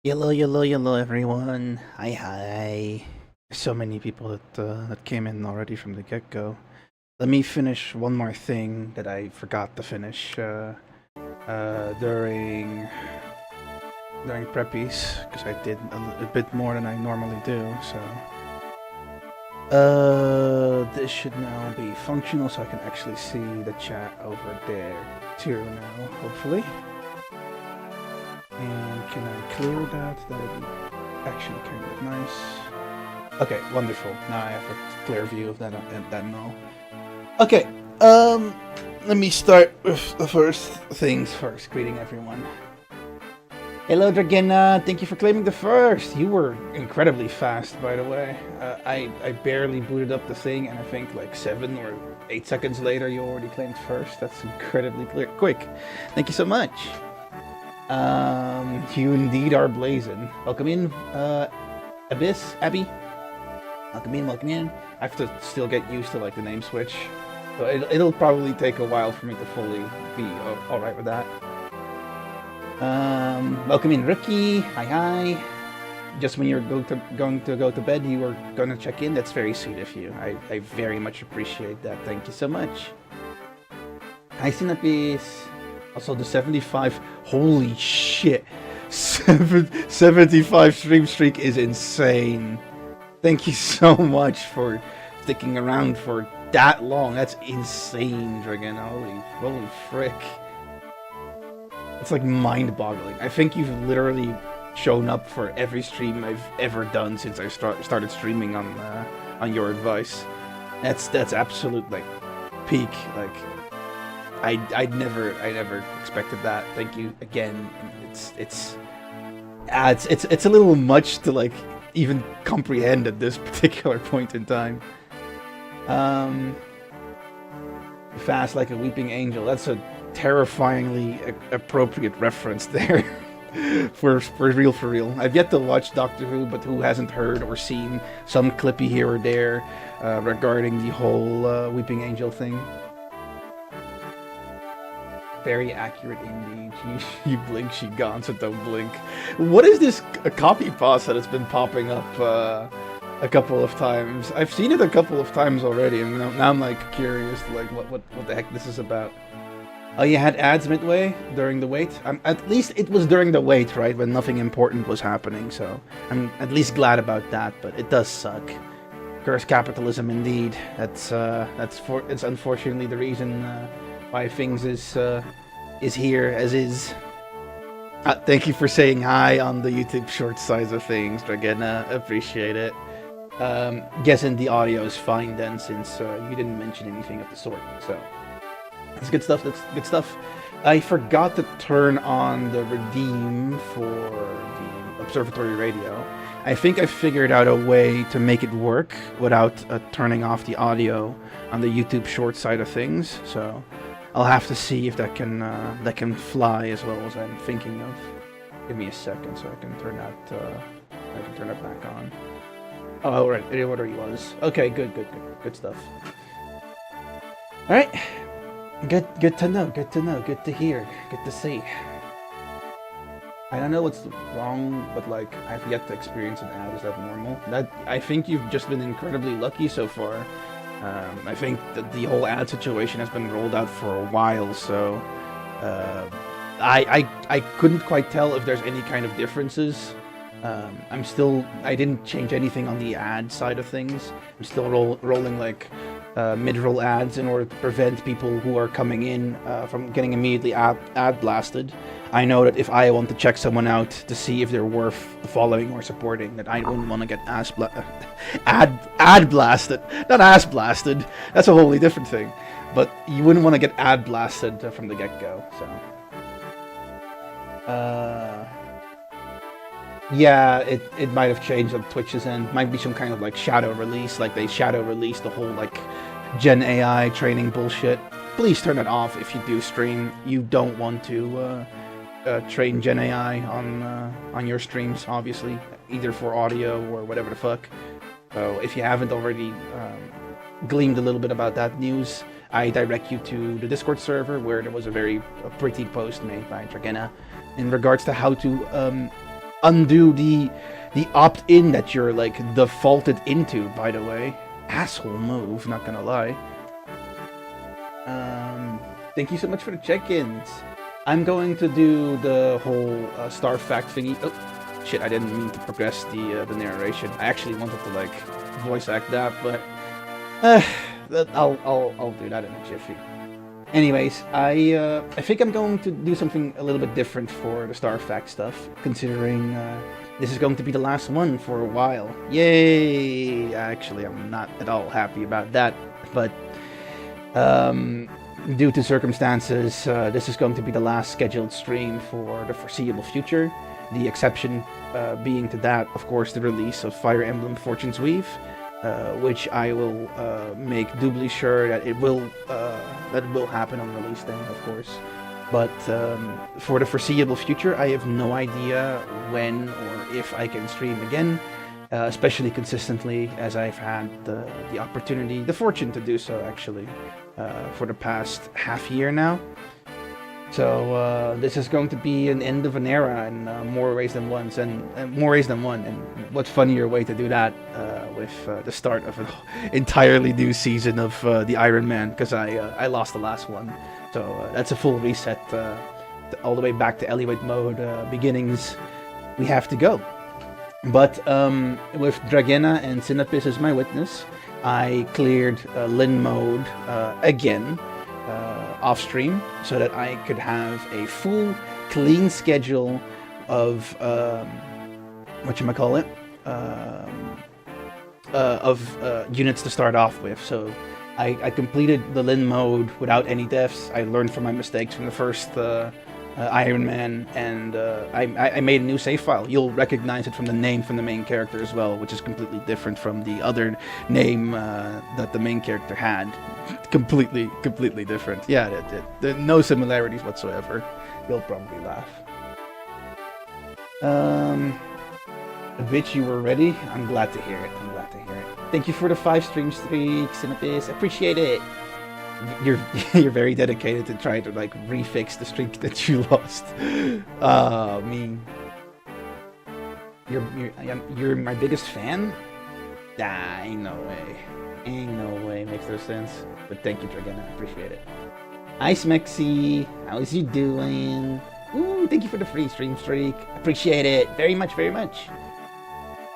Yellow, everyone. Hi. So many people that came in already from the get-go. Let me finish one more thing that I forgot to finish during preppies, because I did a bit more than I normally do. So this should now be functional, so I can actually see the chat over there too now, hopefully. And can I clear that? That would be actually kind of nice. Okay, wonderful. Now I have a clear view of that and all. Okay, let me start with the first things first. Greeting everyone. Hello, Dragena. Thank you for claiming the first. You were incredibly fast, by the way. I barely booted up the thing, and I think like 7 or 8 seconds later, you already claimed first. That's incredibly quick. Thank you so much. You indeed are blazing. Welcome in, Abyss, Abby. Welcome in. I have to still get used to like the name switch, so it'll probably take a while for me to fully be all right with that. Welcome in, Rookie. Hi. Just when you're going to go to bed, you were gonna check in. That's very sweet of you. I very much appreciate that. Thank you so much. Hi, Sinapis. Also, the 75. Holy shit. 75 stream streak is insane. Thank you so much for sticking around for that long. That's insane, Dragon. Holy frick. It's like mind-boggling. I think you've literally shown up for every stream I've ever done since I started streaming on your advice. That's absolute like peak. Like I never expected that. Thank you again. It's a little much to like even comprehend at this particular point in time. Fast like a weeping angel. That's a terrifyingly appropriate reference there. for real. I've yet to watch Doctor Who, but who hasn't heard or seen some clippy here or there regarding the whole weeping angel thing? Very accurate indeed. You blink, she gone, so don't blink. What is this copy pasta that's been popping up a couple of times? I've seen it a couple of times already, and now I'm like curious, like what the heck this is about. Oh, you had ads midway during the wait? At least it was during the wait, right, when nothing important was happening. So I'm at least glad about that. But it does suck. Curse capitalism, indeed. It's unfortunately the reason why things is here as is. Thank you for saying hi on the YouTube short size of things, Dragena. Appreciate it. Guessing the audio is fine then, since you didn't mention anything of the sort. So that's good stuff. I forgot to turn on the redeem for the observatory radio. I think I figured out a way to make it work without turning off the audio on the YouTube short side of things. So I'll have to see if that can fly as well as I'm thinking of. Give me a second so I can turn that back on. Oh, right, Eliwood he was. Okay, good stuff. All right, good to know, good to hear, good to see. I don't know what's wrong, but like I've yet to experience an ad. Is that normal? I think you've just been incredibly lucky so far. I think that the whole ad situation has been rolled out for a while, so I couldn't quite tell if there's any kind of differences. I didn't change anything on the ad side of things. I'm still rolling like mid-roll ads in order to prevent people who are coming in from getting immediately ad blasted. I know that if I want to check someone out to see if they're worth following or supporting, that I wouldn't want to get ad blasted. Not ass blasted. That's a wholly different thing. But you wouldn't want to get ad blasted from the get-go. So, yeah, it might have changed on Twitch's end. Might be some kind of like shadow release, like they shadow released the whole like Gen AI training bullshit. Please turn it off if you do stream. You don't want to train Gen AI on your streams, obviously, either for audio or whatever the fuck. So if you haven't already gleaned a little bit about that news, I direct you to the Discord server where there was a pretty post made by Dragena in regards to how to undo the opt-in that you're like defaulted into, by the way. Asshole move, not gonna lie. Thank you so much for the check-ins. I'm going to do the whole star fact thingy. Oh, shit, I didn't mean to progress the narration. I actually wanted to like voice act that, but I'll do that in a jiffy. Anyways, I think I'm going to do something a little bit different for the star fact stuff, considering this is going to be the last one for a while. Yay! Actually, I'm not at all happy about that, but due to circumstances, this is going to be the last scheduled stream for the foreseeable future. The exception being to that, of course, the release of Fire Emblem Fortune's Weave, which I will make doubly sure that it will happen on release day, of course. But for the foreseeable future, I have no idea when or if I can stream again, especially consistently, as I've had the opportunity, the fortune to do so, actually, for the past half year now. So this is going to be an end of an era in more ways than one. And what funnier way to do that with the start of an entirely new season of the Ironman, because I lost the last one. So that's a full reset, all the way back to Eliwood mode beginnings. We have to go. But with Dragena and Sinapis as my witness, I cleared Lin mode again off stream, so that I could have a full, clean schedule of units to start off with. So I completed the Lin mode without any deaths. I learned from my mistakes from the first Ironman, and I made a new save file. You'll recognize it from the name from the main character as well, which is completely different from the other name that the main character had. Completely different. Yeah, there are no similarities whatsoever. You'll probably laugh. Bitch, you were ready? I'm glad to hear it. Thank you for the 5 stream streaks, Sinapis. Appreciate it. You're very dedicated to try to like refix the streak that you lost. Me. You're my biggest fan? Nah, ain't no way. Makes no sense. But thank you, Dragena. Appreciate it. Ice Mexi, how is you doing? Ooh, thank you for the free stream streak. Appreciate it very much.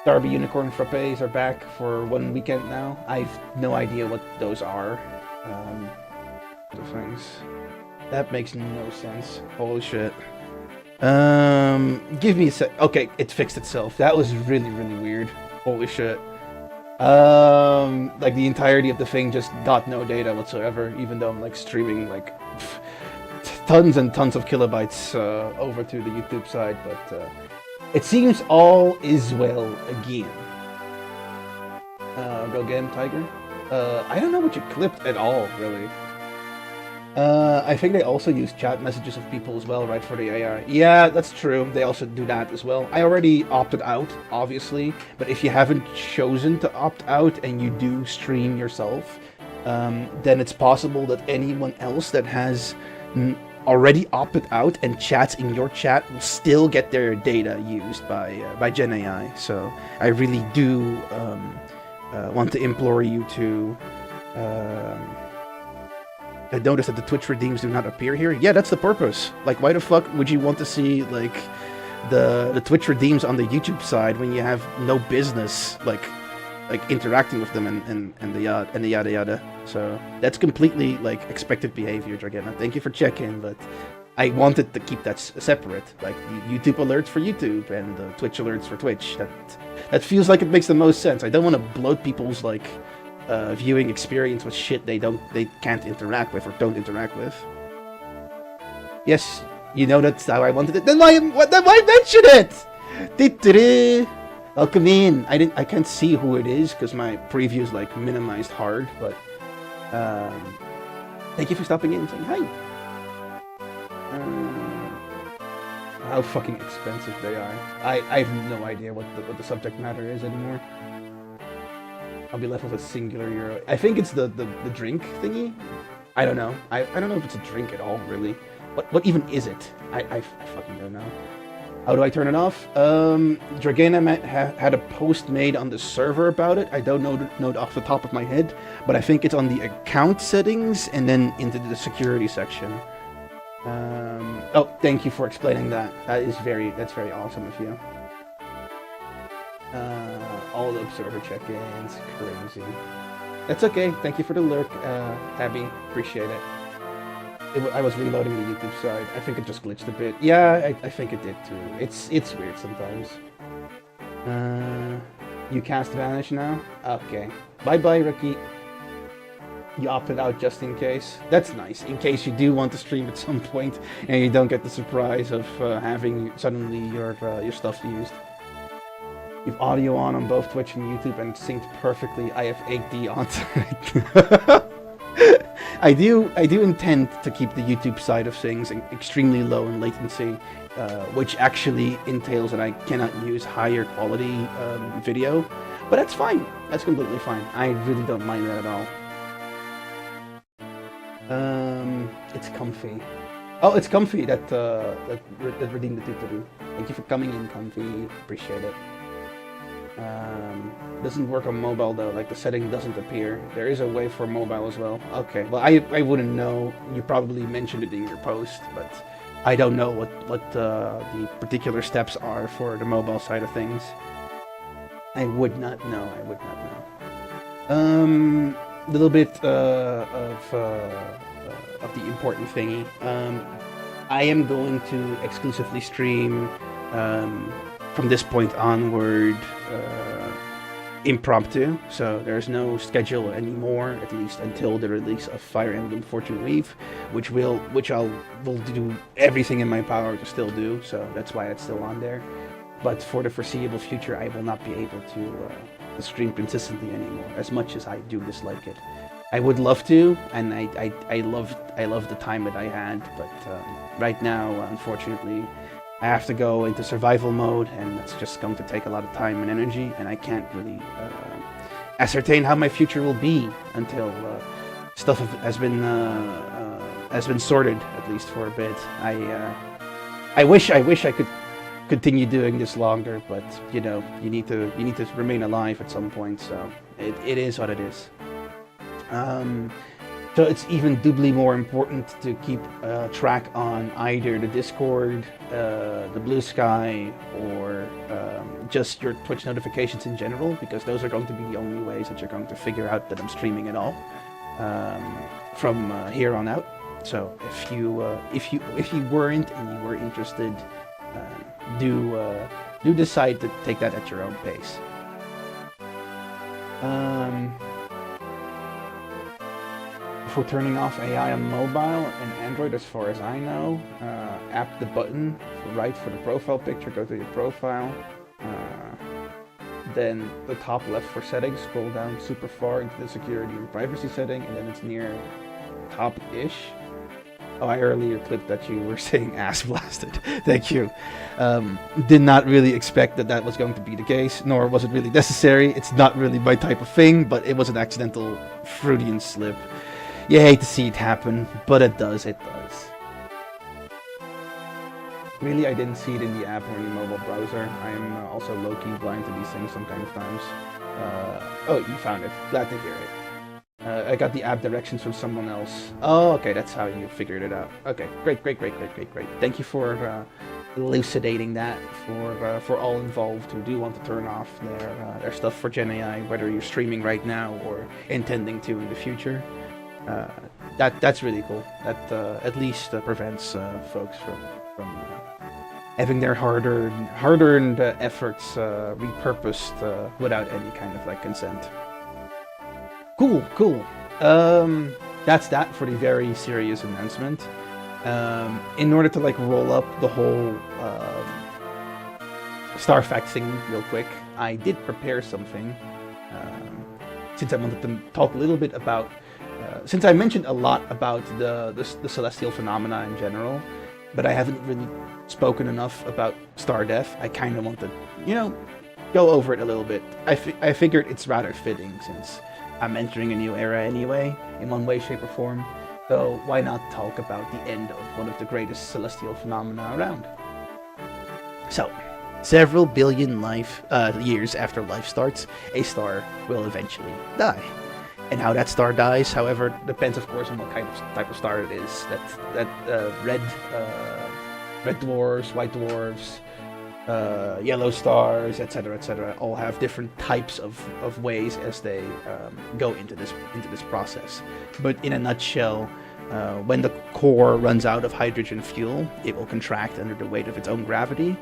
Darby Unicorn Frappes are back for 1 weekend now. I've no idea what those are. The things. That makes no sense. Holy shit. Give me a sec. Okay, it fixed itself. That was really weird. Holy shit. Like the entirety of the thing just got no data whatsoever, even though I'm like streaming like tons and tons of kilobytes over to the YouTube side, but it seems all is well again. Go get him, Tiger. I don't know what you clipped at all, really. I think they also use chat messages of people as well, right, for the AI. Yeah, that's true. They also do that as well. I already opted out, obviously, but if you haven't chosen to opt out and you do stream yourself, then it's possible that anyone else that has already opted out and chats in your chat will still get their data used by Gen AI. So I really do want to implore you to I noticed that the Twitch redeems do not appear here. Yeah, that's the purpose. Like, why the fuck would you want to see like the Twitch redeems on the YouTube side when you have no business like interacting with them and the yada yada. So that's completely like expected behavior, Dragena. Thank you for checking, but I wanted to keep that separate, like the YouTube alerts for YouTube and the Twitch alerts for Twitch. That feels like it makes the most sense. I don't want to bloat people's like viewing experience with shit they can't interact with or don't interact with. Yes, you know that's how I wanted it. Then why mention it? Welcome in. I can't see who it is because my preview is like minimized hard, but thank you for stopping in and saying hi. How fucking expensive they are. I have no idea what the subject matter is anymore. I'll be left with a singular euro. I think it's the drink thingy. I don't know. I don't know if it's a drink at all, really. What even is it? I fucking don't know. How do I turn it off? Dragana had a post made on the server about it. I don't know off the top of my head, but I think it's on the account settings and then into the security section. Oh, thank you for explaining that. That's very awesome of you. All the observer check-ins, crazy. That's okay. Thank you for the lurk, Abby. Appreciate it. I was reloading the YouTube side. I think it just glitched a bit. Yeah, I think it did too. It's weird sometimes. You cast Vanish now? Okay. Bye-bye, Rookie. You opted out just in case. That's nice. In case you do want to stream at some point and you don't get the surprise of having suddenly your stuff used. You've audio on both Twitch and YouTube and it's synced perfectly. I have 8D on tonight. I do intend to keep the YouTube side of things extremely low in latency, which actually entails that I cannot use higher quality video, but that's fine. That's completely fine. I really don't mind that at all. It's comfy. Oh, it's comfy that redeemed the tutor. Thank you for coming in, comfy. Appreciate it. Doesn't work on mobile though, like the setting doesn't appear. There is a way for mobile as well. Okay, well I wouldn't know. You probably mentioned it in your post, but I don't know what the particular steps are for the mobile side of things. I would not know. Little bit of the important thingy. I am going to exclusively stream from this point onward impromptu, so there's no schedule anymore, at least until the release of Fire Emblem Fortune Weave, which I'll do everything in my power to still do, so that's why it's still on there. But for the foreseeable future, I will not be able to stream consistently anymore, as much as I do dislike it. I would love to, and I love the time that I had, but right now, unfortunately, I have to go into survival mode, and it's just going to take a lot of time and energy, and I can't really ascertain how my future will be until stuff has been sorted, at least for a bit. I wish I could continue doing this longer, but you know, you need to remain alive at some point, so it is what it is. So it's even doubly more important to keep track on either the Discord, the Blue Sky, or just your Twitch notifications in general, because those are going to be the only ways that you're going to figure out that I'm streaming at all from here on out. So if you weren't and you were interested, do decide to take that at your own pace. For turning off AI on mobile and Android, as far as I know, app the button right for the profile picture, go to your profile, then the top left for settings, scroll down super far into the security and privacy setting, and then it's near top-ish. Oh, I earlier clipped that you were saying ass blasted. Thank you. Did not really expect that was going to be the case, nor was it really necessary. It's not really my type of thing, but it was an accidental Freudian slip. You hate to see it happen, but it does. Really, I didn't see it in the app or in the mobile browser. I'm also low-key blind to these things sometimes. Oh, you found it. Glad to hear it. I got the app directions from someone else. Oh, okay, that's how you figured it out. Okay, great. Thank you for elucidating that for all involved who do want to turn off their stuff for Gen AI, whether you're streaming right now or intending to in the future. That's really cool. That at least prevents folks from having their hard-earned efforts repurposed without any kind of like consent. Cool. That's that for the very serious announcement. In order to like roll up the whole Starfact thing real quick, I did prepare something. Since I wanted to talk a little bit about. Since I mentioned a lot about the celestial phenomena in general, but I haven't really spoken enough about star death, I kind of want to, go over it a little bit. I figured it's rather fitting since I'm entering a new era anyway, in one way, shape, or form. So why not talk about the end of one of the greatest celestial phenomena around? So, several billion years after life starts, a star will eventually die. And how that star dies, however, depends, of course, on what type of star it is. Red dwarfs, white dwarfs, yellow stars, etc., all have different types of ways as they go into this process. But in a nutshell, when the core runs out of hydrogen fuel, it will contract under the weight of its own gravity.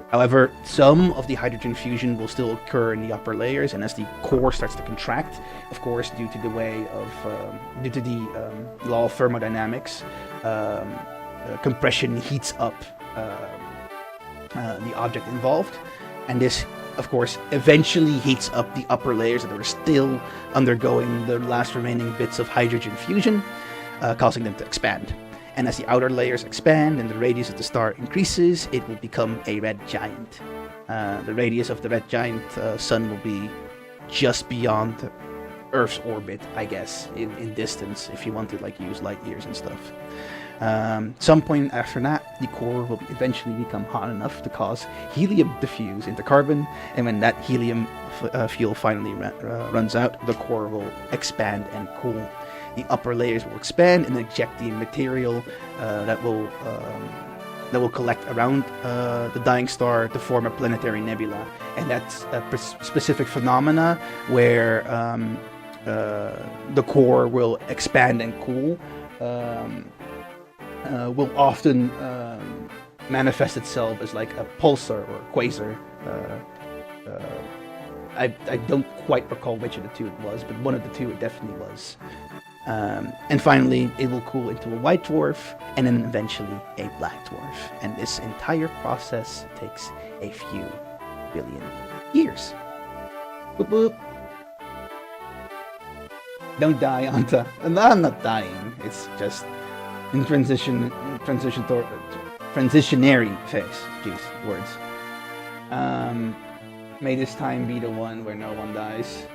However, some of the hydrogen fusion will still occur in the upper layers, and as the core starts to contract, of course, due to the law of thermodynamics, compression heats up the object involved, and this, of course, eventually heats up the upper layers that are still undergoing the last remaining bits of hydrogen fusion, causing them to expand. And as the outer layers expand and the radius of the star increases, it will become a red giant. The radius of the red giant sun will be just beyond Earth's orbit, I guess, in distance, if you want to use light years and stuff. Some point after that, the core will eventually become hot enough to cause helium to fuse into carbon, and when that helium fuel finally runs out, the core will expand and cool. The upper layers will expand and eject the material that will collect around the dying star to form a planetary nebula, and that's a specific phenomena where the core will expand and cool. Will often manifest itself as like a pulsar or a quasar. I don't quite recall which of the two it was, but one of the two it definitely was. And finally, it will cool into a white dwarf, and then eventually a black dwarf. And this entire process takes a few billion years. Boop boop. Don't die, Anta. I'm not dying. It's just in transitionary phase. Jeez, words. May this time be the one where no one dies.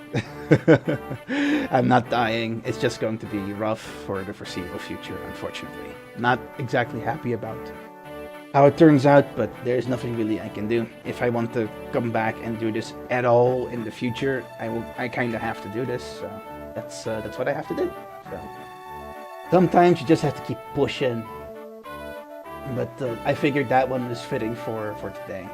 I'm not dying. It's just going to be rough for the foreseeable future, unfortunately. Not exactly happy about how it turns out, but there's nothing really I can do. If I want to come back and do this at all in the future, I kind of have to do this. So that's what I have to do. So sometimes you just have to keep pushing. But I figured that one was fitting for today.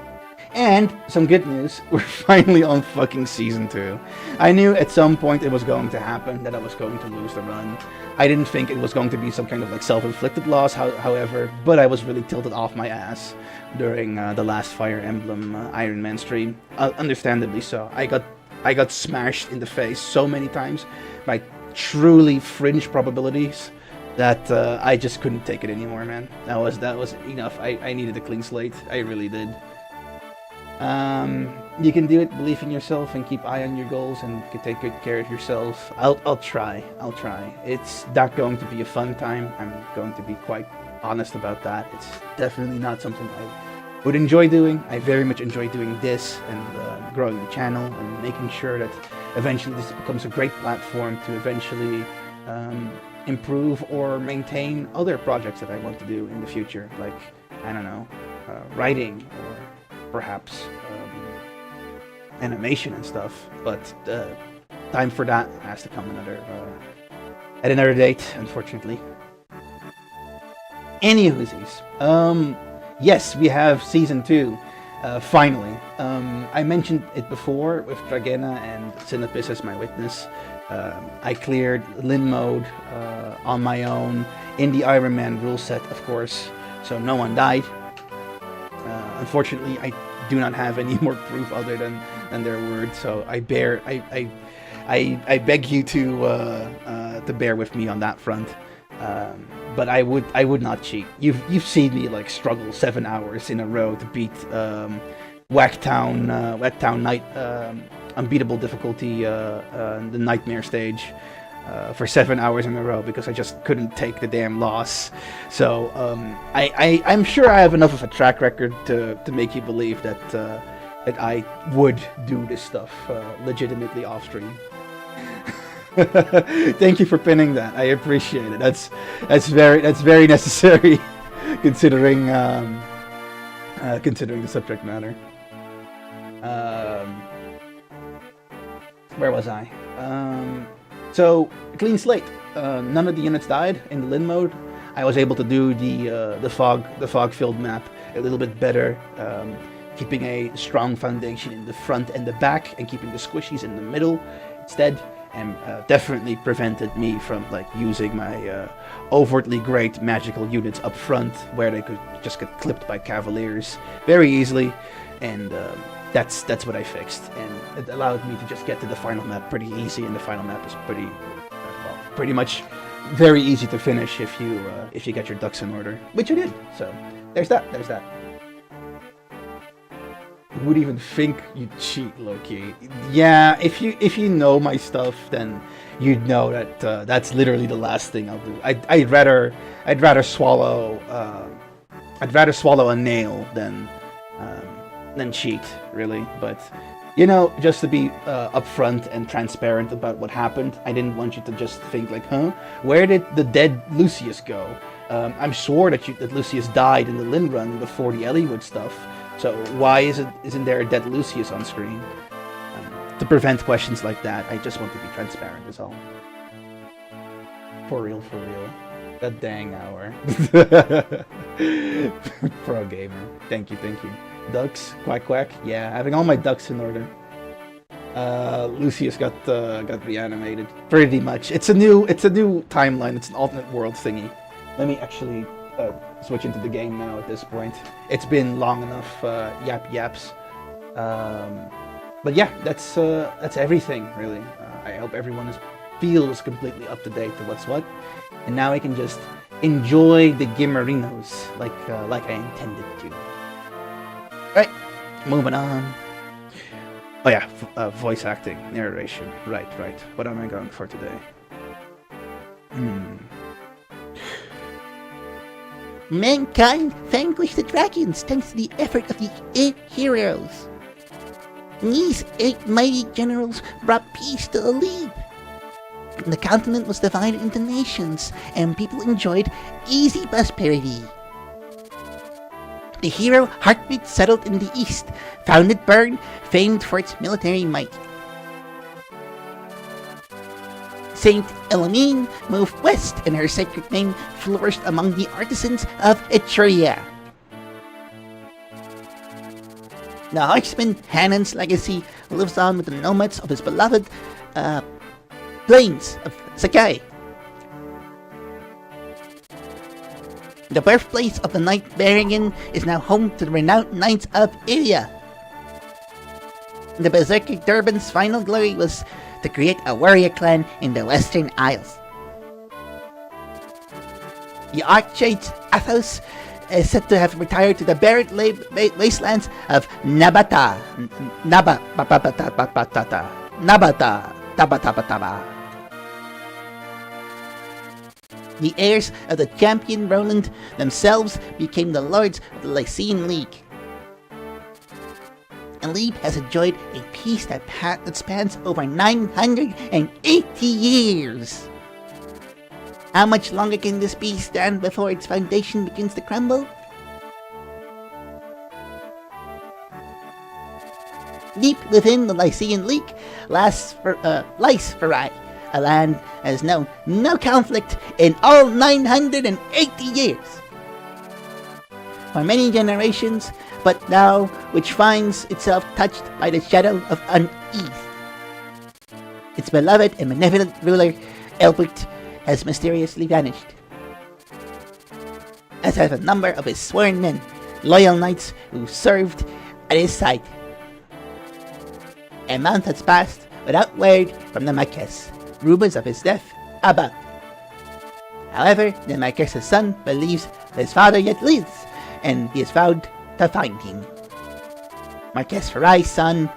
And some good news, we're finally on fucking season 2. I knew at some point it was going to happen, that I was going to lose the run. I didn't think it was going to be some kind of self-inflicted loss, however, but I was really tilted off my ass during the last Fire Emblem Ironman stream. Understandably so. I got smashed in the face so many times by truly fringe probabilities that I just couldn't take it anymore, man. That was enough. I needed a clean slate. I really did. You can do it, believe in yourself, and keep eye on your goals, and you can take good care of yourself. I'll try. It's not going to be a fun time. I'm going to be quite honest about that. It's definitely not something I would enjoy doing. I very much enjoy doing this and growing the channel and making sure that eventually this becomes a great platform to eventually improve or maintain other projects that I want to do in the future, like, I don't know, writing or perhaps animation and stuff, but time for that has to come at another date, unfortunately. Anywhoosies, yes, we have season 2, finally. I mentioned it before with Dragena and Sinapis as my witness. I cleared Lin mode on my own in the Ironman rule set, of course, so no one died. Unfortunately, I do not have any more proof other than their word, so I beg you to bear with me on that front. But I would not cheat. You've seen me struggle 7 hours in a row to beat Whacktown Night unbeatable difficulty, the Nightmare stage. For 7 hours in a row because I just couldn't take the damn loss. So I'm sure I have enough of a track record to make you believe that I would do this stuff legitimately off stream. Thank you for pinning that. I appreciate it. That's very necessary considering considering the subject matter. Um, where was I? So clean slate. None of the units died in the Lin mode. I was able to do the fog-filled map a little bit better, keeping a strong foundation in the front and the back, and keeping the squishies in the middle instead, and definitely prevented me from like using my overtly great magical units up front, where they could just get clipped by cavaliers very easily, and that's what I fixed, and it allowed me to just get to the final map pretty easy, and the final map is pretty much very easy to finish if you get your ducks in order, which I did. So there's that. Who would even think you cheat, Loki? Yeah, if you know my stuff, then you'd know that that's literally the last thing I'll do. I'd rather swallow a nail than cheat, really. But you know, just to be upfront and transparent about what happened, I didn't want you to just think like, huh? Where did the dead Lucius go? I'm sure that Lucius died in the Lin run before the Eliwood stuff. So why isn't there a dead Lucius on screen? To prevent questions like that, I just want to be transparent is all. For real. That dang hour. Pro gamer. Thank you. Ducks, quack. Yeah, having all my ducks in order. Lucius got reanimated. Pretty much. It's a new timeline. It's an alternate world thingy. Let me actually switch into the game now at this point. It's been long enough yaps. But yeah, that's everything really. I hope everyone feels completely up to date to what's what, and now I can just enjoy the Gimmerinos like I intended to. Right, moving on. Oh yeah, voice acting, narration. Right. What am I going for today? Mankind vanquished the dragons thanks to the effort of the 8 heroes. These 8 mighty generals brought peace to the League. The continent was divided into nations, and people enjoyed easy prosperity. The hero Heartbeat settled in the east, founded Bern, famed for its military might. Saint Elamine moved west, and her sacred name flourished among the artisans of Etruria. The Horseman Hanan's legacy lives on with the nomads of his beloved plains of Sakai. The birthplace of the Knight Berrigan is now home to the renowned Knights of Ilia. The Berserker Durban's final glory was to create a warrior clan in the Western Isles. The Archmage Athos is said to have retired to the barren wastelands of Nabata. The heirs of the champion Roland themselves became the lords of the Lycian League. And League has enjoyed a peace that spans over 980 years. How much longer can this peace stand before its foundation begins to crumble? Deep within the Lycian League lies Lyceferai, a land that has known no conflict in all 980 years. For many generations, but now which finds itself touched by the shadow of unease. Its beloved and benevolent ruler, Elbert, has mysteriously vanished, as have a number of his sworn men, loyal knights who served at his side. A month has passed without word from the Marquess. Rumors of his death abound. However, the Marquess's son believes his father yet lives, and he has vowed to find him. Marquess Farai's son,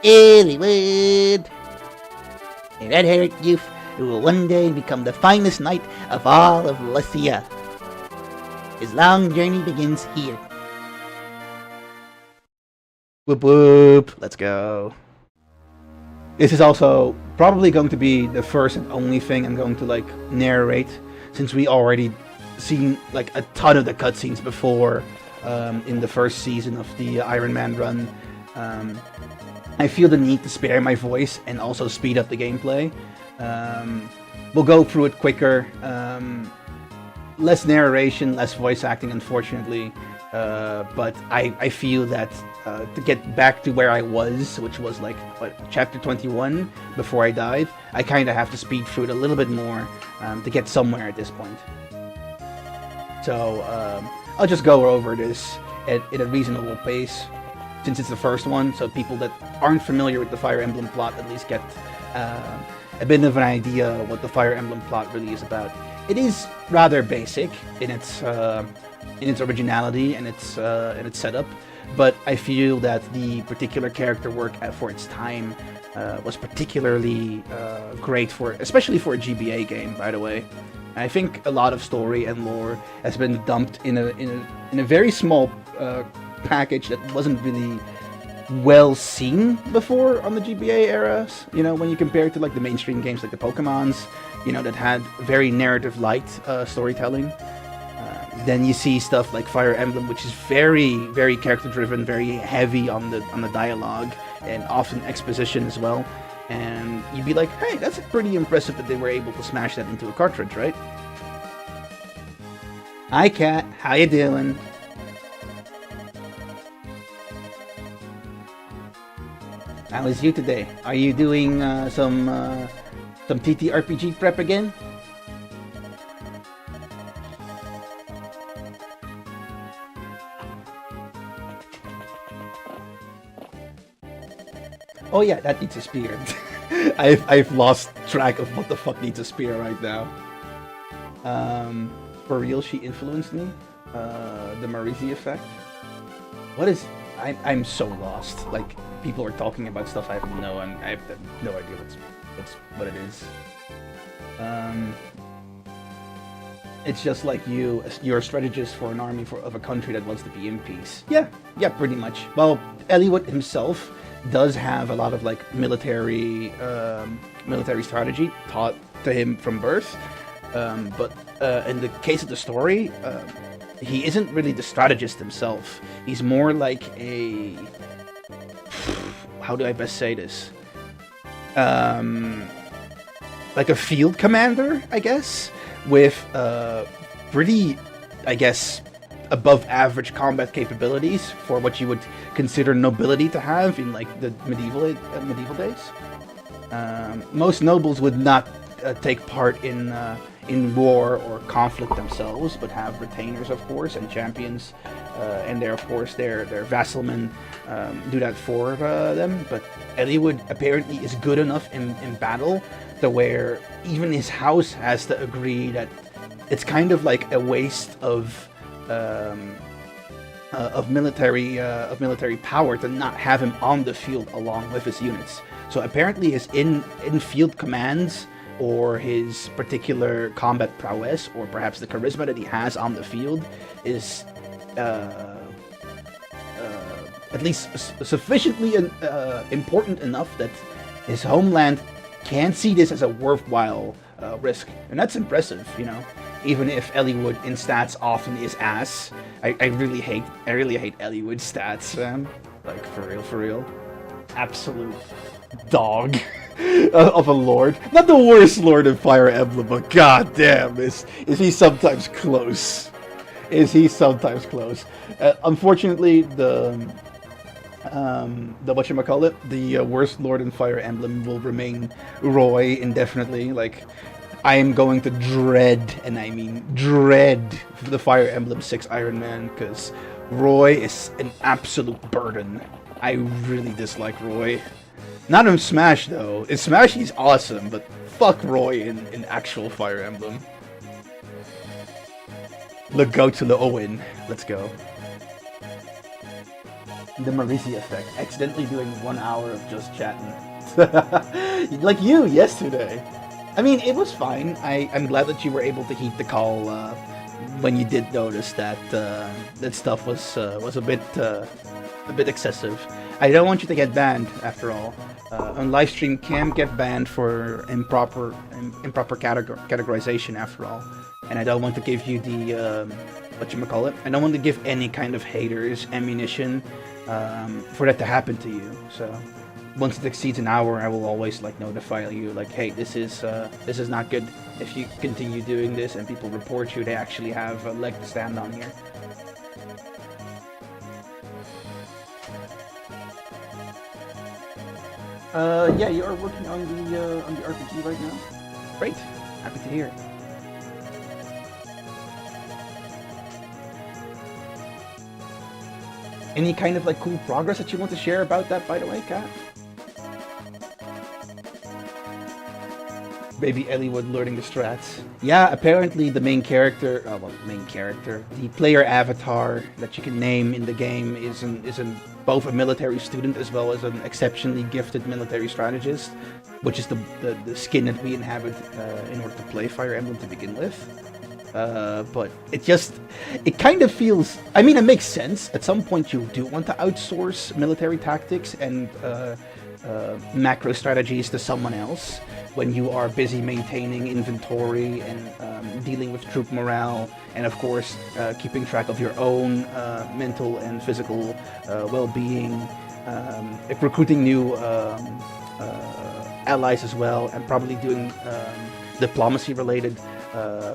Eliwood, a red-haired youth who will one day become the finest knight of all of Lycia. His long journey begins here. Whoop whoop, let's go. This is also probably going to be the first and only thing I'm going to narrate, since we already seen a ton of the cutscenes before in the first season of the Ironman run. I feel the need to spare my voice and also speed up the gameplay. We'll go through it quicker. Less narration, less voice acting, unfortunately. But I feel that to get back to where I was, which was like, chapter 21, before I died, I kind of have to speed through it a little bit more to get somewhere at this point. So I'll just go over this at a reasonable pace, since it's the first one, so people that aren't familiar with the Fire Emblem plot at least get a bit of an idea what the Fire Emblem plot really is about. It is rather basic in its originality and its setup, but I feel that the particular character work for its time was particularly great especially for a GBA game, by the way. I think a lot of story and lore has been dumped in a very small package that wasn't really well seen before on the GBA eras. You know, when you compare it to like the mainstream games like the Pokemons, you know, that had very narrative light storytelling. Then you see stuff like Fire Emblem, which is very, very character driven, very heavy on the dialogue and often exposition as well. And you'd be like, hey, that's pretty impressive that they were able to smash that into a cartridge, right? Hi, Kat. How you doing? How is you today? Are you doing some TTRPG prep again? Oh yeah, that needs a spear. I've lost track of what the fuck needs a spear right now. For real, she influenced me. The Marisi effect. What is? I'm so lost. Like, people are talking about stuff I have no idea what it is. It's just like you're a strategist for an army of a country that wants to be in peace. Yeah, pretty much. Well, Eliwood himself does have a lot of like military strategy taught to him from birth. But in the case of the story, he isn't really the strategist himself. He's more like a... How do I best say this? Like a field commander, I guess, with pretty, I guess, above average combat capabilities for what you would consider nobility to have in like the medieval days. Most nobles would not take part in war or conflict themselves, but have retainers, of course, and champions, and of course their vassalmen do that for them. But Eliwood apparently is good enough in battle to where even his house has to agree that it's kind of like a waste of military power to not have him on the field along with his units. So apparently his in-field commands, or his particular combat prowess, or perhaps the charisma that he has on the field, is at least sufficiently important enough that his homeland can see this as a worthwhile risk. And that's impressive, you know. Even if Eliwood in stats often is ass. I really hate Eliwood's stats, man. Like, for real. Absolute dog of a lord. Not the worst lord in Fire Emblem, but goddamn, is he sometimes close? Unfortunately, the whatchamacallit, the worst lord in Fire Emblem will remain Roy indefinitely. Like, I am going to dread, and I mean dread, the Fire Emblem 6 Ironman, because Roy is an absolute burden. I really dislike Roy. Not in Smash, though. In Smash, he's awesome, but fuck Roy in actual Fire Emblem. Let's go to the Owen. Let's go. The Marisi effect. Accidentally doing 1 hour of just chatting. Like you, yesterday. I mean, it was fine. I'm glad that you were able to heed the call when you did notice that that stuff was a bit excessive. I don't want you to get banned, after all. On live stream, can get banned for improper categorization, after all. And I don't want to give you the whatchamacallit. I don't want to give any kind of haters ammunition for that to happen to you. So once it exceeds an hour, I will always like notify you, like, hey, this is not good. If you continue doing this and people report you, they actually have a leg to stand on here. Yeah, you are working on the RPG right now. Great, happy to hear. Any kind of like cool progress that you want to share about that, by the way, Kat? Baby Eliwood learning the strats. Yeah, apparently the the player avatar that you can name in the game is both a military student as well as an exceptionally gifted military strategist, which is the skin that we inhabit in order to play Fire Emblem to begin with. But it kind of feels, I mean, it makes sense. At some point you do want to outsource military tactics and macro strategies to someone else when you are busy maintaining inventory and dealing with troop morale, and of course keeping track of your own mental and physical well-being, recruiting new allies as well, and probably doing diplomacy related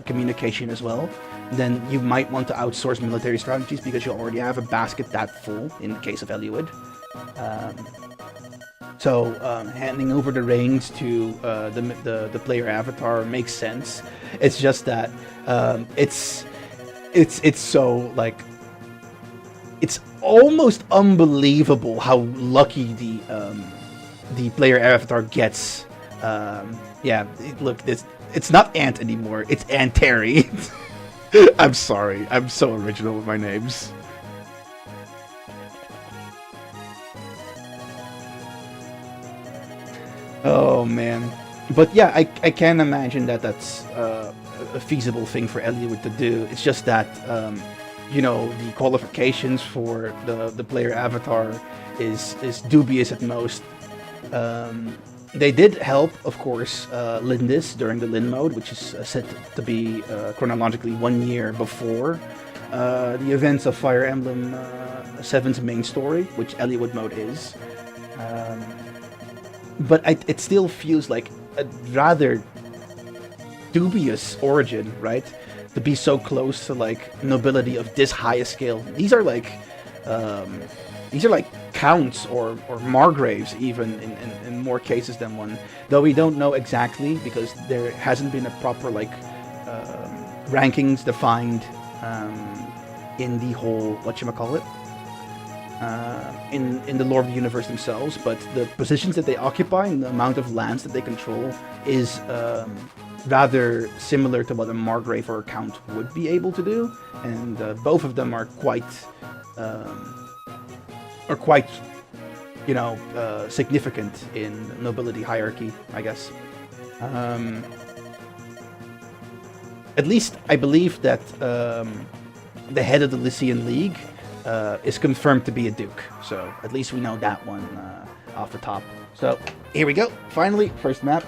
communication as well. Then you might want to outsource military strategies because you already have a basket that full in the case of Eliwood. So handing over the reins to the player avatar makes sense. It's just that it's so like, it's almost unbelievable how lucky the player avatar gets. Yeah, look, it's not Ant anymore. It's Antares. I'm sorry. I'm so original with my names. Oh man, but yeah, I can imagine that that's a feasible thing for Eliwood to do. It's just that you know, the qualifications for the player avatar is dubious at most. They did help, of course, Lindis during the Lin mode, which is said to be chronologically 1 year before the events of Fire Emblem 7's main story, which Eliwood mode is. But it still feels like a rather dubious origin, right? To be so close to like nobility of this high a scale. These are like counts or margraves even in more cases than one. Though we don't know exactly because there hasn't been a proper like rankings defined in the whole whatchamacallit. In the lore of the universe themselves, but the positions that they occupy and the amount of lands that they control is rather similar to what a Margrave or a Count would be able to do, and both of them are quite, you know, significant in nobility hierarchy, I guess. At least I believe that the head of the Lycian League is confirmed to be a Duke, so at least we know that one off the top. So here we go, finally, first map.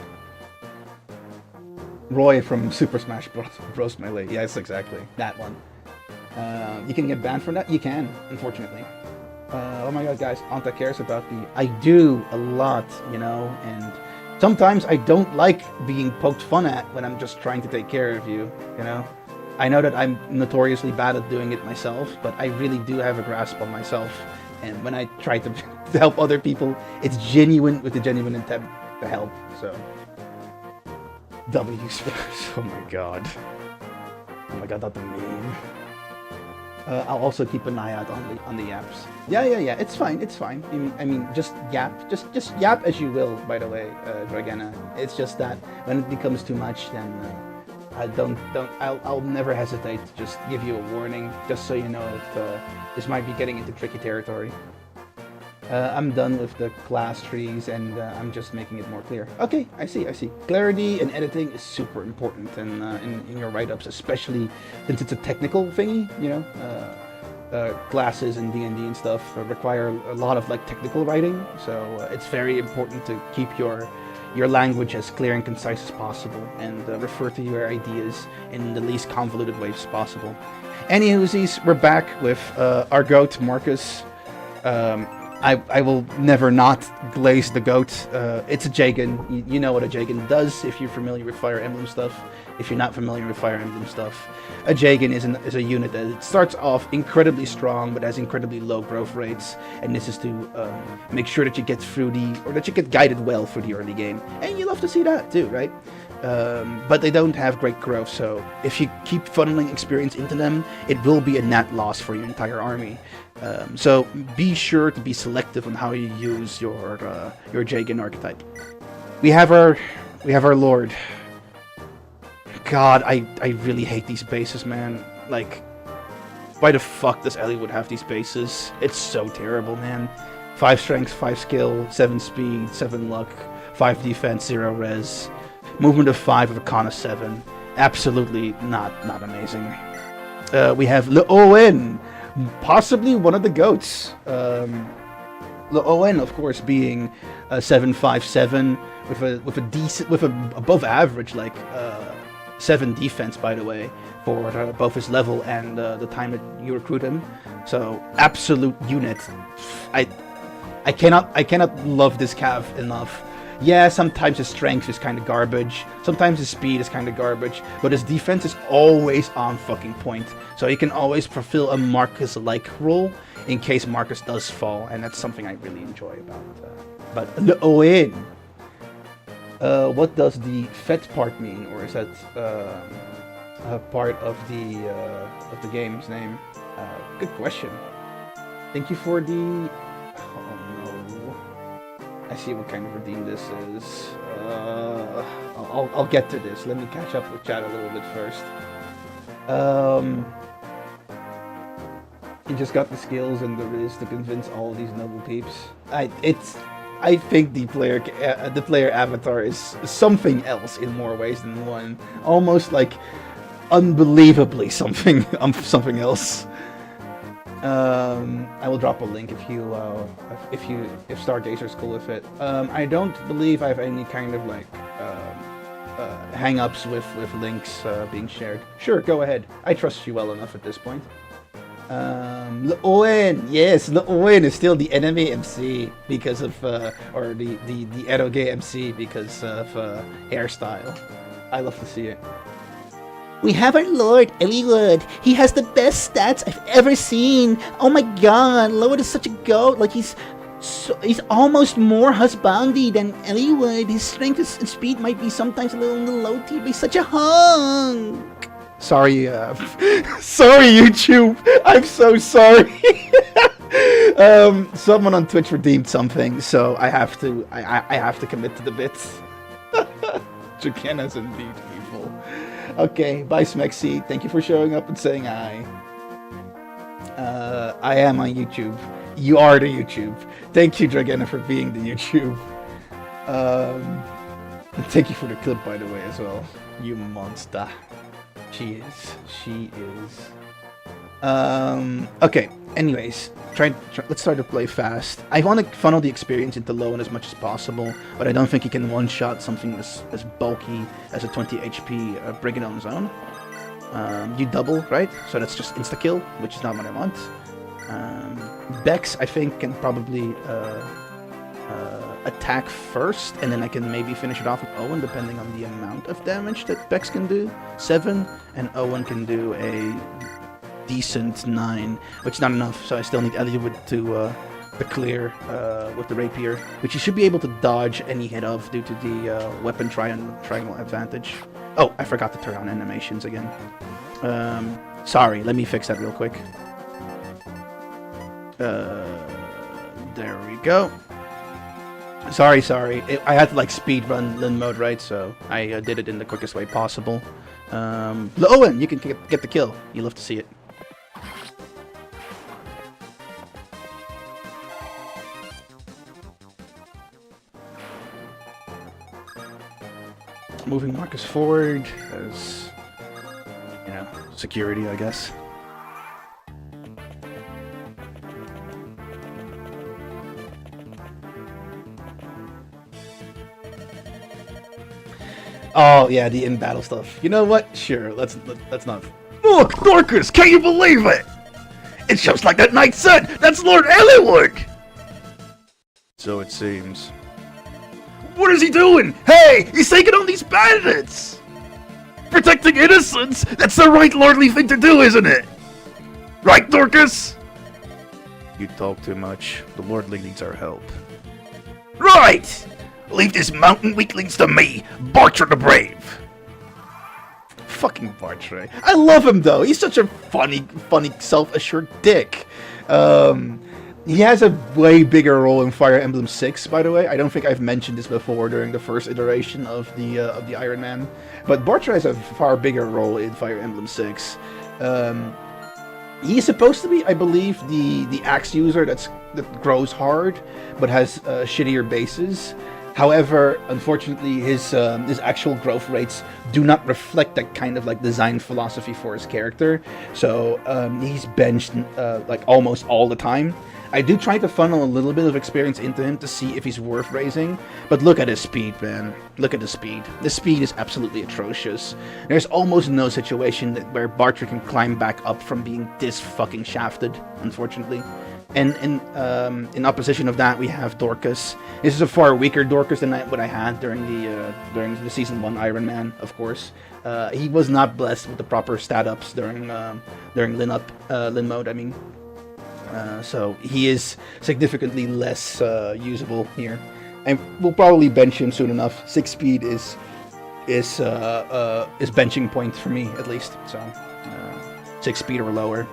Roy from Super Smash Bros. Melee, yes, exactly, that one. You can get banned from that? You can, unfortunately. Oh my god, guys, Anta cares about the... I do, a lot, you know, and sometimes I don't like being poked fun at when I'm just trying to take care of you, you know? I know that I'm notoriously bad at doing it myself, but I really do have a grasp on myself. And when I try to help other people, it's genuine with the genuine intent to help. So, W Spurs. Oh my god. Oh my god, that's a meme. I'll also keep an eye out on the yaps. Yeah. It's fine. It's fine. I mean, just yap. Just yap as you will. By the way, Dragana. It's just that when it becomes too much, then. I'll never hesitate to just give you a warning, just so you know that this might be getting into tricky territory. I'm done with the class trees, and I'm just making it more clear. Okay, I see. Clarity and editing is super important in your write-ups, especially since it's a technical thingy, you know. classes in D&D and stuff require a lot of like technical writing, so it's very important to keep your language as clear and concise as possible, and refer to your ideas in the least convoluted ways possible. Anywhoosies, we're back with our goat, Marcus. I will never not glaze the goat. It's a Jagan. You know what a Jagan does if you're familiar with Fire Emblem stuff. If you're not familiar with Fire Emblem stuff, a Jagan is a unit that it starts off incredibly strong but has incredibly low growth rates, and this is to make sure that you get through that you get guided well through the early game, and you love to see that too, right? But they don't have great growth, so if you keep funneling experience into them, it will be a net loss for your entire army. So be sure to be selective on how you use your Jagan archetype. We have our Lord. God, I really hate these bases, man. Like, why the fuck does Eliwood have these bases? It's so terrible, man. 5 strength, 5 skill, 7 speed, 7 luck, 5 defense, 0 res. Movement of 5 with a con of 7. Absolutely not amazing. We have Leowen, possibly one of the goats. Leowen, of course, being a 7/5/7 with a above average 7 defense, by the way, for both his level and the time that you recruit him. So absolute unit. I cannot love this cav enough. Yeah, sometimes his strength is kind of garbage, sometimes his speed is kind of garbage, but his defense is always on fucking point. So he can always fulfill a Marcus-like role in case Marcus does fall, and that's something I really enjoy about. But Leowen. What does the fet part mean, or is that a part of the game's name? Good question. Thank you for the. Oh no! I see what kind of redeem this is. I'll get to this. Let me catch up with chat a little bit first. You just got the skills and the riz to convince all of these noble peeps. I think the player avatar is something else in more ways than one. Almost like unbelievably something else. I will drop a link if Stargazer's cool with it. I don't believe I have any kind of hang-ups with links being shared. Sure, go ahead. I trust you well enough at this point. Leowen, yes, Leowen is still the enemy MC because of, or the eroge MC because of hairstyle. I love to see it. We have our Lord, Eliwood. He has the best stats I've ever seen. Oh my god, Eliwood is such a goat. Like, he's almost more husbandy than Eliwood. His strength and speed might be sometimes a little on the low tier, but he's such a hunk. Sorry, sorry YouTube. I'm so sorry. Someone on Twitch redeemed something, so I have to commit to the bits. Jakena's indeed evil. Okay, bye Smexy. Thank you for showing up and saying hi. I am on YouTube. You are the YouTube. Thank you, Dragena, for being the YouTube. Thank you for the clip, by the way, as well. You monster. She is. Okay, anyways, let's start to play fast. I want to funnel the experience into Leowen as much as possible, but I don't think he can one-shot something as bulky as a 20 HP Brigand on his own. You double, right? So that's just insta-kill, which is not what I want. Bex, I think, can probably attack first, and then I can maybe finish it off with Owen, depending on the amount of damage that Bex can do. 7, and Owen can do a decent 9, which is not enough, so I still need Eliwood to clear with the rapier, which he should be able to dodge any hit of due to the weapon triangle advantage. Oh, I forgot to turn on animations again. Sorry, let me fix that real quick. There we go. Sorry. I had to speed run Lin mode, right? So I did it in the quickest way possible. Leowen, you can get the kill. You love to see it. Moving Marcus forward as, security, I guess. Oh yeah, the in-battle stuff. You know what? Sure, let's not. Look, Dorcas, can you believe it? It's just like that knight said. That's Lord Eliwood. So it seems. What is he doing? Hey, he's taking on these bandits. Protecting innocents. That's the right lordly thing to do, isn't it? Right, Dorcas? You talk too much. The lordly needs our help. Right! Leave this mountain weaklings to me, Bartra the Brave. Fucking Bartra. I love him though. He's such a funny, self-assured dick. He has a way bigger role in Fire Emblem 6, by the way. I don't think I've mentioned this before during the first iteration of the Ironman, but Bartra has a far bigger role in Fire Emblem 6. He's supposed to be, I believe, the axe user that grows hard, but has shittier bases. However, unfortunately, his actual growth rates do not reflect that kind of like design philosophy for his character. So he's benched like almost all the time. I do try to funnel a little bit of experience into him to see if he's worth raising, but look at his speed, man. Look at the speed. The speed is absolutely atrocious. There's almost no situation where Bartra can climb back up from being this fucking shafted, unfortunately. And in opposition of that, we have Dorcas. This is a far weaker Dorcas than what I had during the Season 1 Ironman, of course. He was not blessed with the proper stat ups during Lin mode, I mean. So he is significantly less usable here, and we'll probably bench him soon enough. 6 speed is benching point for me at least. So 6 speed or lower.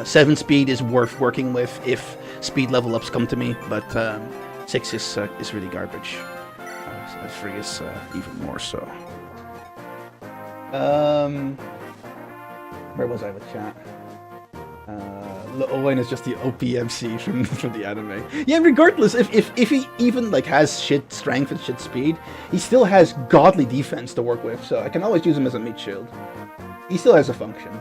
7 speed is worth working with if speed level ups come to me, but 6 is really garbage. 3 is even more so. Where was I with chat? Owen is just the OPMC from the anime. Yeah, regardless, if he even like has shit strength and shit speed, he still has godly defense to work with, so I can always use him as a meat shield. He still has a function.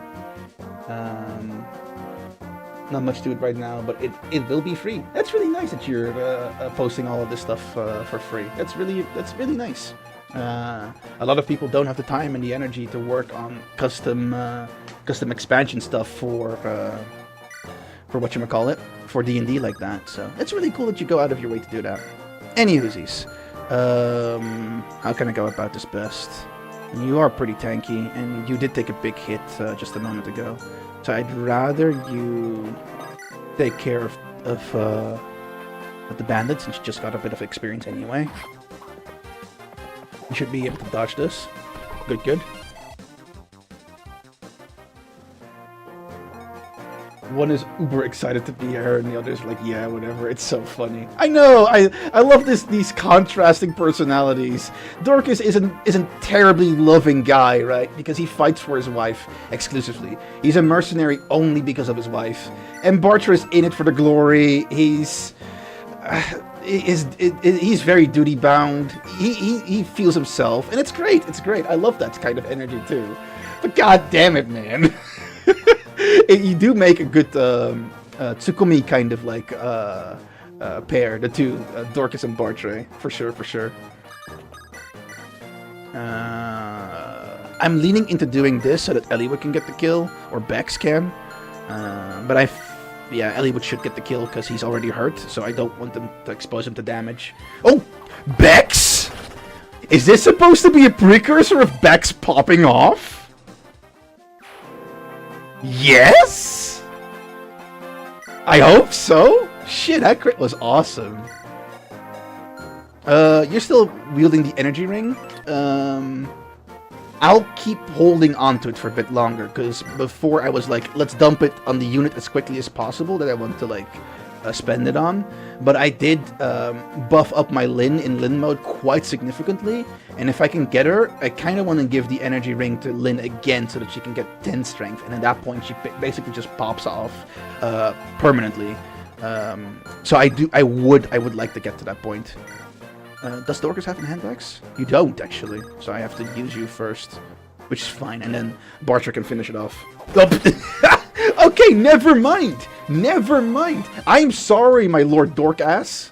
Not much to it right now, but it will be free. That's really nice that you're posting all of this stuff for free. That's really nice. A lot of people don't have the time and the energy to work on custom expansion stuff for whatchamacallit, for D&D like that. So it's really cool that you go out of your way to do that. Anywhoosies, how can I go about this best? You are pretty tanky, and you did take a big hit just a moment ago. So I'd rather you take care of the bandits, since you just got a bit of experience anyway. You should be able to dodge this. Good. One is uber excited to be here, and the other's like, yeah, whatever. It's so funny. I know. I love these contrasting personalities. Dorcas isn't terribly loving guy, right? Because he fights for his wife exclusively. He's a mercenary only because of his wife. And Bartra is in it for the glory. He's very duty bound. He feels himself, and it's great. It's great. I love that kind of energy too. But god damn it, man. You do make a good Tsukumi kind of like pair, the two, Dorcas and Bartra, for sure. I'm leaning into doing this so that Eliwood can get the kill, or Bex can, but Eliwood should get the kill because he's already hurt, so I don't want them to expose him to damage. Oh, Bex? Is this supposed to be a precursor of Bex popping off? Yes? I hope so. Shit, that crit was awesome. You're still wielding the energy ring. I'll keep holding onto it for a bit longer, because before I was like, let's dump it on the unit as quickly as possible that I want to like spend it on. But I did buff up my Lin in Lin mode quite significantly, and if I can get her, I kind of want to give the energy ring to Lin again so that she can get 10 strength, and at that point she basically just pops off permanently. So I would like to get to that point. Does Dorcas have handbags? You don't, actually, so I have to use you first, which is fine, and then Bartra can finish it off. Okay, never mind. I'm sorry, my Lord Dorkass.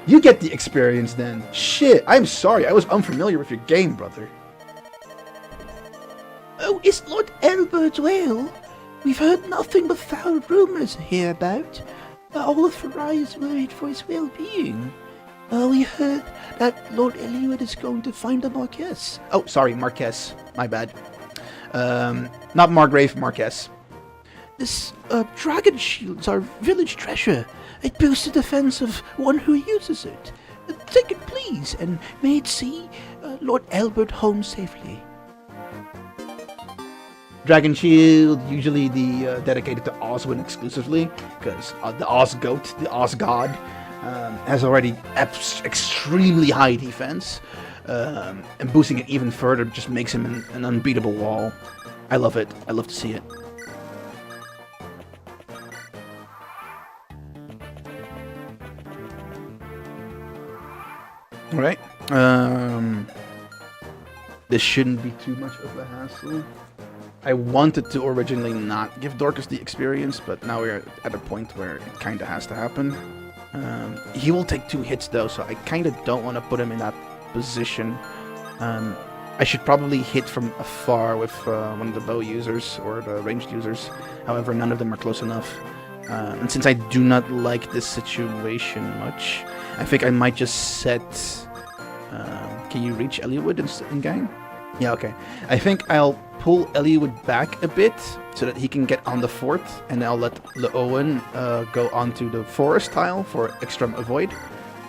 You get the experience then. Shit, I'm sorry. I was unfamiliar with your game, brother. Oh, is Lord Eliwood well? We've heard nothing but foul rumours hereabout. All of Farai is worried for his well-being. We heard that Lord Eliwood is going to find the Marquess. Oh, sorry, Marquess. My bad. Not Margrave, Marquess. This dragon shield's our village treasure. It boosts the defense of one who uses it. Take it, please, and may it see Lord Eliwood home safely. Dragon Shield, usually the dedicated to Oswin exclusively, because the Oz Goat, the Oz God, has already extremely high defense, and boosting it even further just makes him an unbeatable wall. I love it. I love to see it. Alright. This shouldn't be too much of a hassle. I wanted to originally not give Dorcas the experience, but now we're at a point where it kind of has to happen. He will take 2 hits though, so I kind of don't want to put him in that position. I should probably hit from afar with one of the bow users or the ranged users. However, none of them are close enough. And since I do not like this situation much, I think I might just set... can you reach Eliwood in game? Yeah, okay. I think I'll pull Eliwood back a bit so that he can get on the fort, and I'll let Leowen go onto the forest tile for extra avoid,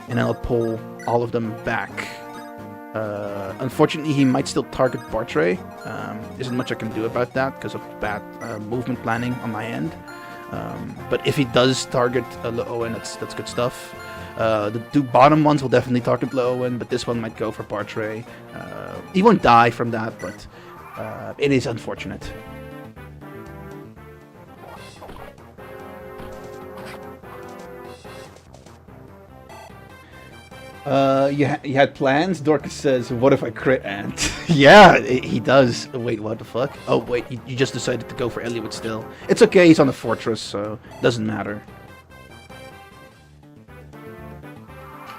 and I'll pull all of them back. Unfortunately, he might still target Bartray. Isn't much I can do about that because of bad movement planning on my end. But if he does target Leowen, that's good stuff. The 2 bottom ones will definitely target Leowen, but this one might go for Bartray. He won't die from that, but it is unfortunate. You had plans? Dorcas says, what if I crit Ant? Yeah, he does. Wait, what the fuck? Oh, wait, you just decided to go for Eliwood still. It's okay, he's on the fortress, so it doesn't matter.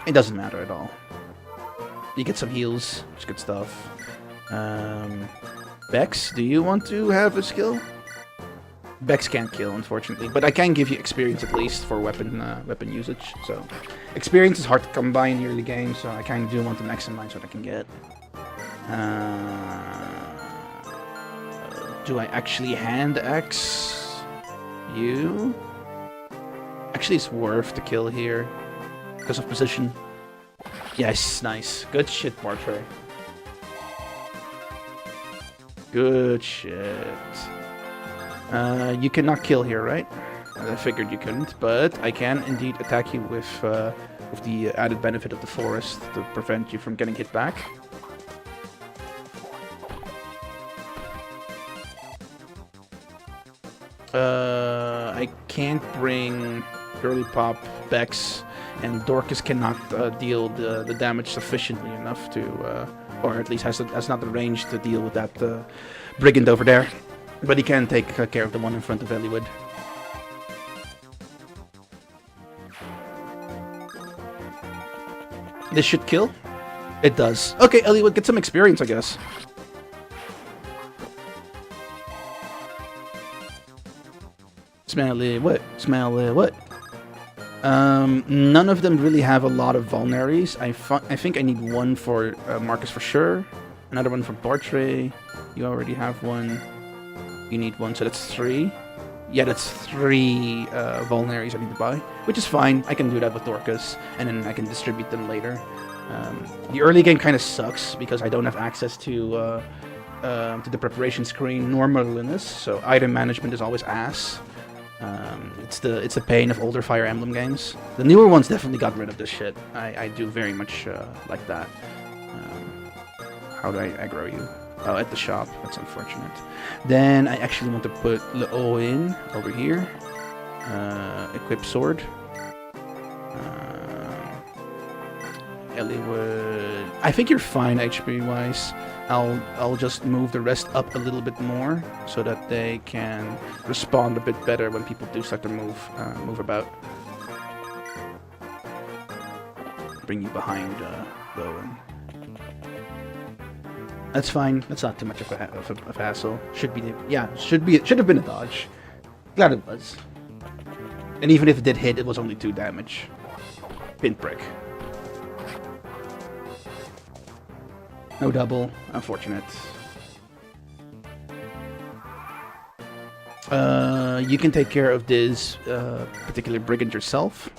It doesn't matter at all. You get some heals, which is good stuff. Bex, do you want to have a skill? Bex can't kill, unfortunately, but I can give you experience at least for weapon usage. So, experience is hard to come by in the early game, so I kind of do want to maximize what I can get. Do I actually hand axe you? Actually, it's worth the kill here because of position. Yes, nice. Good shit, Bartray. Good shit. You cannot kill here, right? I figured you couldn't, but I can indeed attack you with the added benefit of the forest to prevent you from getting hit back. I can't bring Girly Pop, Bex, and Dorcas cannot deal the damage sufficiently enough to, or at least has not the range to deal with that brigand over there. But he can take care of the one in front of Eliwood. This should kill? It does. Okay, Eliwood, get some experience, I guess. Smell what? Smell what? None of them really have a lot of vulneraries. I think I need one for Marcus for sure. Another one for Bartray. You already have one. You need one, so that's 3. Yeah, that's 3 vulneraries I need to buy, which is fine. I can do that with Dorcas, and then I can distribute them later. The early game kind of sucks because I don't have access to the preparation screen nor Merlinus, so item management is always ass. It's the pain of older Fire Emblem games. The newer ones definitely got rid of this shit. I do very much like that. How do I aggro you? Oh, at the shop. That's unfortunate. Then I actually want to put Leo in over here. Equip sword. Eliwood. I think you're fine HP wise. I'll just move the rest up a little bit more so that they can respond a bit better when people do start to move about. Bring you behind Bowen. That's fine. That's not too much of a hassle. Should have been a dodge. Glad it was. And even if it did hit, it was only 2 damage. Pinprick. No double. Unfortunate. You can take care of this particular brigand yourself.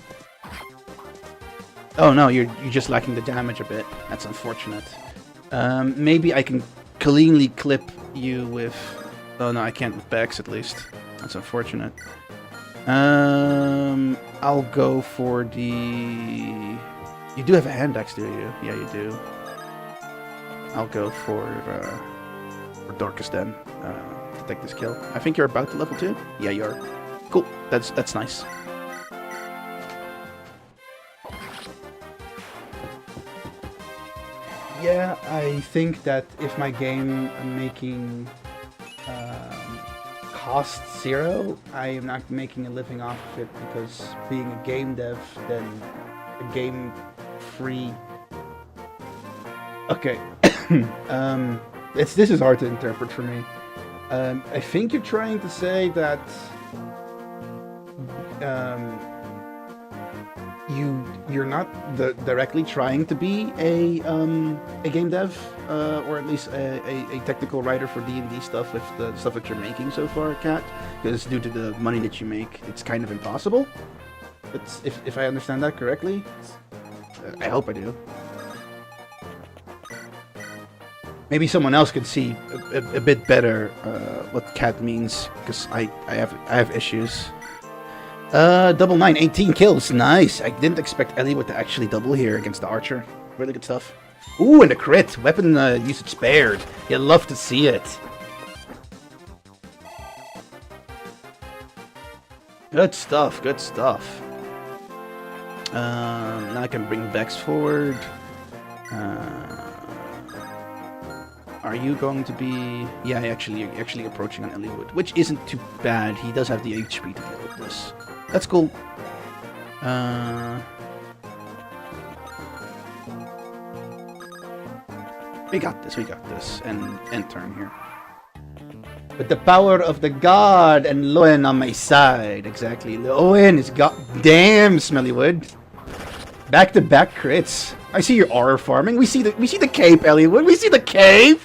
Oh no, you're just lacking the damage a bit. That's unfortunate. Maybe I can cleanly clip you with... Oh no, I can't with Bex at least. That's unfortunate. I'll go for the... You do have a hand axe, do you? Yeah, you do. I'll go for Dorcas then, to take this kill. I think you're about to level 2? Yeah, you are. Cool, that's nice. Yeah, I think that if my game making costs 0, I am not making a living off of it, because being a game dev, then a game free... Okay. This is hard to interpret for me. I think you're trying to say that you're not directly trying to be a game dev, or at least a technical writer for D&D stuff with the stuff that you're making so far, Kat, because due to the money that you make, it's kind of impossible. It's, if I understand that correctly. I hope I do. Maybe someone else could see a bit better what Cat means, because I have issues. Double 9, 18 kills, nice. I didn't expect Eliwood to actually double here against the archer. Really good stuff. Ooh, and a crit, weapon usage spared. You love to see it. Good stuff, good stuff. Now I can bring Bex forward. Are you going to be... Yeah, actually approaching on Eliwood, which isn't too bad. He does have the HP to deal with this. That's cool. We got this. And turn here. With the power of the god and Loen on my side. Exactly. Loen is goddamn Smellywood. Back-to-back crits. I see your aura farming. We see the cape, Eliwood. We see the cape.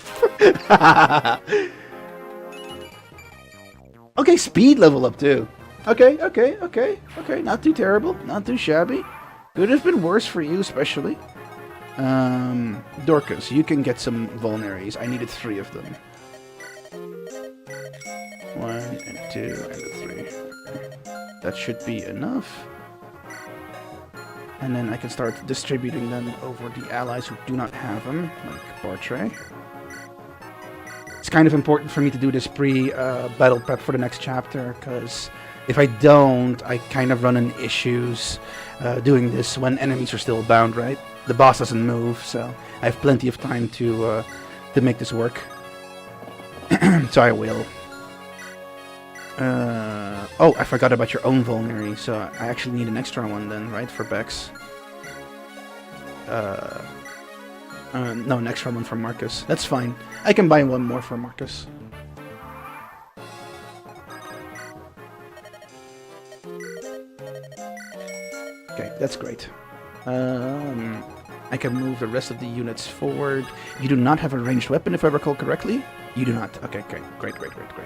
Okay, speed level up too. Okay. Not too terrible. Not too shabby. Could have been worse for you, especially. Dorcas, you can get some vulneraries. I needed 3 of them. 1 and 2 and 3. That should be enough. And then I can start distributing them over the allies who do not have them, like Bartray. It's kind of important for me to do this pre-battle prep for the next chapter, because if I don't, I kind of run into issues doing this when enemies are still bound, right? The boss doesn't move, so I have plenty of time to make this work. So I will. Oh, I forgot about your own vulnerary, so I actually need an extra one then, right, for Bex? No, an extra one for Marcus. That's fine. I can buy one more for Marcus. Okay, that's great. I can move the rest of the units forward. You do not have a ranged weapon, if I recall correctly. You do not. Okay, great.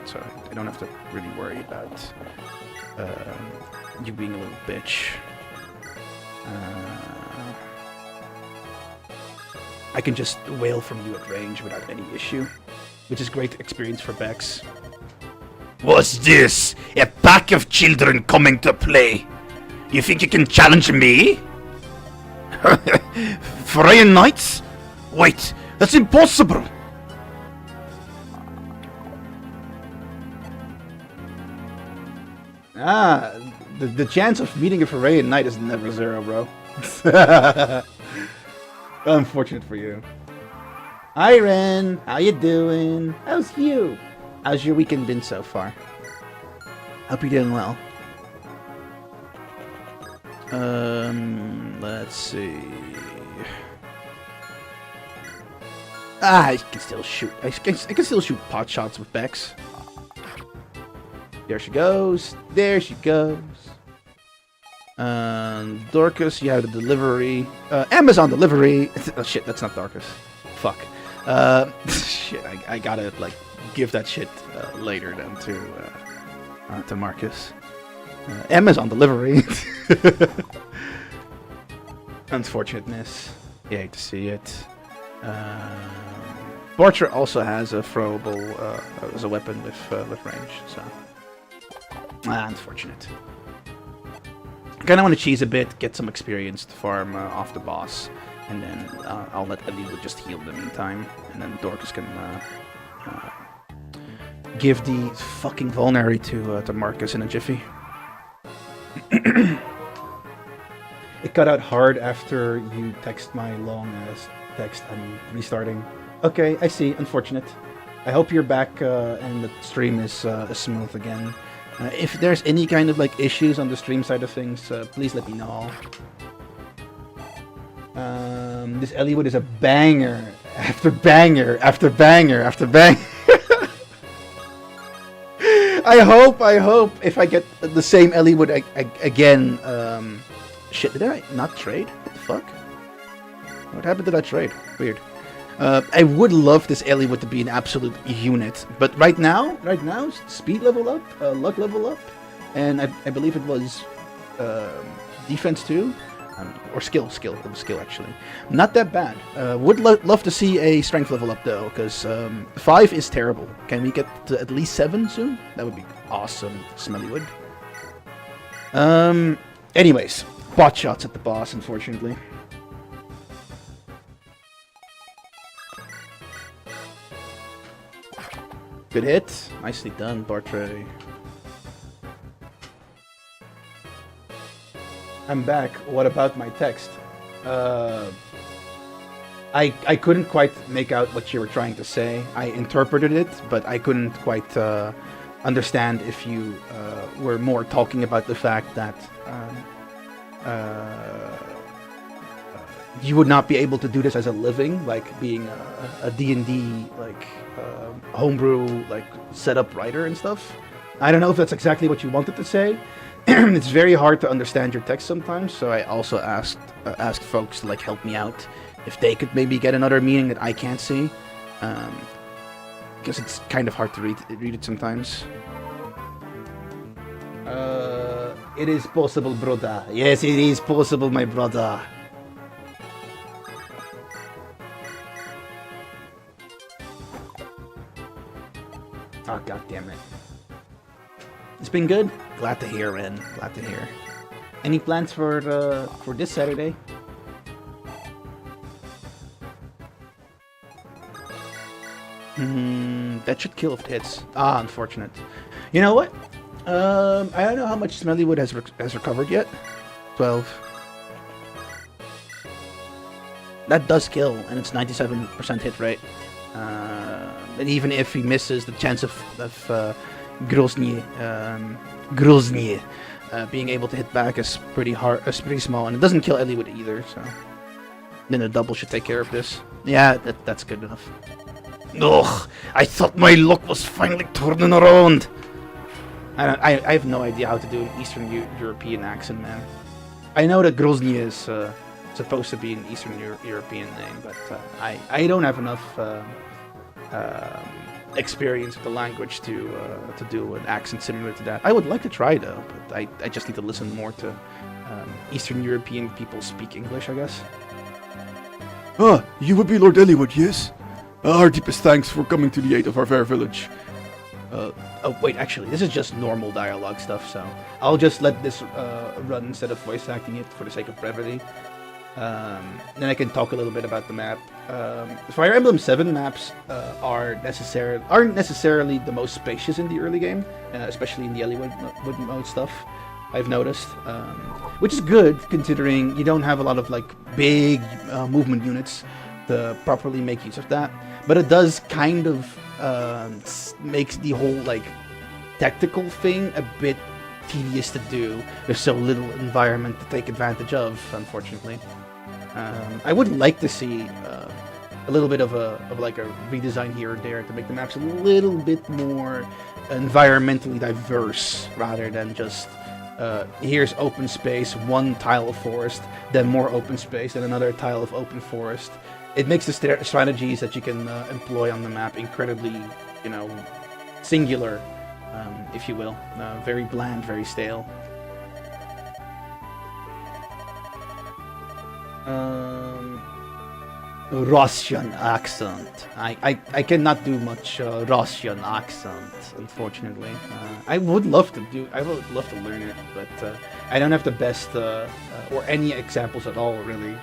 So I don't have to really worry about you being a little bitch. I can just wail from you at range without any issue, which is great experience for Bex. What's this? A pack of children coming to play? You think you can challenge me? Freyan Knights? Wait, that's impossible! Ah, the chance of meeting a Freyan Knight is never 0, bro. Unfortunate for you. Hi, Ren. How you doing? How's you? How's your weekend been so far? Hope you're doing well. Let's see. I can still shoot. I can still shoot pot shots with Bex. There she goes. There she goes. Dorcas, you have the delivery. Amazon delivery. Oh shit, that's not Dorcas. Fuck. Shit, I gotta like give that shit later then to Marcus. Amazon delivery. Unfortunate miss. You hate to see it. Portrait also has a throwable as a weapon with range, so unfortunate. Kind of want to cheese a bit, get some experience to farm off the boss, and then I'll let Eliwood just heal in the meantime, and then Dorcas can give the fucking vulnerary to Marcus in a jiffy. It cut out hard after you text my long ass text. I'm restarting. Okay, I see. Unfortunate. I hope you're back and the stream is smooth again. If there's any kind of like issues on the stream side of things, please let me know. This Eliwood is a banger after banger after banger after banger. I hope if I get the same Eliwood again. Shit, did I not trade? What the fuck? What happened to that trade? Weird. I would love this Eliwood to be an absolute unit, but right now, speed level up, luck level up, and I believe it was defense too, or skill. It was skill actually. Not that bad. Would love to see a strength level up though, because 5 is terrible. Can we get to at least 7 soon? That would be awesome, Smellywood. Anyways, bot shots at the boss, unfortunately. Good hit. Nicely done, Bartray. I'm back. What about my text? I couldn't quite make out what you were trying to say. I interpreted it, but I couldn't quite understand if you were more talking about the fact that you would not be able to do this as a living, like being a D&D like homebrew like setup writer and stuff. I don't know if that's exactly what you wanted to say. It's very hard to understand your text sometimes, so I also asked folks to like help me out if they could maybe get another meaning that I can't see, because it's kind of hard to read it sometimes. It is possible, brother. Yes, it is possible, my brother. Oh, god damn it. It's been good? Glad to hear, man. Glad to hear. Any plans for this Saturday? That should kill if it hits. Ah, unfortunate. You know what? I don't know how much Smellywood has recovered yet. 12. That does kill, and it's 97% hit rate. And even if he misses, the chance of Grozny being able to hit back is pretty small, and it doesn't kill Eliwood either. So then a double should take care of this. Yeah, that's good enough. Ugh, I thought my luck was finally turning around. I have no idea how to do an Eastern European accent, man. I know that Grozny is supposed to be an Eastern European name, but I don't have enough experience with the language to do an accent similar to that. I would like to try though, but I just need to listen more to Eastern European people speak English, I guess. Ah, you would be Lord Eliwood, yes? Our deepest thanks for coming to the aid of our fair village. Oh wait, actually, this is just normal dialogue stuff, so I'll just let this run instead of voice acting it for the sake of brevity. Then I can talk a little bit about the map. Fire Emblem 7 maps aren't necessarily the most spacious in the early game, especially in the Eliwood mode stuff, I've noticed. Which is good, considering you don't have a lot of like big movement units to properly make use of that. But it does kind of makes the whole like tactical thing a bit tedious to do. There's so little environment to take advantage of, unfortunately. I would like to see a little bit of like a redesign here or there to make the maps a little bit more environmentally diverse rather than just here's open space, one tile of forest, then more open space, and another tile of open forest. It makes the strategies that you can employ on the map incredibly, singular, if you will. Very bland, very stale. Russian accent. I cannot do much Russian accent, unfortunately. I would love to learn it, but I don't have the best or any examples at all, really,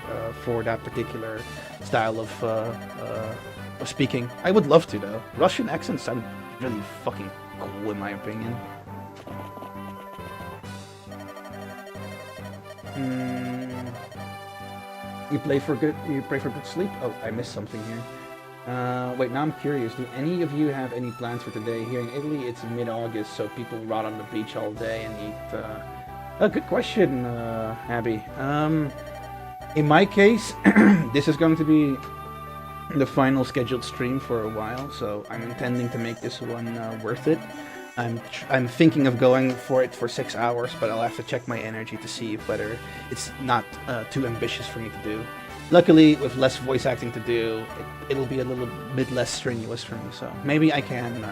for that particular style of speaking. I would love to, though. Russian accents sound really fucking cool, in my opinion. You pray for good sleep? Oh, I missed something here. Wait, now I'm curious. Do any of you have any plans for today? Here in Italy, it's mid-August, so people rot on the beach all day and eat. Oh, good question, Abby. In my case, this is going to be the final scheduled stream for a while, so I'm intending to make this one worth it. I'm thinking of going for it for 6 hours, but I'll have to check my energy to see whether it's not too ambitious for me to do. Luckily, with less voice acting to do, it'll be a little bit less strenuous for me, so maybe I can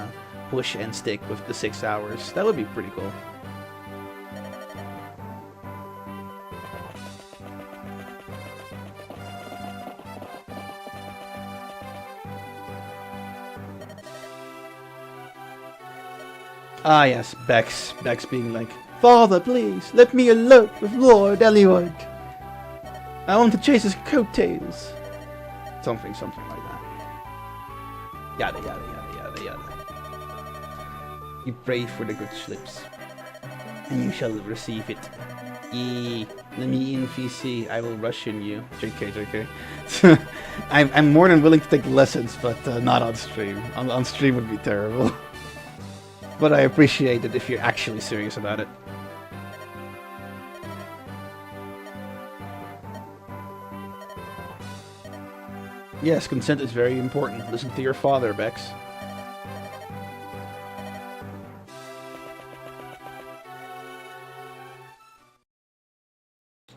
push and stick with the 6 hours. That would be pretty cool. Ah yes, Bex being like, "Father, please, let me elope with Lord Eliwood. I want to chase his coattails." Something like that. Yada yada yada yada yada. You pray for the good slips, and you shall receive it. Let me in, VC. I will Russian you. JK. I'm more than willing to take lessons, but not on stream. On stream would be terrible. But I appreciate it if you're actually serious about it. Yes, consent is very important. Listen to your father, Bex.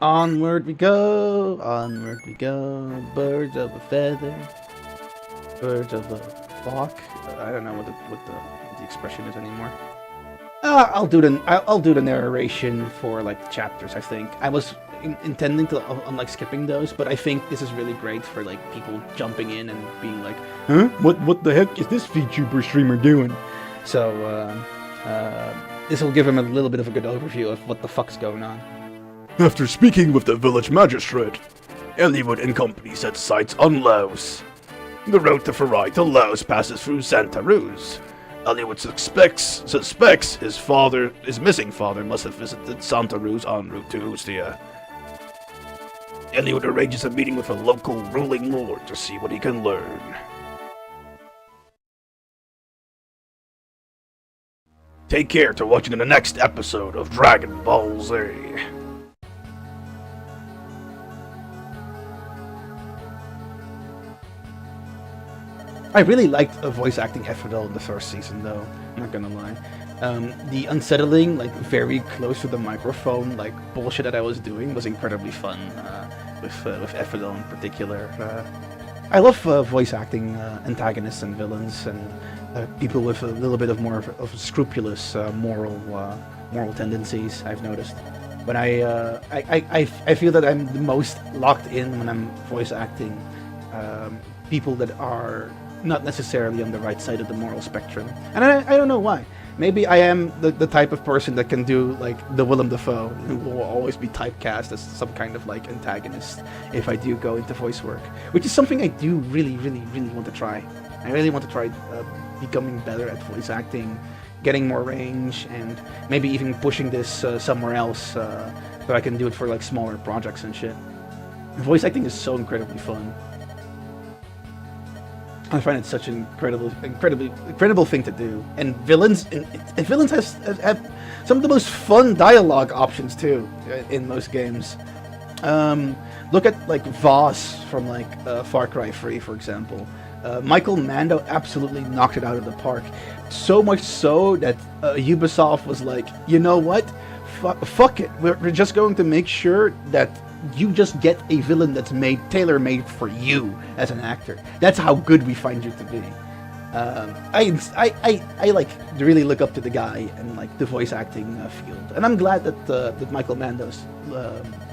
Onward we go, birds of a feather, birds of a flock. I don't know what the expression is anymore. I'll do the narration for like chapters. I think I was intending to unlike skipping those, but I think this is really great for like people jumping in and being like, "Huh? What the heck is this VTuber streamer doing?" So this will give him a little bit of a good overview of what the fuck's going on. After speaking with the village magistrate, Eliwood and company set sights on Laos. The road to Farai to Laos passes through Antares. Eliwood suspects his missing father must have visited Antares en route to Ustia. Eliwood arranges a meeting with a local ruling lord to see what he can learn. Take care to watching in the next episode of Dragon Ball Z. I really liked voice acting Hefferdell in the first season, though. I'm not gonna lie. The unsettling, like very close to the microphone, like bullshit that I was doing was incredibly fun. With Hefferdell in particular. I love voice acting antagonists and villains and people with a little bit of more of scrupulous moral tendencies. I've noticed. But I feel that I'm the most locked in when I'm voice acting people that are not necessarily on the right side of the moral spectrum. And I don't know why. Maybe I am the type of person that can do like the Willem Dafoe, who will always be typecast as some kind of like antagonist if I do go into voice work, which is something I do really want to try. I really want to try becoming better at voice acting, getting more range, and maybe even pushing this somewhere else so I can do it for like smaller projects and shit. Voice acting is so incredibly fun. I find it such an incredible thing to do, and villains have some of the most fun dialogue options too in most games. Look at like Voss from like Far Cry 3, for example. Michael Mando absolutely knocked it out of the park. So much so that Ubisoft was like, you know what? Fuck it. We're just going to make sure that you just get a villain that's tailor-made for you as an actor. That's how good we find you to be. I like really look up to the guy in like the voice acting field, and I'm glad that Michael Mando's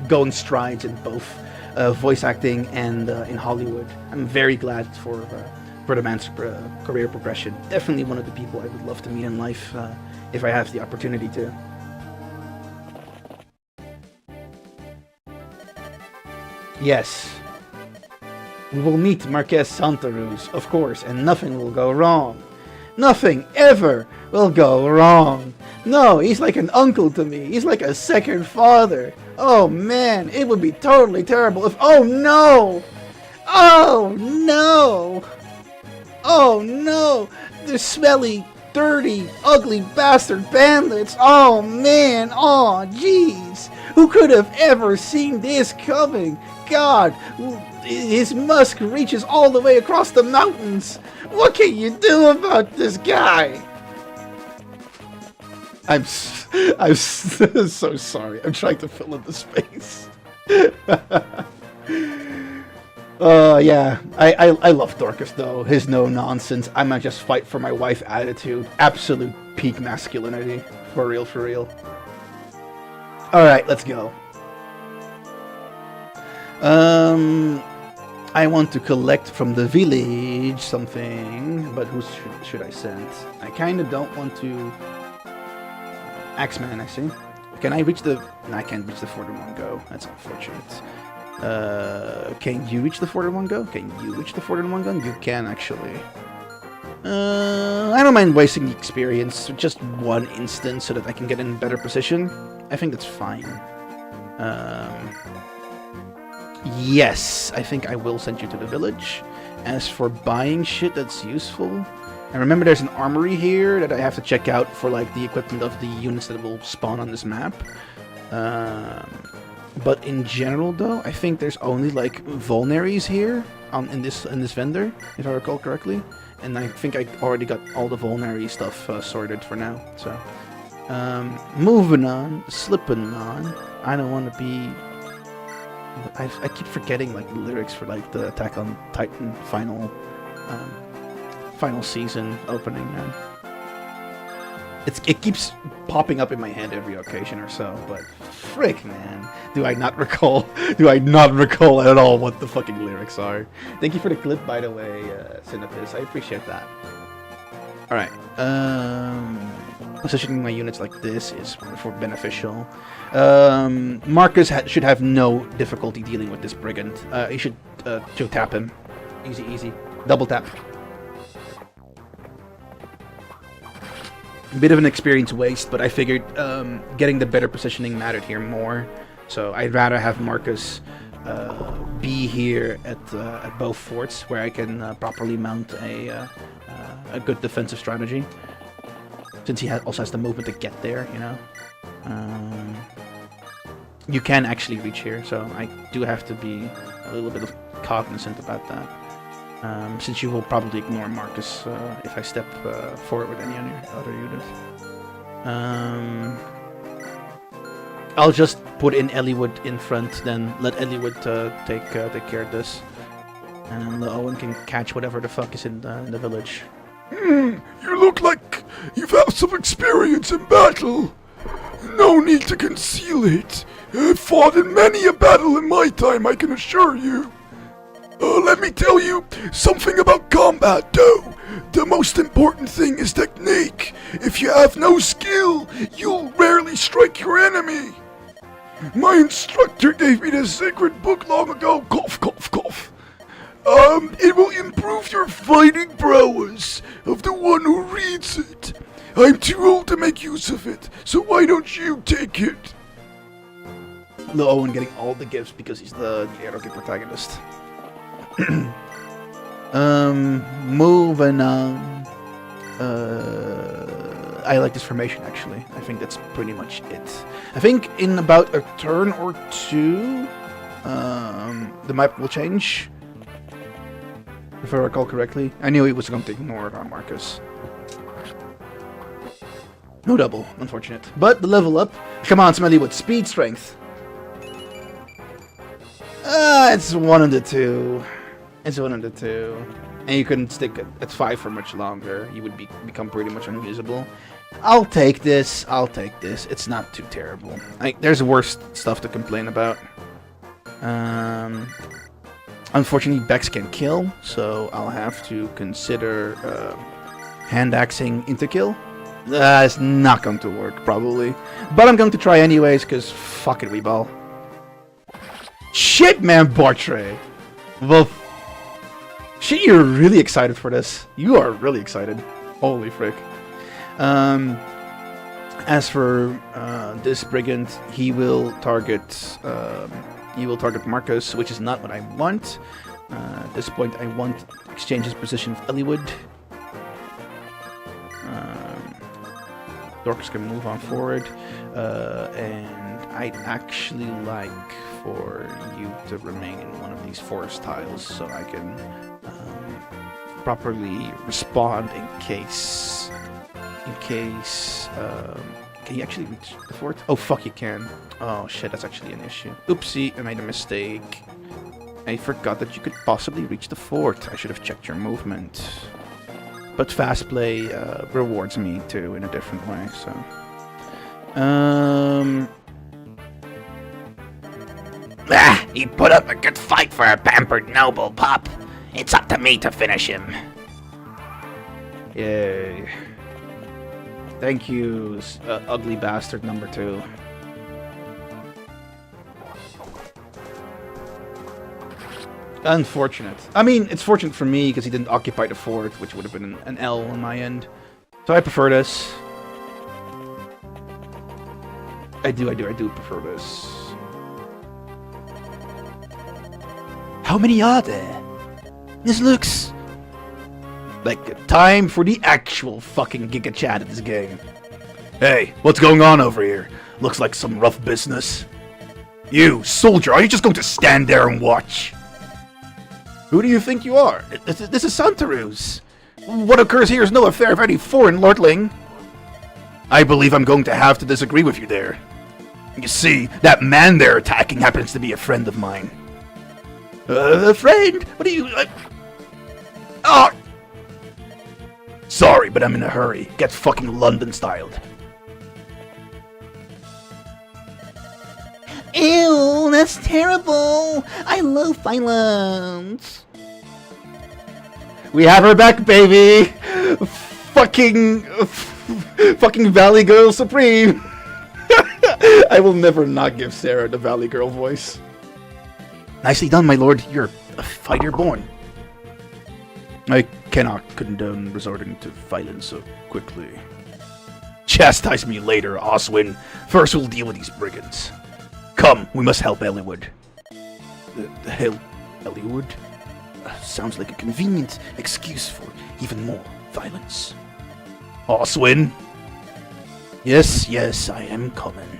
going strides in both voice acting and in Hollywood. I'm very glad for the man's career progression. Definitely one of the people I would love to meet in life if I have the opportunity to. Yes. We will meet Marquez Santaruz, of course, and nothing will go wrong. Nothing ever will go wrong. No, he's like an uncle to me. He's like a second father. Oh man, it would be totally terrible if... Oh no! Oh no! Oh no! The smelly, dirty, ugly bastard bandits! Oh man! Oh jeez! Who could have ever seen this coming? God! His musk reaches all the way across the mountains! What can you do about this guy? I'm so sorry. I'm trying to fill in the space. Yeah. I love Dorcas though. His no nonsense. I might just fight for my wife attitude. Absolute peak masculinity. For real, for real. Alright, let's go. I want to collect from the village something, but who should I send? I kind of don't want to... Axeman, I see. Can I reach the... No, I can't reach the fort in one go. That's unfortunate. Can you reach the fort in one go? Can you reach the fort in one go? You can, actually. I don't mind wasting the experience. Just one instance so that I can get in better position. I think that's fine. Yes, I think I will send you to the village. As for buying shit that's useful... And remember there's an armory here that I have to check out for like the equipment of the units that will spawn on this map. But in general though, I think there's only like vulneraries here in this vendor, if I recall correctly. And I think I already got all the vulnerary stuff sorted for now. So, moving on, slipping on. I don't want to be... I keep forgetting like the lyrics for like the Attack on Titan final season opening, man. It keeps popping up in my head every occasion or so, but frick, man, do I not recall at all what the fucking lyrics are. Thank you for the clip, by the way, Cinepis. I appreciate that. Alright, positioning my units like this is beneficial. Marcus should have no difficulty dealing with this brigand. You should tap him. Easy, easy. Double tap. Bit of an experience waste, but I figured getting the better positioning mattered here more. So I'd rather have Marcus be here at both forts, where I can properly mount a good defensive strategy. Since he also has the movement to get there, you know. You can actually reach here, so I do have to be a little bit cognizant about that. Since you will probably ignore Marcus if I step forward with any other unit. I'll just put in Eliwood in front, then let Eliwood take care of this. And Owen can catch whatever the fuck is in the village. You look like you've had some experience in battle. No need to conceal it. I've fought in many a battle in my time, I can assure you. Let me tell you something about combat, though. The most important thing is technique. If you have no skill, you'll rarely strike your enemy. My instructor gave me this sacred book long ago. Cough, cough, cough. It will improve your fighting prowess of the one who reads it. I'm too old to make use of it, so why don't you take it? Lil Owen getting all the gifts because he's the arrogant protagonist. Moving on. I like this formation actually. I think that's pretty much it. I think in about a turn or two, the map will change. If I recall correctly. I knew he was going to ignore it on Marcus. No double, unfortunate. But the level up. Come on, Smelly, with speed strength. It's one of the two. It's one of the two. And you couldn't stick at 5 for much longer. You would become pretty much unusable. I'll take this. I'll take this. It's not too terrible. There's worse stuff to complain about. Unfortunately, Bex can kill, so I'll have to consider hand-axing into kill. It's not going to work, probably. But I'm going to try anyways, because fuck it, Weeball. Shit, man, Bartray! Well, shit, you're really excited for this. You are really excited. Holy frick. As for this brigand, he will target Marcus, which is not what I want. At this point, I want to exchange his position with Eliwood. Dorcas can move on forward, and I'd actually like for you to remain in one of these forest tiles so I can properly respond in case. Can you actually reach the fort? Oh fuck, you can. Oh shit, that's actually an issue. Oopsie, I made a mistake. I forgot that you could possibly reach the fort. I should have checked your movement. But fast play rewards me too in a different way, so. He put up a good fight for a pampered noble, Pop. It's up to me to finish him. Yay. Thank you, ugly bastard number 2. Unfortunate. I mean, it's fortunate for me because he didn't occupy the fort, which would have been an L on my end. So I prefer this. I do prefer this. How many are there? This looks like time for the actual fucking Giga Chat of this game. Hey, what's going on over here? Looks like some rough business. You, soldier, are you just going to stand there and watch? Who do you think you are? This is Antares. What occurs here is no affair of any foreign lordling. I believe I'm going to have to disagree with you there. You see, that man they're attacking happens to be a friend of mine. A friend? What are you... Oh! Sorry, but I'm in a hurry. Get fucking London-styled. Ew, that's terrible. I love violence. We have her back, baby. Fucking Valley Girl Supreme. I will never not give Sarah the Valley Girl voice. Nicely done, my lord. You're a fighter born. I cannot condone resorting to violence so quickly. Chastise me later, Oswin. First we'll deal with these brigands. Come, we must help Eliwood. Help Eliwood? Sounds like a convenient excuse for even more violence. Oswin? Yes, I am coming.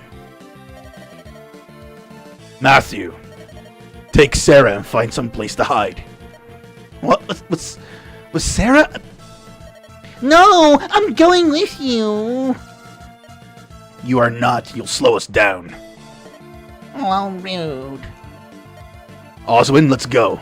Matthew, take Sarah and find some place to hide. What? Was Sarah? No, I'm going with you. You are not. You'll slow us down. Oh, rude. Oswin, let's go.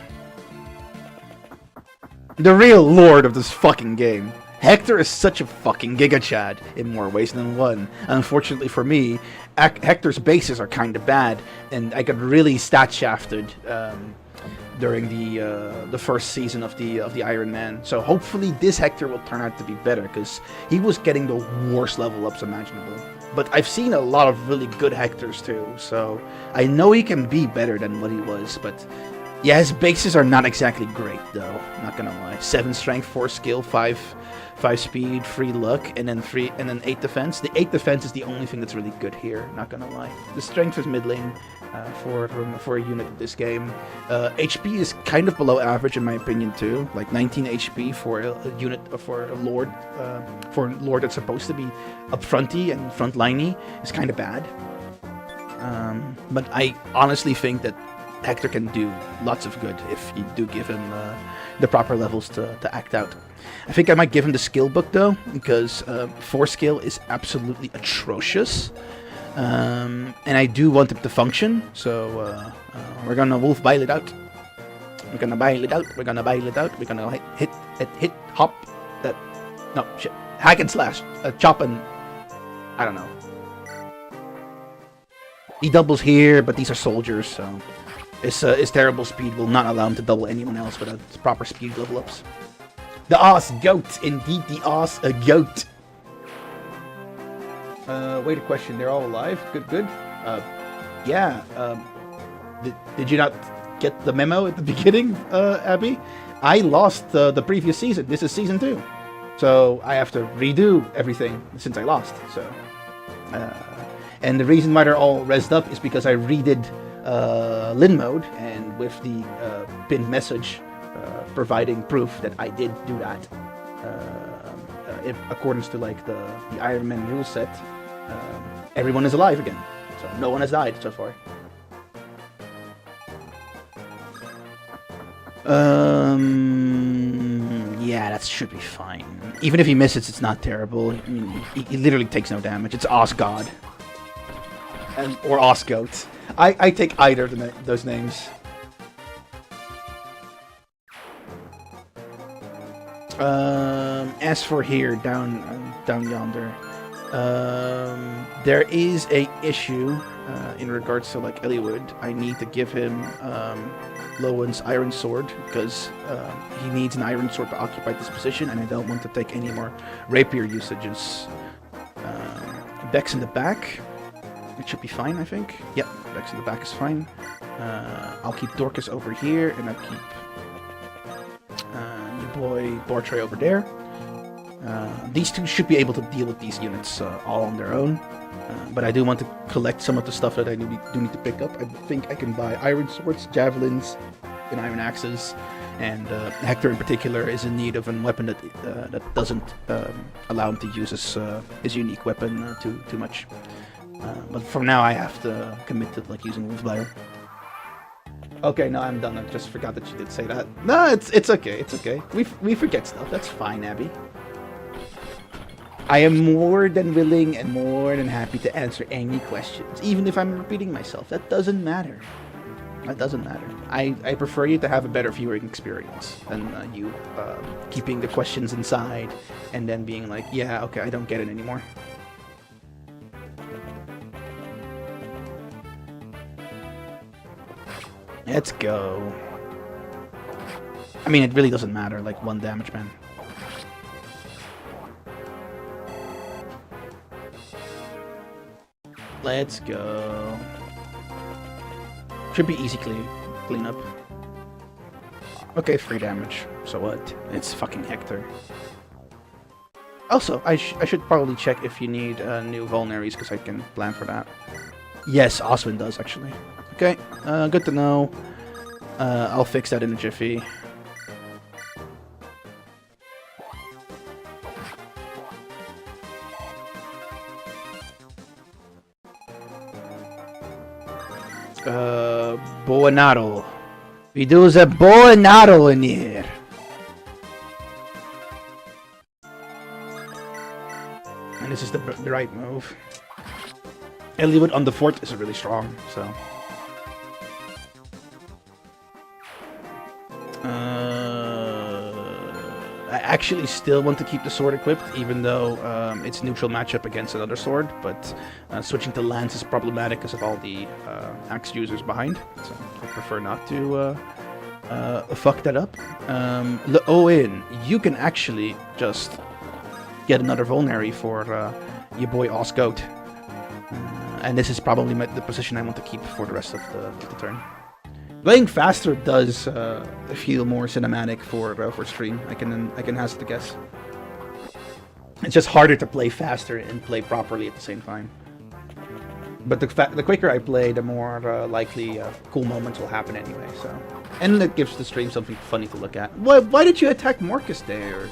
The real lord of this fucking game. Hector is such a fucking Giga Chad in more ways than one. Unfortunately for me, Hector's bases are kind of bad, and I got really stat shafted during the first season of the Ironman. So hopefully this Hector will turn out to be better, because he was getting the worst level ups imaginable. But I've seen a lot of really good Hectors too, so I know he can be better than what he was. But yeah, his bases are not exactly great though. Not gonna lie. 7 strength, 4 skill, 5 speed, 3 luck, and then 8 defense. The 8 defense is the only thing that's really good here. Not gonna lie. The strength is middling for a unit in this game. HP is kind of below average in my opinion too. Like 19 HP for a unit for a lord that's supposed to be upfronty and frontliney is kind of bad. But I honestly think that Hector can do lots of good if you do give him the proper levels to act out. I think I might give him the skill book though, because 4 skill is absolutely atrocious. And I do want it to function, so we're gonna wolf bile it out. We're gonna bile it out. We're gonna bile it out. We're gonna hit, hop. No shit. Hack and slash, chop and I don't know. He doubles here, but these are soldiers, so his terrible speed will not allow him to double anyone else without proper speed level ups. The Oz Goat, indeed, the Oz Goat. Wait a question. They're all alive. Good. Yeah. Did you not get the memo at the beginning, Abby? I lost the previous season. This is season 2, so I have to redo everything since I lost. So, and the reason why they're all rezzed up is because I redid Lin mode, and with the pinned message providing proof that I did do that. In accordance to like the Ironman rule set, everyone is alive again, so no one has died so far. Yeah, that should be fine. Even if he misses, it's not terrible. I mean, he literally takes no damage. It's Osgod. Or Osgoat. I take either of those names. As for here, down yonder, there is a issue in regards to like Eliwood. I need to give him Lowen's iron sword because he needs an iron sword to occupy this position, and I don't want to take any more rapier usages. Bex in the back, it should be fine, I think. Yep, Bex in the back is fine. I'll keep Dorcas over here, and I'll keep boy Bortre over there. These two should be able to deal with these units all on their own, but I do want to collect some of the stuff that I do need to pick up. I think I can buy iron swords, javelins, and iron axes, and Hector in particular is in need of a weapon that doesn't allow him to use his unique weapon too much. But for now I have to commit to like using Wolfbire. Okay, no, I'm done. I just forgot that you did say that. No, it's okay. It's okay. We forget stuff. That's fine, Abby. I am more than willing and more than happy to answer any questions, even if I'm repeating myself. That doesn't matter. That doesn't matter. I prefer you to have a better viewing experience than you keeping the questions inside and then being like, yeah, okay, I don't get it anymore. Let's go. I mean, it really doesn't matter, like 1 damage, man. Let's go. Should be easy clean up. Okay, 3 damage. So what? It's fucking Hector. Also, I should probably check if you need new vulneraries, because I can plan for that. Yes, Oswin does, actually. Okay, good to know. I'll fix that in a jiffy. Boanaro. We do the Boanaro in here. And this is the right move. Eliwood on the fort is really strong, so. I actually still want to keep the sword equipped, even though it's a neutral matchup against another sword, but switching to lance is problematic because of all the axe users behind, so I prefer not to fuck that up. Owen, you can actually just get another vulnerary for your boy Osgoat. And this is probably the position I want to keep for the rest of the turn. Playing faster does feel more cinematic for stream. I can hazard to guess. It's just harder to play faster and play properly at the same time. But the quicker I play, the more likely cool moments will happen anyway. So, and it gives the stream something funny to look at. Why did you attack Marcus there,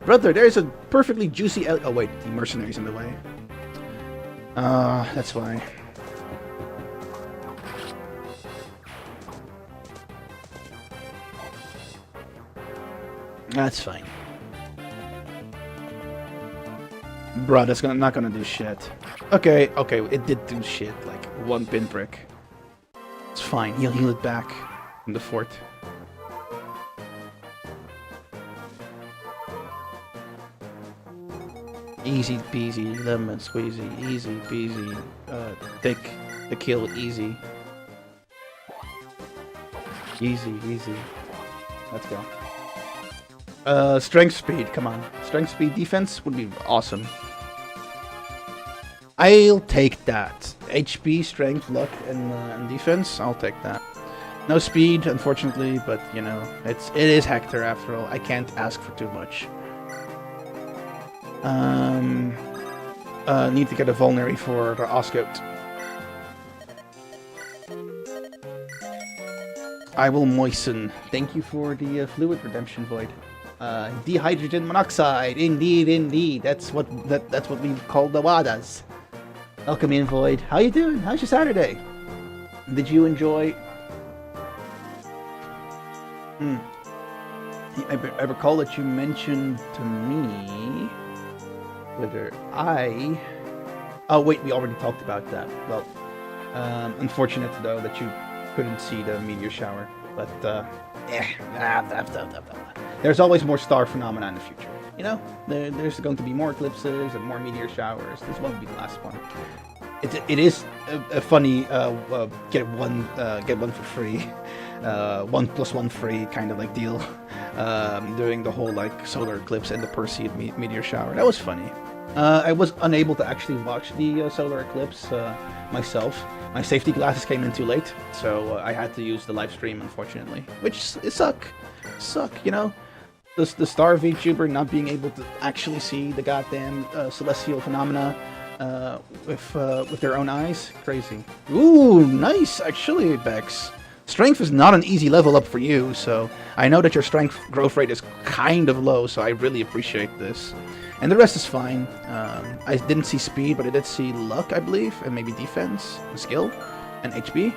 brother? There's a perfectly juicy. Oh wait, the mercenary's in the way. That's why. That's fine. Bruh, that's not gonna do shit. Okay, it did do shit, like 1 pinprick. It's fine, he'll heal it back from the fort. Easy peasy, lemon squeezy, easy peasy, take the kill easy. Easy. Let's go. Strength speed, come on. Strength speed defense would be awesome. I'll take that. HP, strength, luck, and defense, I'll take that. No speed, unfortunately, but you know, it is Hector after all. I can't ask for too much. Need to get a vulnerary for the Osgoat. I will moisten. Thank you for the fluid redemption, Void. Dehydrogen monoxide. Indeed. That's what we call the WADAs. Welcome in, Void. How you doing? How's your Saturday? Did you enjoy? I recall that you mentioned to me whether I. Oh wait, we already talked about that. Well, unfortunate though that you couldn't see the meteor shower, but there's always more star phenomena in the future. You know, there's going to be more eclipses and more meteor showers. This won't be the last one. It is a funny get one for free, 1 + 1 free kind of like deal. Doing the whole like solar eclipse and the Perseid meteor shower. That was funny. I was unable to actually watch the solar eclipse myself. My safety glasses came in too late, so I had to use the live stream, unfortunately. Which it suck, you know. The star VTuber not being able to actually see the goddamn celestial phenomena with their own eyes, crazy. Ooh, nice, actually, Bex. Strength is not an easy level up for you, so I know that your strength growth rate is kind of low, so I really appreciate this. And the rest is fine. I didn't see speed, but I did see luck, I believe, and maybe defense, and skill, and HP.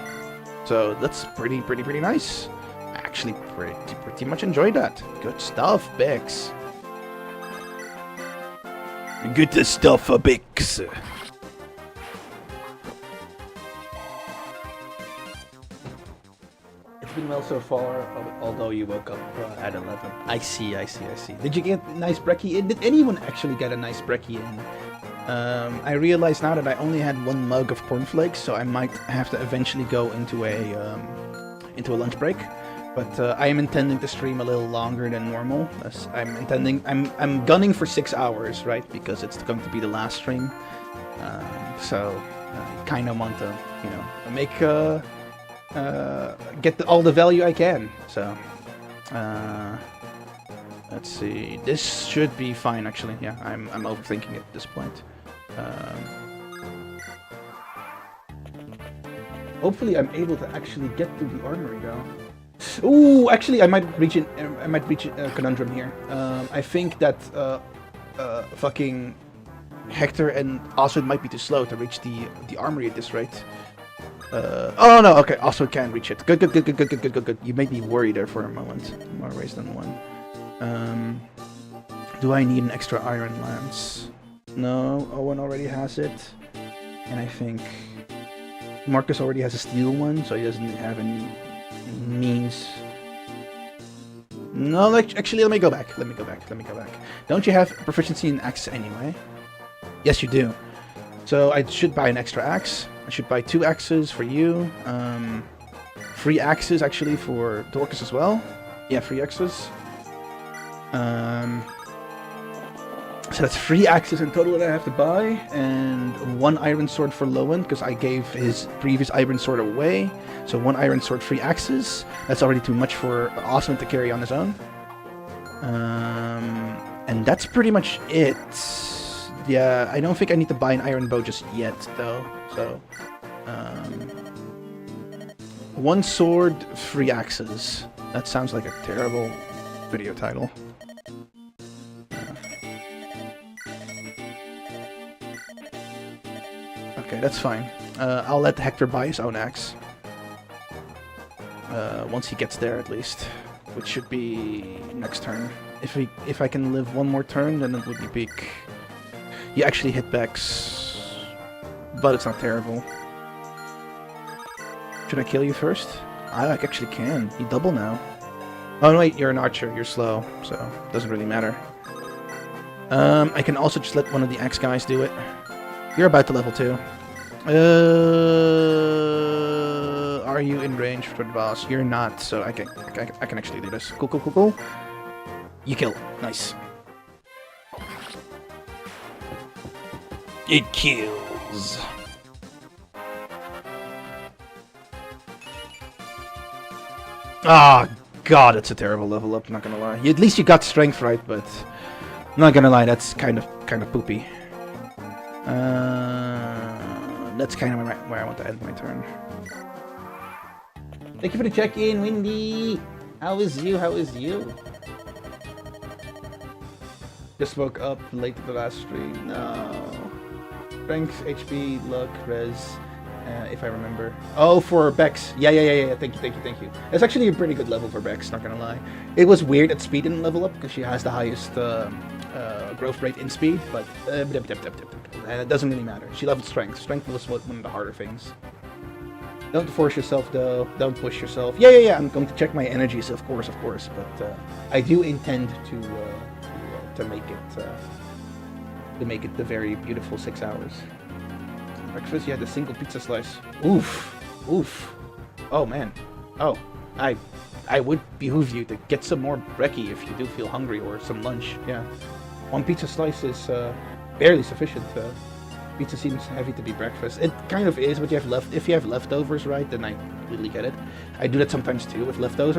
So that's pretty nice. I actually pretty much enjoyed that. Good stuff, Bex. Good stuff, Bex. It's been well so far, although you woke up at 11. I see. Did you get a nice brekkie in? Did anyone actually get a nice brekkie in? I realize now that I only had 1 mug of cornflakes, so I might have to eventually go into a lunch break. But I am intending to stream a little longer than normal. I'm gunning for 6 hours, right? Because it's going to be the last stream. So I kind of want to, you know, make get all the value I can. So let's see. This should be fine, actually. Yeah, I'm overthinking it at this point. Hopefully, I'm able to actually get to the armory, though. Ooh, actually, I might reach a conundrum here. I think that fucking Hector and Oswald might be too slow to reach the armory at this rate. Oh no, okay, Oswald can reach it. Good. You made me worry there for a moment. More ways than one. Do I need an extra iron lance? No, Owen already has it. And I think Marcus already has a steel one, so he doesn't have any means. No, actually, let me go back. Don't you have proficiency in axe anyway? Yes, you do. So I should buy an extra axe. I should buy 2 axes for you. 3 axes, actually, for Dorcas as well. Yeah, 3 axes. So that's 3 axes in total that I have to buy, and 1 iron sword for Lowen, because I gave his previous iron sword away. So 1 iron sword, 3 axes. That's already too much for Osmond to carry on his own. And that's pretty much it. Yeah, I don't think I need to buy an iron bow just yet, though. So, 1 sword, 3 axes. That sounds like a terrible video title. Okay, that's fine. I'll let Hector buy his own axe. Once he gets there, at least. Which should be next turn. if I can live one more turn, then it would be peak. You actually hit Bex, but it's not terrible. Should I kill you first? I actually can. You double now. Oh no, wait, you're an archer. You're slow, so it doesn't really matter. I can also just let one of the axe guys do it. You're about to level 2. Are you in range for the boss? You're not, so I can actually do this. Cool, cool, cool, cool. You kill. Nice. It kills. Ah, God, it's a terrible level up. Not gonna lie. At least you got strength right, but not gonna lie, that's kind of poopy. That's kind of where I want to end my turn. Thank you for the check-in, Windy. How is you? How is you? Just woke up late to the last stream. No. Strength, HP, luck, res. If I remember. Oh, for Bex. Yeah. Thank you. It's actually a pretty good level for Bex, not gonna lie. It was weird that speed didn't level up because she has the highest growth rate in speed, but it doesn't really matter. She leveled strength. Strength was one of the harder things. Don't force yourself though. Don't push yourself. Yeah. I'm going to check my energies, of course. But I do intend to make it the very beautiful 6 hours. Breakfast, you had a single pizza slice. Oof. Oh man. Oh, I would behoove you to get some more brekkie if you do feel hungry, or some lunch. Yeah, 1 pizza slice is barely sufficient. Pizza seems heavy to be breakfast. It kind of is, but if you have leftovers, right, then I completely get it. I do that sometimes too with leftovers.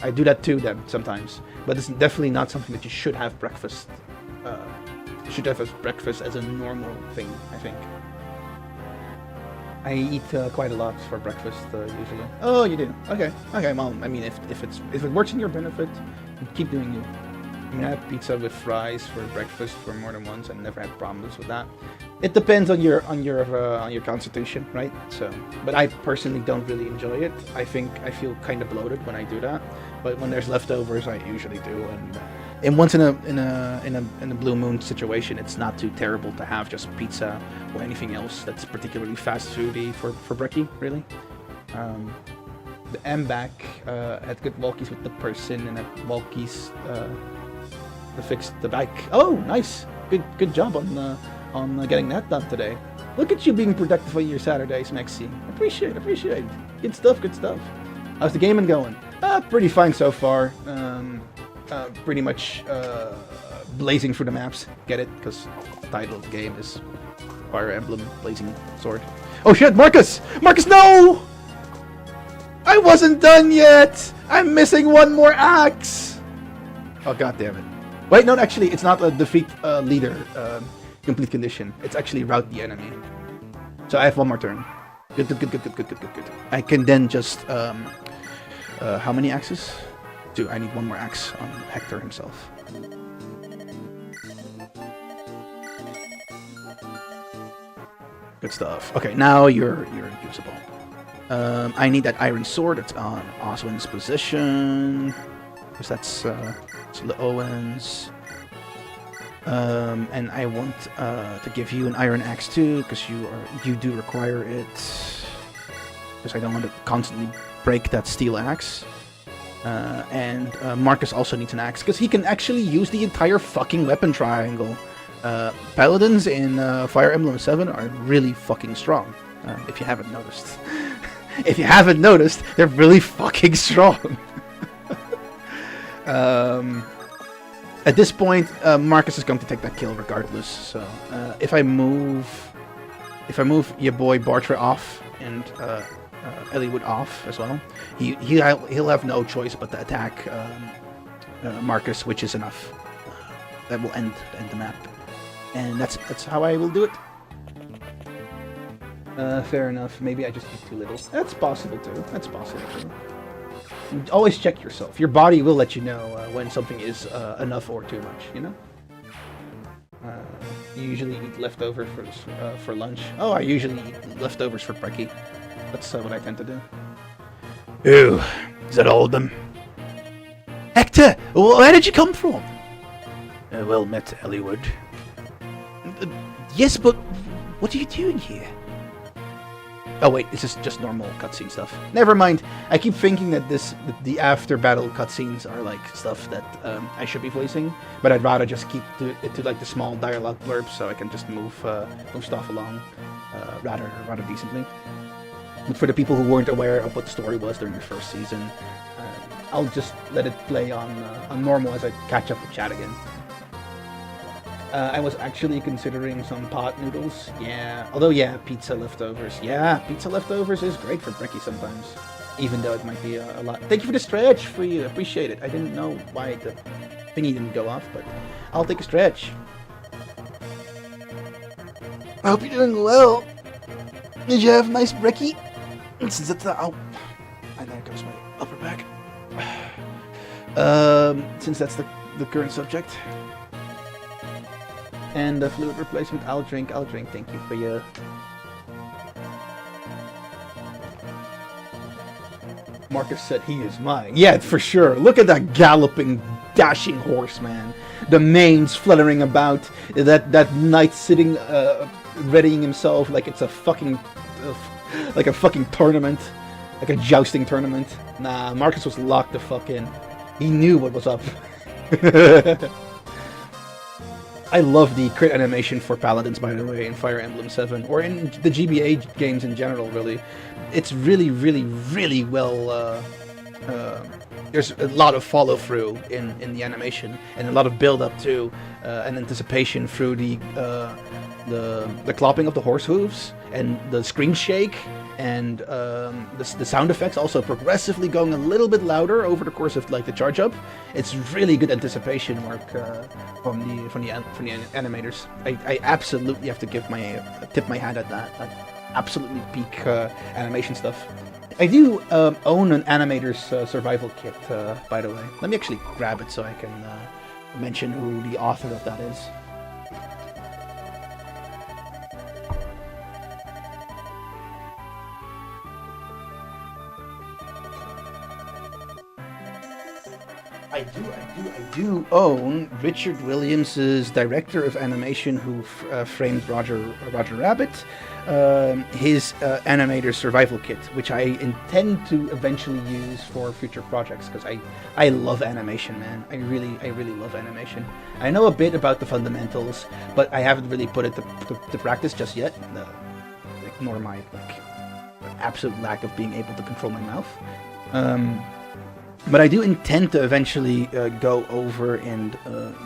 I do that too then sometimes, but it's definitely not something that you should have breakfast. You should have as breakfast as a normal thing, I think. I eat quite a lot for breakfast usually. Oh, you do? Okay. Well, I mean, if it works in your benefit, keep doing it. I mean, I had pizza with fries for breakfast for more than once, and never had problems with that. It depends on your constitution, right? So, but I personally don't really enjoy it. I feel kind of bloated when I do that. But when there's leftovers, I usually do. And once in a blue moon situation, it's not too terrible to have just pizza or anything else that's particularly fast foody for brekkie, really. The MBAC had good walkies with the person, and had walkies to fix the bike. Oh, nice, good job on getting that done today. Look at you being productive on your Saturdays, Mexi. Appreciate. Good stuff. How's the gaming going? Pretty fine so far. Pretty much blazing through the maps. Get it? Because the title of the game is Fire Emblem Blazing Sword. Oh shit, Marcus! Marcus, no! I wasn't done yet! I'm missing one more axe! Oh, god damn it. Wait, no, actually, it's not a defeat leader complete condition. It's actually rout the enemy. So I have one more turn. Good. I can then just, how many axes? I need one more axe on Hector himself. Good stuff. Okay, now you're usable. I need that iron sword. It's on Oswin's position, because that's Owens. And I want to give you an iron axe too, because you do require it. Because I don't want to constantly break that steel axe. And Marcus also needs an axe, because he can actually use the entire fucking weapon triangle. Paladins in Fire Emblem 7 are really fucking strong, if you haven't noticed. If you haven't noticed, they're really fucking strong. At this point, Marcus is going to take that kill regardless, so if I move your boy Bartra off, and Eliwood off as well, he'll have no choice but to attack Marcus, which is enough. That will end the map, and that's how I will do it. Fair enough. Maybe I just eat too little. That's possible too. Always check yourself. Your body will let you know when something is enough or too much. You know. You usually eat leftovers for lunch. Oh, I usually eat leftovers for brekkie. That's what I tend to do. Ew, is that all of them? Where did you come from? Well met, Eliwood. Yes, but what are you doing here? Oh wait, this is just normal cutscene stuff. Never mind. I keep thinking that the after battle cutscenes are like stuff that I should be voicing, but I'd rather just keep it to like the small dialogue blurbs so I can just move stuff along rather decently. But for the people who weren't aware of what the story was during the first season, I'll just let it play on normal as I catch up with chat again. I was actually considering some pot noodles. Yeah, although pizza leftovers. Yeah, pizza leftovers is great for brekkie sometimes, even though it might be a lot. Thank you for the stretch for you. Appreciate it. I didn't know why the thingy didn't go off, but I'll take a stretch. I hope you're doing well. Did you have a nice brekkie? Since it's and there goes my upper back. Since that's the current subject. And the fluid replacement, I'll drink. Thank you for your... Marcus said he is mine. Yeah, for sure. Look at that galloping, dashing horse, man. The manes fluttering about. That knight sitting, readying himself like it's a fucking tournament. Like a jousting tournament. Nah, Marcus was locked the fuck in. He knew what was up. I love the crit animation for Paladins, by the way, in Fire Emblem 7, or in the GBA games in general, really. It's really, really, really well... there's a lot of follow-through in the animation, and a lot of build-up, too, and anticipation through the clopping of the horse hooves, and the screen shake, and the sound effects also progressively going a little bit louder over the course of like the charge up. It's really good anticipation work from the animators. I absolutely have to tip my hat at that. Like, absolutely peak animation stuff. I do own an animator's survival kit, by the way. Let me actually grab it so I can mention who the author of that is. I do own Richard Williams' director of animation who framed Roger Rabbit, his animator survival kit, which I intend to eventually use for future projects, because I love animation, man. I really love animation. I know a bit about the fundamentals, but I haven't really put it to practice just yet. Ignore my absolute lack of being able to control my mouth. But I do intend to eventually go over and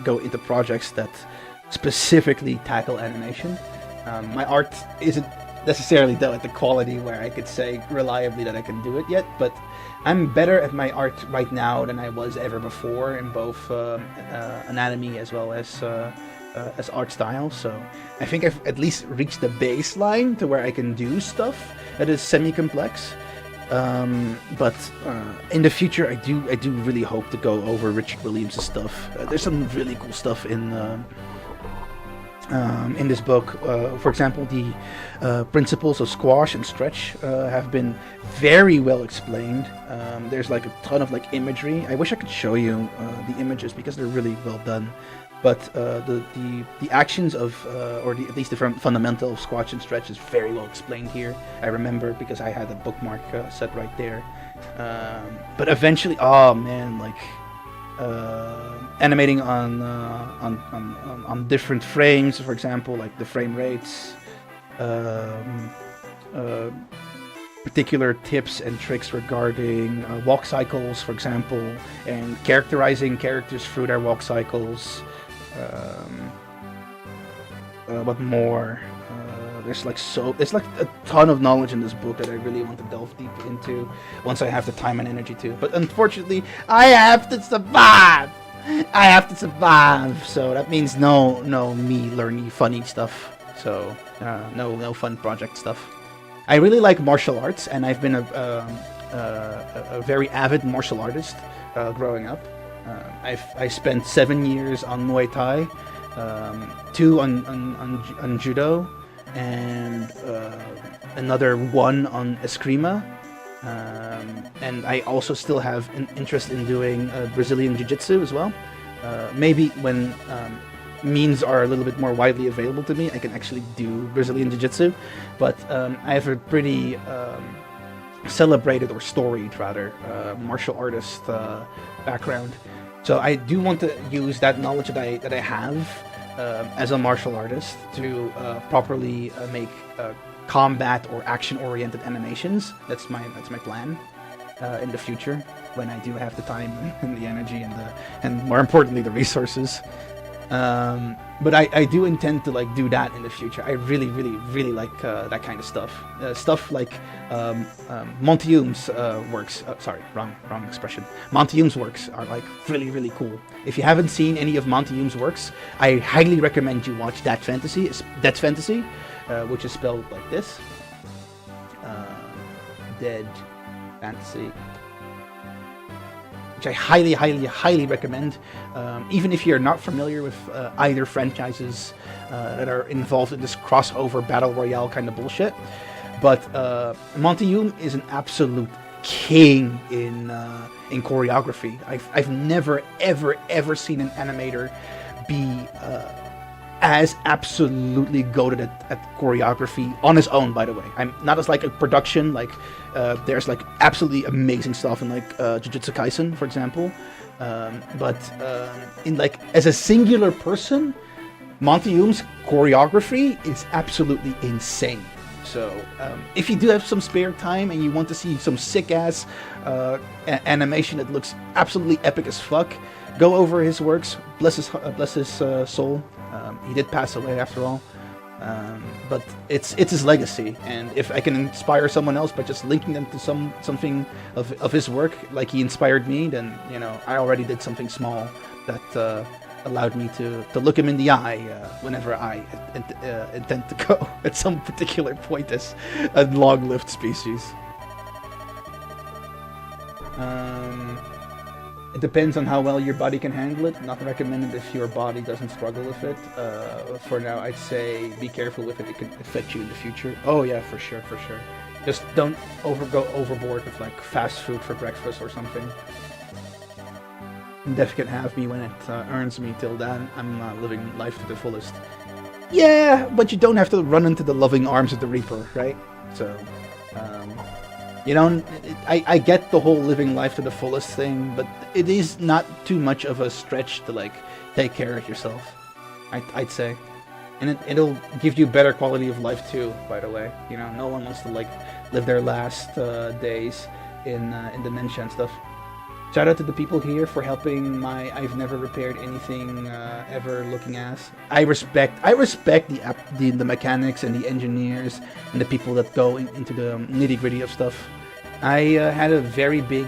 go into projects that specifically tackle animation. My art isn't necessarily though at the quality where I could say reliably that I can do it yet, but I'm better at my art right now than I was ever before in both anatomy as well as art style. So I think I've at least reached the baseline to where I can do stuff that is semi-complex. But in the future, I do really hope to go over Richard Williams' stuff. There's some really cool stuff in this book. For example, the principles of squash and stretch have been very well explained. There's like a ton of like imagery. I wish I could show you the images because they're really well done. But the actions of, at least the fundamental of squash and stretch is very well explained here. I remember because I had a bookmark set right there. But eventually, oh man, like animating on different frames, for example, like the frame rates, particular tips and tricks regarding walk cycles, for example, and characterizing characters through their walk cycles. What more? There's like a ton of knowledge in this book that I really want to delve deep into once I have the time and energy to. But unfortunately, I have to survive. So that means no me learning funny stuff. So no fun project stuff. I really like martial arts, and I've been a very avid martial artist growing up. I spent 7 years on Muay Thai, 2 on Judo, and another 1 on Eskrima. And I also still have an interest in doing Brazilian Jiu-Jitsu as well. Maybe when means are a little bit more widely available to me, I can actually do Brazilian Jiu-Jitsu. But I have a pretty celebrated, or storied rather, martial artist background. So I do want to use that knowledge that I have as a martial artist to properly make combat or action-oriented animations. That's my plan in the future, when I do have the time and the energy and more importantly the resources. But I do intend to like do that in the future. I really like that kind of stuff. Stuff like Montium's works. Sorry, wrong expression. Montium's works are like really cool. If you haven't seen any of Montium's works, I highly recommend you watch Dead Fantasy. Dead Fantasy, which is spelled like this. Dead Fantasy. Which I highly recommend, even if you're not familiar with either franchises that are involved in this crossover battle royale kind of bullshit. But Montium is an absolute king in choreography. I've never ever seen an animator be as absolutely goated at choreography on his own, by the way. I'm not as like a production, like there's like absolutely amazing stuff in like Jujutsu Kaisen, for example. But in like as a singular person, Montium's choreography is absolutely insane. So if you do have some spare time and you want to see some sick ass animation that looks absolutely epic as fuck, go over his works. Bless his soul. He did pass away after all, but it's his legacy, and if I can inspire someone else by just linking them to something of his work, like he inspired me, then you know I already did something small that allowed me to look him in the eye whenever I intend to go at some particular point as a long-lived species. It depends on how well your body can handle it. Not recommended if your body doesn't struggle with it. For now, I'd say be careful with it. It can affect you in the future. Oh yeah, for sure. Just don't go overboard with like fast food for breakfast or something. Death can have me when it earns me. Till then, I'm living life to the fullest. Yeah, but you don't have to run into the loving arms of the Reaper, right? So, you know, I get the whole living life to the fullest thing, but it is not too much of a stretch to like take care of yourself, I'd say, and it'll give you better quality of life too. By the way, you know, no one wants to like live their last days in dementia and stuff. Shout out to the people here for helping my I've never repaired anything ever looking ass. I respect the mechanics and the engineers and the people that go into the nitty gritty of stuff. I had a very big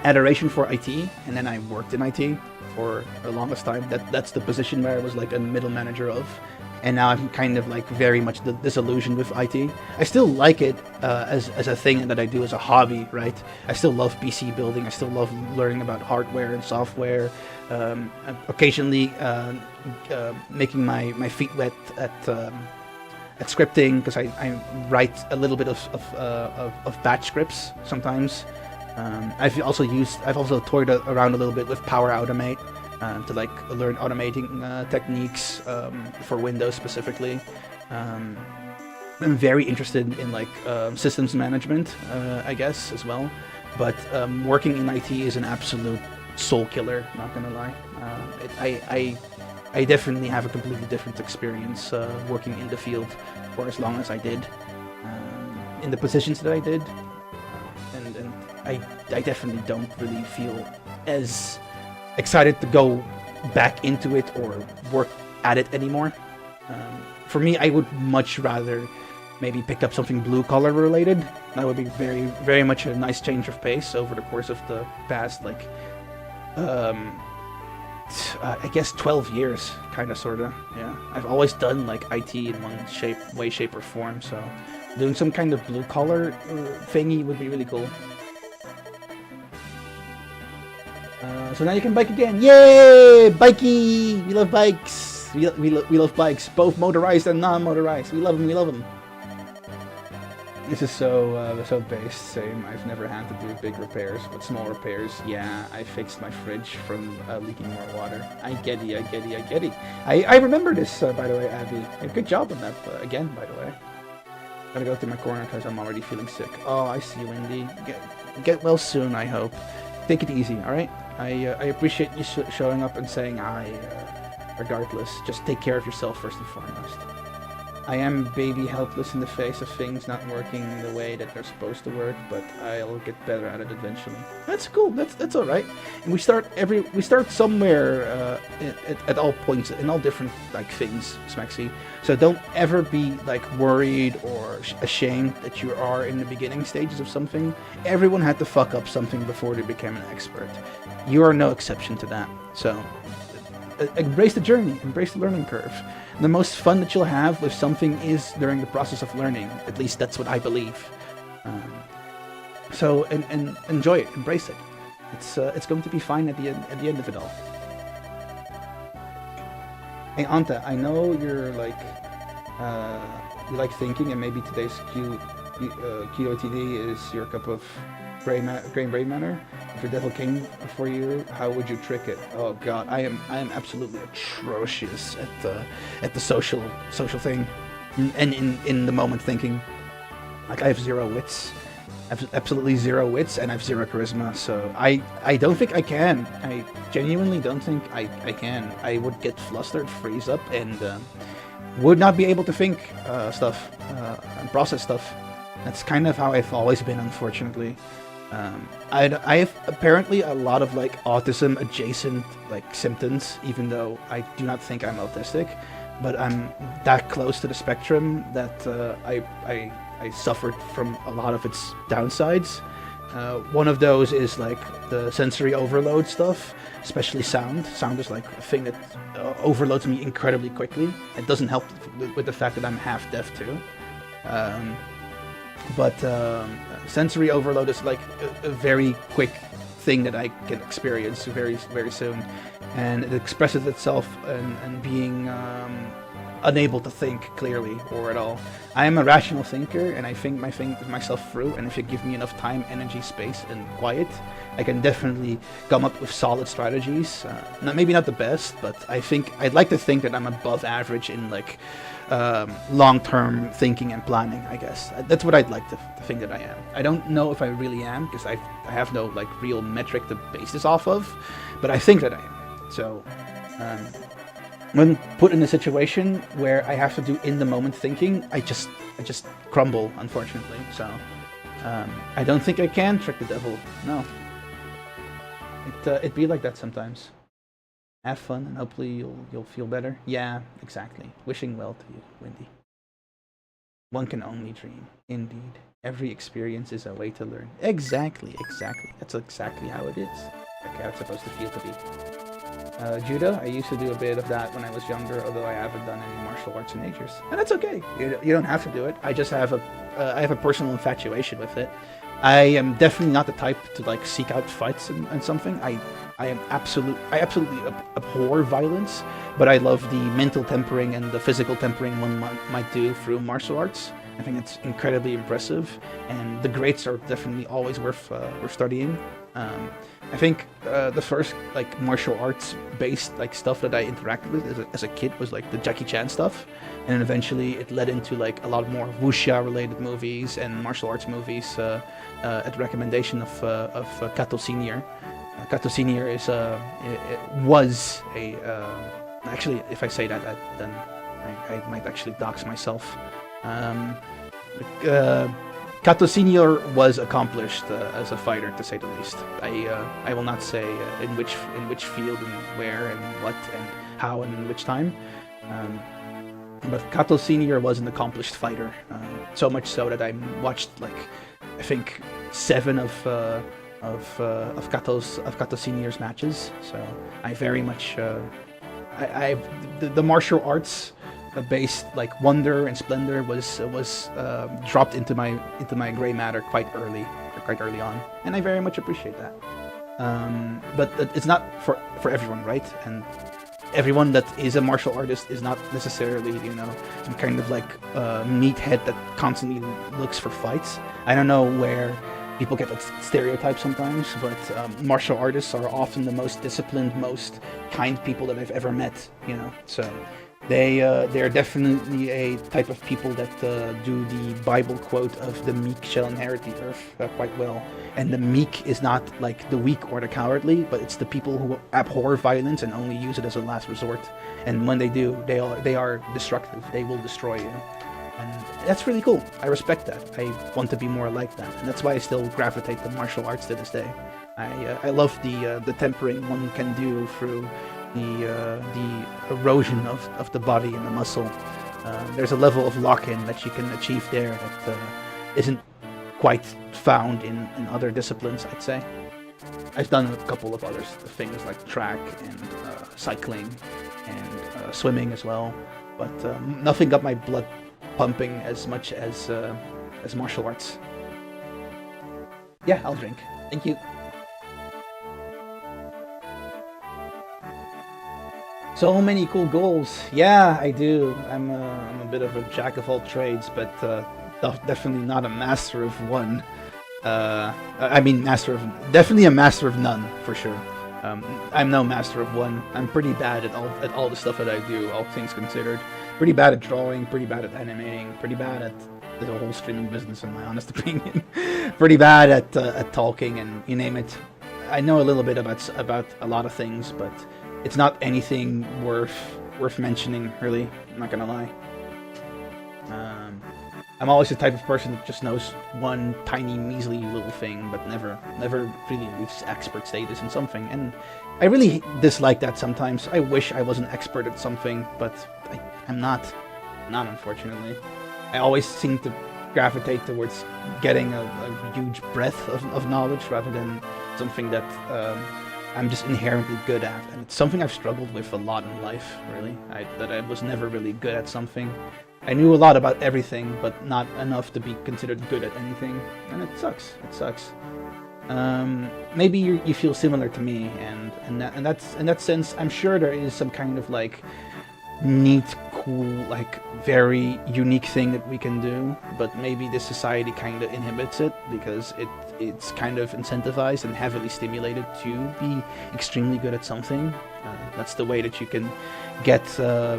adoration for IT, and then I worked in IT for the longest time. That's the position where I was like a middle manager of. And now I'm kind of like very much disillusioned with IT. I still like it as a thing that I do as a hobby, right? I still love PC building. I still love learning about hardware and software. Occasionally making my feet wet at scripting, because I write a little bit of batch scripts sometimes. I've also toyed around a little bit with Power Automate. To like learn automating techniques for Windows specifically. I'm very interested in like systems management, I guess, as well. But working in IT is an absolute soul killer, not gonna lie. I definitely have a completely different experience working in the field for as long as I did, in the positions that I did, and I definitely don't really feel as excited to go back into it or work at it anymore. For me, I would much rather maybe pick up something blue-collar related. That would be very, very much a nice change of pace over the course of the past, like, I guess 12 years, kind of, sort of. Yeah, I've always done like IT in one way, shape, or form. So doing some kind of blue-collar thingy would be really cool. So now you can bike again. Yay! Bikey! We love bikes. We love bikes, both motorized and non-motorized. We love them. This is so base. Same. I've never had to do big repairs, but small repairs. Yeah, I fixed my fridge from leaking more water. I get it. I remember this, by the way, Abby. Good job on that again, by the way. Gotta go to my corner because I'm already feeling sick. Oh, I see, Wendy. Get well soon, I hope. Take it easy, all right? I appreciate you showing up and saying hi. Regardless, just take care of yourself first and foremost. I am baby helpless in the face of things not working the way that they're supposed to work, but I'll get better at it eventually. That's cool. That's all right. And we start somewhere at all points in all different like things, Smexy. So don't ever be like worried or ashamed that you are in the beginning stages of something. Everyone had to fuck up something before they became an expert. You are no exception to that. So embrace the journey, embrace the learning curve. The most fun that you'll have with something is during the process of learning. At least that's what I believe. So enjoy it, embrace it. It's going to be fine at the end of it all. Hey Anta, I know you're like you like thinking, and maybe today's QOTD is your cup of brain matter. If your devil came for you, how would you trick it? Oh god, I am absolutely atrocious at the social thing, and in the moment thinking. Like I have zero wits. I have absolutely zero wits, and I have zero charisma, so I don't think I can. I genuinely don't think I can. I would get flustered, freeze up, and would not be able to think stuff and process stuff. That's kind of how I've always been, unfortunately. I have apparently a lot of like autism adjacent like symptoms, even though I do not think I'm autistic, but I'm that close to the spectrum that I suffered from a lot of its downsides. One of those is like the sensory overload stuff, especially sound. Sound is like a thing that overloads me incredibly quickly. It doesn't help with the fact that I'm half deaf too. But sensory overload is like a very quick thing that I can experience very, very soon. And it expresses itself in being unable to think clearly or at all. I am a rational thinker, and I think myself through, and if you give me enough time, energy, space, and quiet, I can definitely come up with solid strategies. Maybe not the best, but I'd like to think that I'm above average in like long-term thinking and planning, I guess. That's what I'd like to think that I am. I don't know if I really am, because I have no like real metric to base this off of, but I think that I am. So when put in a situation where I have to do in-the-moment thinking, I just crumble, unfortunately. So I don't think I can trick the devil. No. It'd be like that sometimes. Have fun, and hopefully you'll feel better. Yeah, exactly. Wishing well to you, Wendy. One can only dream. Indeed. Every experience is a way to learn. Exactly. That's exactly how it is. Okay, how it's supposed to feel to be. Judo, I used to do a bit of that when I was younger, although I haven't done any martial arts in ages. And that's okay. You don't have to do it. I just have I have a personal infatuation with it. I am definitely not the type to like seek out fights and something. I absolutely abhor violence, but I love the mental tempering and the physical tempering one might do through martial arts. I think it's incredibly impressive, and the greats are definitely always worth studying. I think the first like martial arts based like stuff that I interacted with as a kid was like the Jackie Chan stuff, and then eventually it led into like a lot more wuxia related movies and martial arts movies at the recommendation of Kato Senior. Kato Senior was a actually, if I say that, then I might actually dox myself. Kato Senior was accomplished as a fighter, to say the least. I will not say in which field and where and what and how and in which time. But Kato Senior was an accomplished fighter, so much so that I watched like I think 7 of Kato Senior's matches. So I very much the martial arts based like wonder and splendor was dropped into my gray matter quite early on, and I very much appreciate that. But it's not for everyone, right? And everyone that is a martial artist is not necessarily, some kind of like meathead that constantly looks for fights. I don't know where people get that stereotype sometimes, but martial artists are often the most disciplined, most kind people that I've ever met, so they're definitely a type of people that do the Bible quote of the meek shall inherit the earth quite well. And the meek is not like the weak or the cowardly, but it's the people who abhor violence and only use it as a last resort. And when they do, they are destructive. They will destroy you. And that's really cool. I respect that. I want to be more like that. And that's why I still gravitate to martial arts to this day. I love the tempering one can do through the erosion of the body and the muscle. There's a level of lock-in that you can achieve there that isn't quite found in other disciplines, I'd say. I've done a couple of other things like track and cycling and swimming as well, but nothing got my blood pumping as much as martial arts. Yeah, I'll drink. Thank you. So many cool goals. Yeah, I do. I'm a bit of a jack of all trades, but definitely not a master of one. Definitely a master of none, for sure. I'm no master of one. I'm pretty bad at all the stuff that I do, all things considered. Pretty bad at drawing, pretty bad at animating, pretty bad at the whole streaming business, in my honest opinion. Pretty bad at talking, and you name it. I know a little bit about a lot of things, but it's not anything worth mentioning, really. I'm not gonna lie. I'm always the type of person that just knows one tiny, measly little thing, but never really reaches expert status in something. And I really dislike that sometimes. I wish I was an expert at something, but I'm not, unfortunately. I always seem to gravitate towards getting a huge breadth of knowledge rather than something that I'm just inherently good at. And it's something I've struggled with a lot in life, really. That I was never really good at something. I knew a lot about everything, but not enough to be considered good at anything, and it sucks. It sucks. Maybe you feel similar to me, and that's in that sense. I'm sure there is some kind of like neat, cool, like very unique thing that we can do, but maybe this society kind of inhibits it because it's kind of incentivized and heavily stimulated to be extremely good at something. That's the way that you can get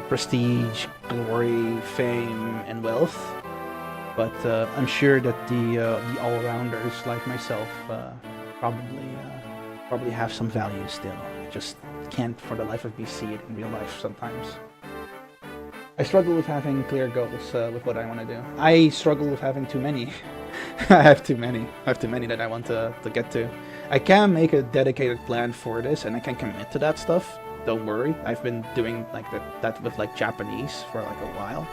prestige, glory, fame, and wealth. But I'm sure that the all-rounders like myself probably have some value still. I just can't for the life of me see it in real life sometimes. I struggle with having clear goals with what I want to do. I struggle with having too many. I have too many that I want to get to. I can make a dedicated plan for this, and I can commit to that stuff. Don't worry. I've been doing like that with like Japanese for like a while.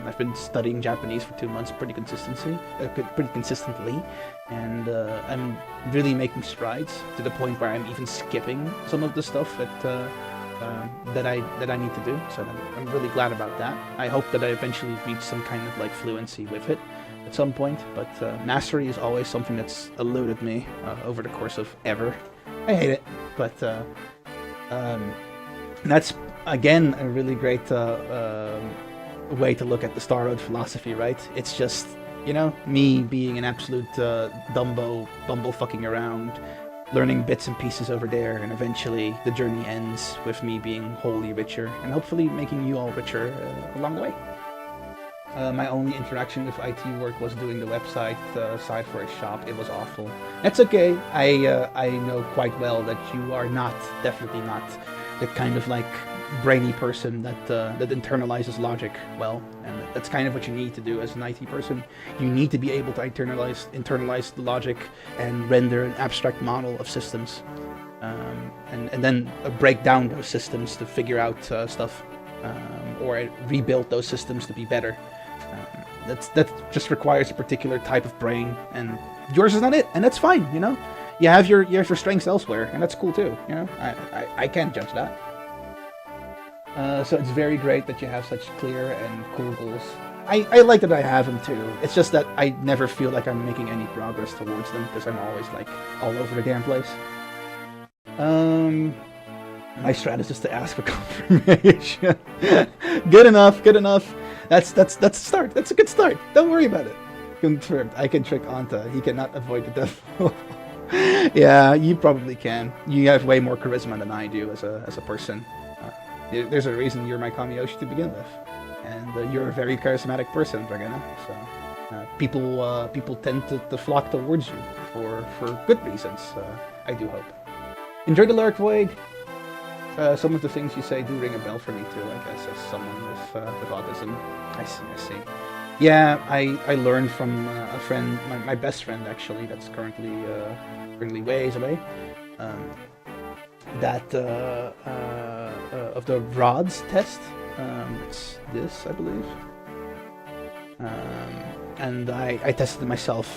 I've been studying Japanese for 2 months pretty consistently, and I'm really making strides to the point where I'm even skipping some of the stuff that I need to do. So I'm really glad about that. I hope that I eventually reach some kind of like fluency with it at some point. But mastery is always something that's eluded me over the course of ever. I hate it, but that's again a really great way to look at the Star Road philosophy, right? It's just, me being an absolute bumble fucking around, learning bits and pieces over there, and eventually the journey ends with me being wholly richer, and hopefully making you all richer along the way. My only interaction with IT work was doing the website side for a shop. It was awful. That's okay. I know quite well that you are definitely not the kind of like brainy person that internalizes logic well, and that's kind of what you need to do as an IT person. You need to be able to internalize the logic and render an abstract model of systems, and then break down those systems to figure out stuff, or rebuild those systems to be better. That just requires a particular type of brain, and yours is not it, and that's fine. You have your strengths elsewhere, and that's cool too. I can't judge that. So it's very great that you have such clear and cool goals. I like that I have them too. It's just that I never feel like I'm making any progress towards them because I'm always like all over the damn place. My strat is just to ask for confirmation. Good enough. Good enough. That's a start. That's a good start. Don't worry about it. Confirmed. I can trick Anta. He cannot avoid the death blow. Yeah, you probably can. You have way more charisma than I do as a person. There's a reason you're my Kamiyoshi to begin with, and you're a very charismatic person, Dragana. So people tend to flock towards you for good reasons. I do hope. Enjoy the Lyric Void. Some of the things you say do ring a bell for me too, I guess, as someone with autism. I see. Yeah, I learned from a friend, my best friend actually, that's currently ways away, that of the rods test. It's this, I believe. And I tested it myself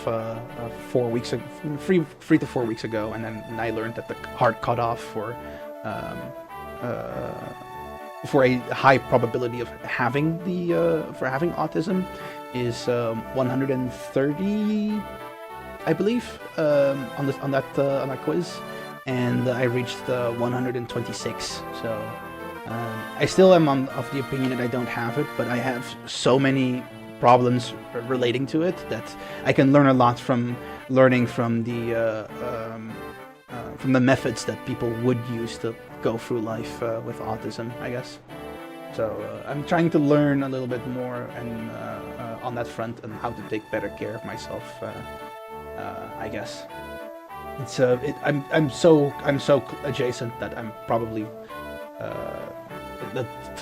4 weeks ago, 3 to 4 weeks ago, and then I learned that the hard cutoff for a high probability of having autism is 130, I believe, on that quiz, and I reached 126. So I still am of the opinion that I don't have it, but I have so many problems relating to it that I can learn a lot from learning from the methods that people would use to go through life with autism, I guess. So I'm trying to learn a little bit more and on that front and how to take better care of myself. I guess it's I'm so adjacent that I'm probably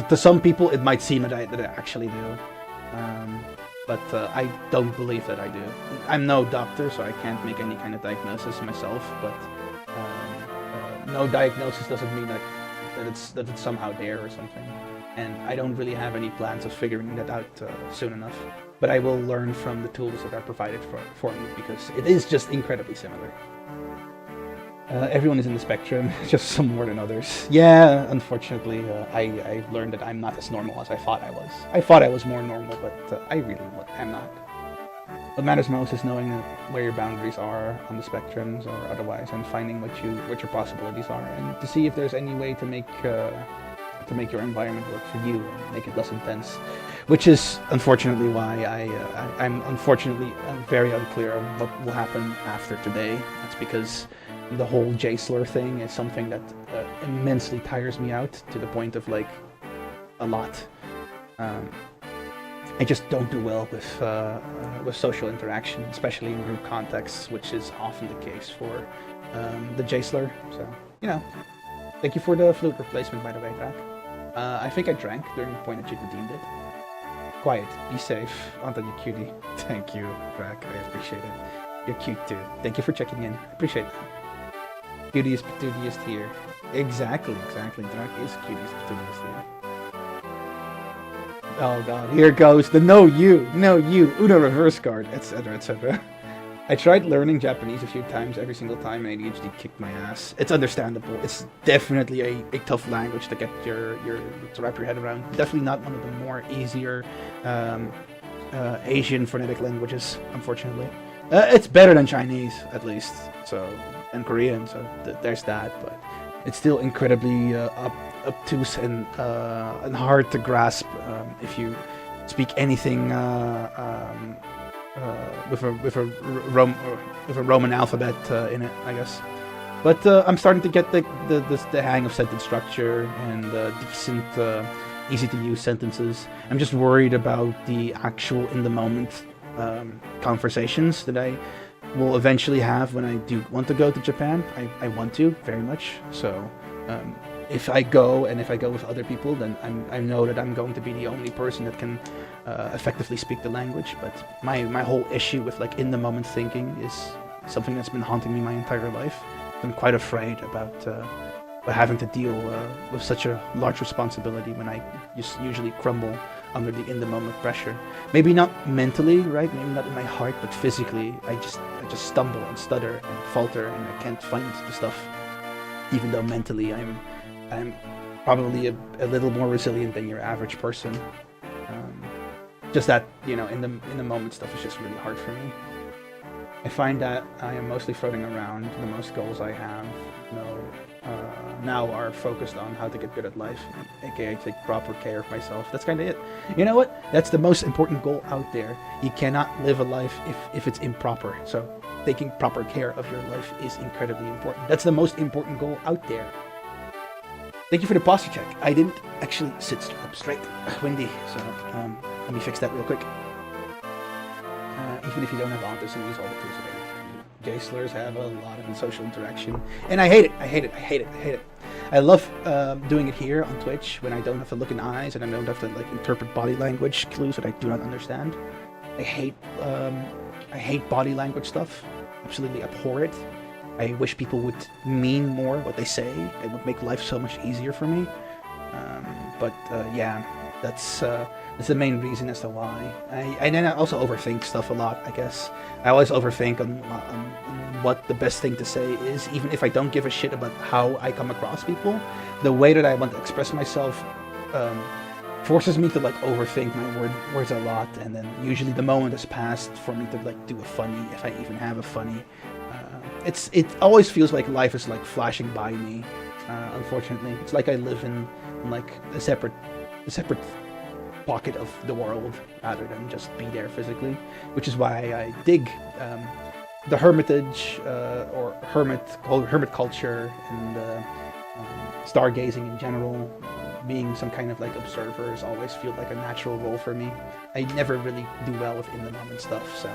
to some people it might seem that I actually do. But I don't believe that I do. I'm no doctor, so I can't make any kind of diagnosis myself. But no diagnosis doesn't mean that it's somehow there or something. And I don't really have any plans of figuring that out soon enough. But I will learn from the tools that are provided for me, because it is just incredibly similar. Everyone is in the spectrum, just some more than others. Yeah, unfortunately, I learned that I'm not as normal as I thought I was. I thought I was more normal, but I really am not. What matters most is knowing where your boundaries are on the spectrums or otherwise, and finding what your possibilities are, and to see if there's any way to make your environment work for you and make it less intense. Which is unfortunately why I'm very unclear of what will happen after today. That's because the whole J-slur thing is something that immensely tires me out to the point of like a lot. I just don't do well with social interaction, especially in group contexts, which is often the case for the J-slur. So, thank you for the flute replacement, by the way, Drac. I think I drank during the point that you redeemed it. Quiet, be safe, Anton, you cutie. Thank you, Drac, I appreciate it. You're cute too. Thank you for checking in. I appreciate that. Cutest patootiest here. Exactly. Drac is cutest patootiest here. Oh god, here goes the no you, Uno reverse card, etc, etc. I tried learning Japanese a few times. Every single time ADHD kicked my ass. It's understandable. It's definitely a tough language to get to wrap your head around. Definitely not one of the more easier Asian phonetic languages, unfortunately. It's better than Chinese, at least, and Korean, so there's that, but it's still incredibly obtuse and hard to grasp if you speak anything with a Roman alphabet in it, I guess. But I'm starting to get the hang of sentence structure and decent, easy to use sentences. I'm just worried about the actual in the moment conversations that I will eventually have when I do want to go to Japan. I want to very much. So if I go with other people, then I know that I'm going to be the only person that can effectively speak the language. But my whole issue with like in the moment thinking is something that's been haunting me my entire life. I'm quite afraid about having to deal with such a large responsibility when I just usually crumble under the in the moment pressure. Maybe not mentally, right? Maybe not in my heart, but physically, I just stumble and stutter and falter, and I can't find the stuff. Even though mentally, I'm probably a little more resilient than your average person. Just that, in the moment stuff is just really hard for me. I find that I am mostly floating around the most goals I have. now are focused on how to get good at life, aka take proper care of myself. That's kind of it. You know what? That's the most important goal out there. You cannot live a life if it's improper. So taking proper care of your life is incredibly important. That's the most important goal out there. Thank you for the posture check. I didn't actually sit up straight, windy, so let me fix that real quick. Even if you don't have autism, use all the tools available. Gay slurs have a lot of social interaction, and I hate it. I hate it. I hate it. I hate it. I love doing it here on Twitch when I don't have to look in eyes and I don't have to like interpret body language clues that I do not understand. I hate body language stuff. Absolutely abhor it. I wish people would mean more what they say. It would make life so much easier for me. But yeah, that's the main reason as to why. And then I also overthink stuff a lot, I guess. I always overthink on what the best thing to say is, even if I don't give a shit about how I come across people. The way that I want to express myself forces me to like overthink my words a lot, and then usually the moment has passed for me to like do a funny, if I even have a funny. It always feels like life is like flashing by me. Unfortunately, it's like I live in like a separate pocket of the world rather than just be there physically, which is why I dig the hermitage or hermit culture and stargazing in general. Being some kind of like observer has always felt like a natural role for me. I never really do well with in the moment stuff, so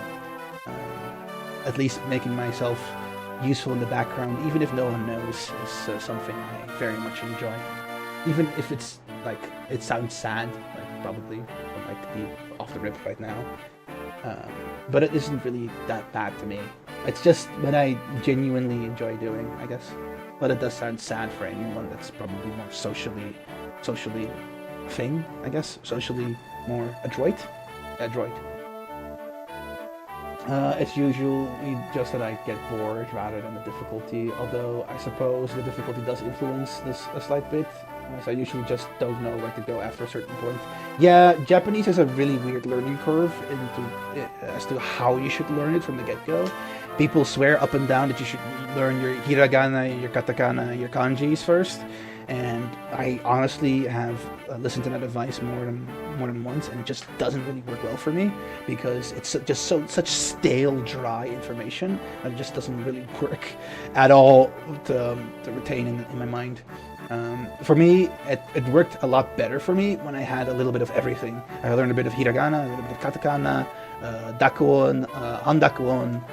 at least making myself useful in the background, even if no one knows, is something I very much enjoy. Even if it's like, it sounds sad, like probably from like the off the rip right now, but it isn't really that bad to me. It's just what I genuinely enjoy doing, I guess. But it does sound sad for anyone that's probably more socially thing, I guess. Socially more adroit. It's usually just that I get bored rather than the difficulty, although I suppose the difficulty does influence this a slight bit, as I usually just don't know where to go after a certain point. Yeah, Japanese has a really weird learning curve as to how you should learn it from the get-go. People swear up and down that you should learn your hiragana, your katakana, your kanjis first, and I honestly have listened to that advice more than once, and it just doesn't really work well for me because it's just such stale, dry information that it just doesn't really work at all to retain in my mind. For me, it worked a lot better for me when I had a little bit of everything. I learned a bit of hiragana, a little bit of katakana, dakuon, handakuon,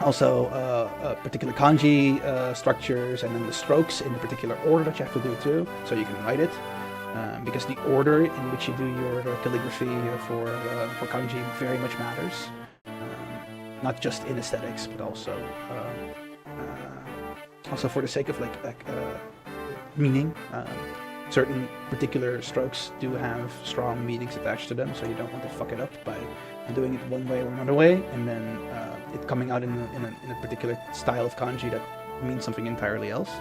also particular kanji structures, and then the strokes in the particular order that you have to do too, so you can write it. Because the order in which you do your calligraphy for kanji very much matters, not just in aesthetics, but also for the sake of like meaning. Certain particular strokes do have strong meanings attached to them, so you don't want to fuck it up by doing it one way or another way, and then it coming out in a particular style of kanji that means something entirely else.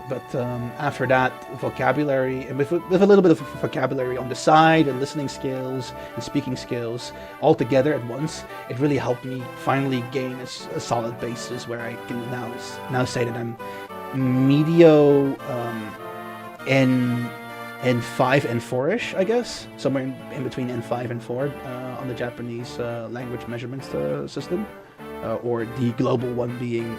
But after that, vocabulary, and with a little bit of vocabulary on the side, and listening skills and speaking skills all together at once, it really helped me finally gain a solid basis where I can now say that I'm medio N5 and 4-ish, I guess, somewhere in between N5 and 4 on the Japanese language measurement system, or the global one being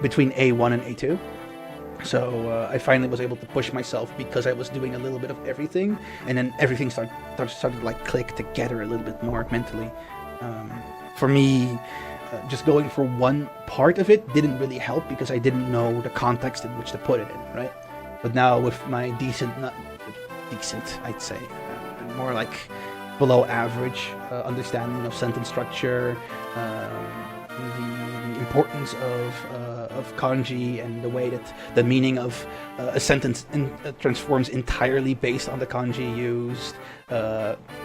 between A1 and A2. So I finally was able to push myself because I was doing a little bit of everything, and then everything started to like click together a little bit more mentally. For me, just going for one part of it didn't really help because I didn't know the context in which to put it in, right? But now with my decent, I'd say, more like below average understanding of sentence structure, the importance of kanji, and the way that the meaning of a sentence transforms entirely based on the kanji used,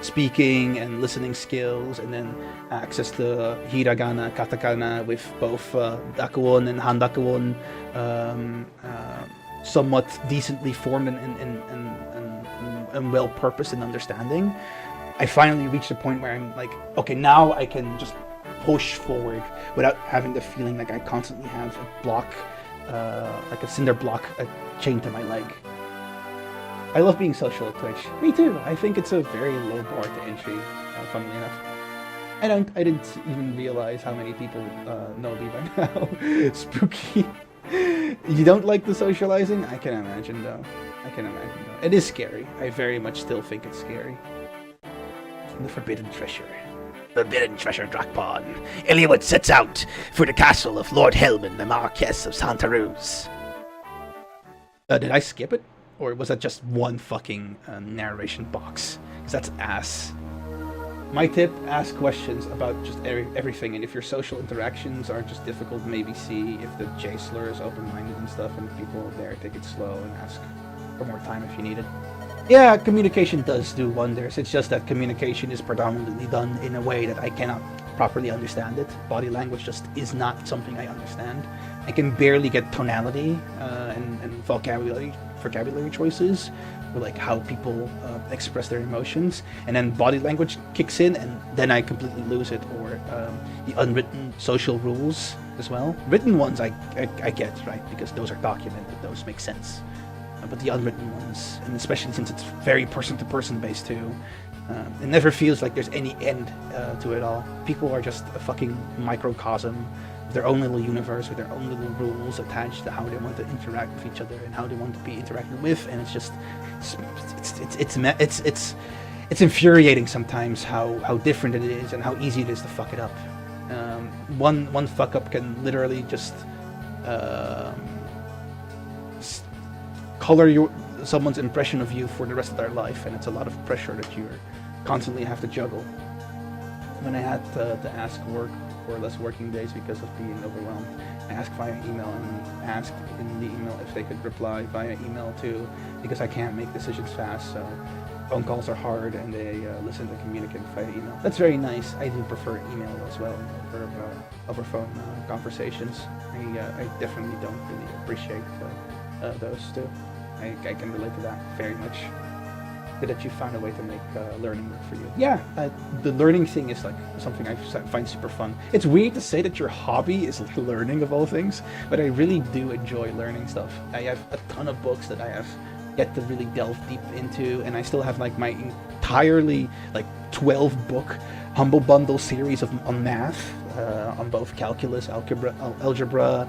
speaking and listening skills, and then access to hiragana, katakana with both dakuon and handakuon somewhat decently formed and well-purposed in understanding. I finally reached a point where I'm like, okay, now I can just push forward without having the feeling like I constantly have a block, like a cinder block chained to my leg. I love being social at Twitch. Me too. I think it's a very low bar to entry, funnily enough. I didn't even realize how many people know me by now. Spooky. You don't like the socializing? I can imagine though. It is scary. I very much still think it's scary. The forbidden treasure. Forbidden treasure Drakpon. Eliwood sets out for the castle of Lord Helman, the Marquess of Antares. Did I skip it? Or was that just one fucking narration box? Because that's ass. My tip, ask questions about just everything, and if your social interactions are just difficult, maybe see if the J-slur is open-minded and stuff, and people there take it slow and ask for more time if you need it. Yeah, communication does do wonders. It's just that communication is predominantly done in a way that I cannot properly understand it. Body language just is not something I understand. I can barely get tonality and vocabulary choices, or like how people express their emotions, and then body language kicks in, and then I completely lose it. Or the unwritten social rules as well. Written ones I get, right, because those are documented, those make sense. But the unwritten ones, and especially since it's very person-to-person based too, it never feels like there's any end to it all. People are just a fucking microcosm, their own little universe with their own little rules attached to how they want to interact with each other and how they want to be interacted with, and it's just it's infuriating sometimes how different it is and how easy it is to fuck it up. One fuck up can literally just color someone's impression of you for the rest of their life, and it's a lot of pressure that you constantly have to juggle. When I had to ask work for less working days because of being overwhelmed, I asked via email, and asked in the email if they could reply via email too, because I can't make decisions fast, so phone calls are hard, and they listen to communicate via email. That's very nice. I do prefer email as well over phone conversations. I definitely don't really appreciate those two. I can relate to that very much. Good that you found a way to make learning work for you. Yeah, the learning thing is like something I find super fun. It's weird to say that your hobby is learning of all things, but I really do enjoy learning stuff. I have a ton of books that I have yet to really delve deep into, and I still have like my entirely like 12-book Humble Bundle series on math, on both calculus, algebra.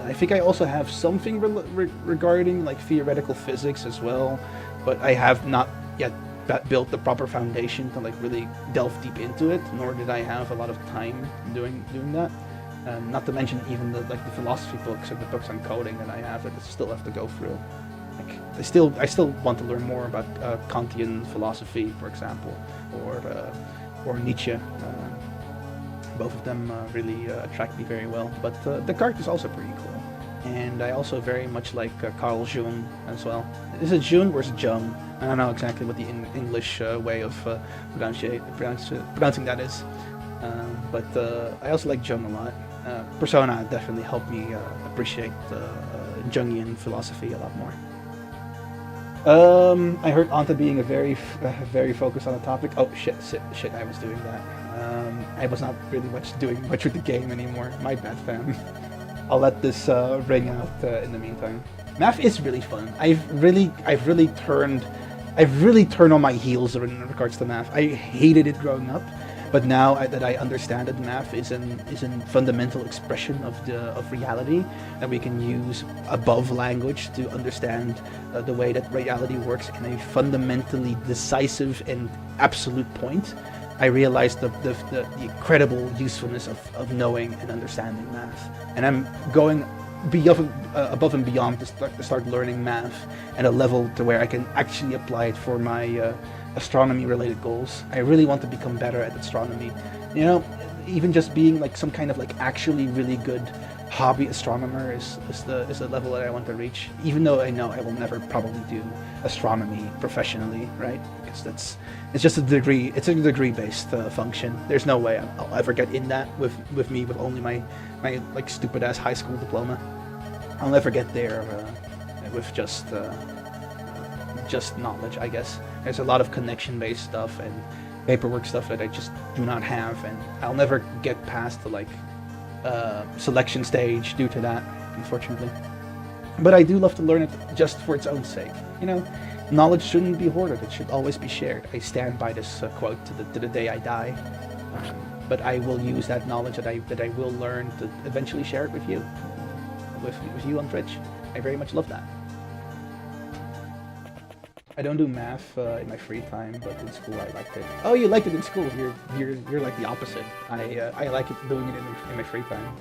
I think I also have something regarding like theoretical physics as well, but I have not yet built the proper foundation to like really delve deep into it, nor did I have a lot of time doing that. Not to mention even the philosophy books or the books on coding that I have that I still have to go through. Like I still want to learn more about Kantian philosophy, for example, or Nietzsche. Both of them really attract me very well, but Descartes is also pretty cool. And I also very much like Carl Jung as well. Is it Jung or is it Jung? I don't know exactly what the English way of pronouncing that is. But I also like Jung a lot. Persona definitely helped me appreciate Jungian philosophy a lot more. I heard Anta being very focused on the topic. Oh shit! I was doing that. I was not really doing much with the game anymore. My bad, fam. I'll let this ring out in the meantime. Math is really fun. I've really turned on my heels in regards to math. I hated it growing up, but now that I understand that math is an fundamental expression of reality that we can use above language to understand the way that reality works in a fundamentally decisive and absolute point, I realized the incredible usefulness of knowing and understanding math. And I'm going above and beyond to start learning math at a level to where I can actually apply it for my astronomy-related goals. I really want to become better at astronomy. You know, even just being like some kind of like actually really good hobby astronomer is the level that I want to reach. Even though I know I will never probably do astronomy professionally, right? Because it's just a degree. It's a degree-based function. There's no way I'll ever get in that with me with only my like stupid-ass high school diploma. I'll never get there with just knowledge, I guess. There's a lot of connection-based stuff, and paperwork stuff that I just do not have, and I'll never get past the like selection stage due to that, unfortunately. But I do love to learn it just for its own sake. You know, knowledge shouldn't be hoarded; it should always be shared. I stand by this quote to the day I die. But I will use that knowledge that I will learn to eventually share it with you, with you on Twitch. I very much love that. I don't do math in my free time, but in school I liked it. Oh, you liked it in school? You're like the opposite. I like it doing it in my free time.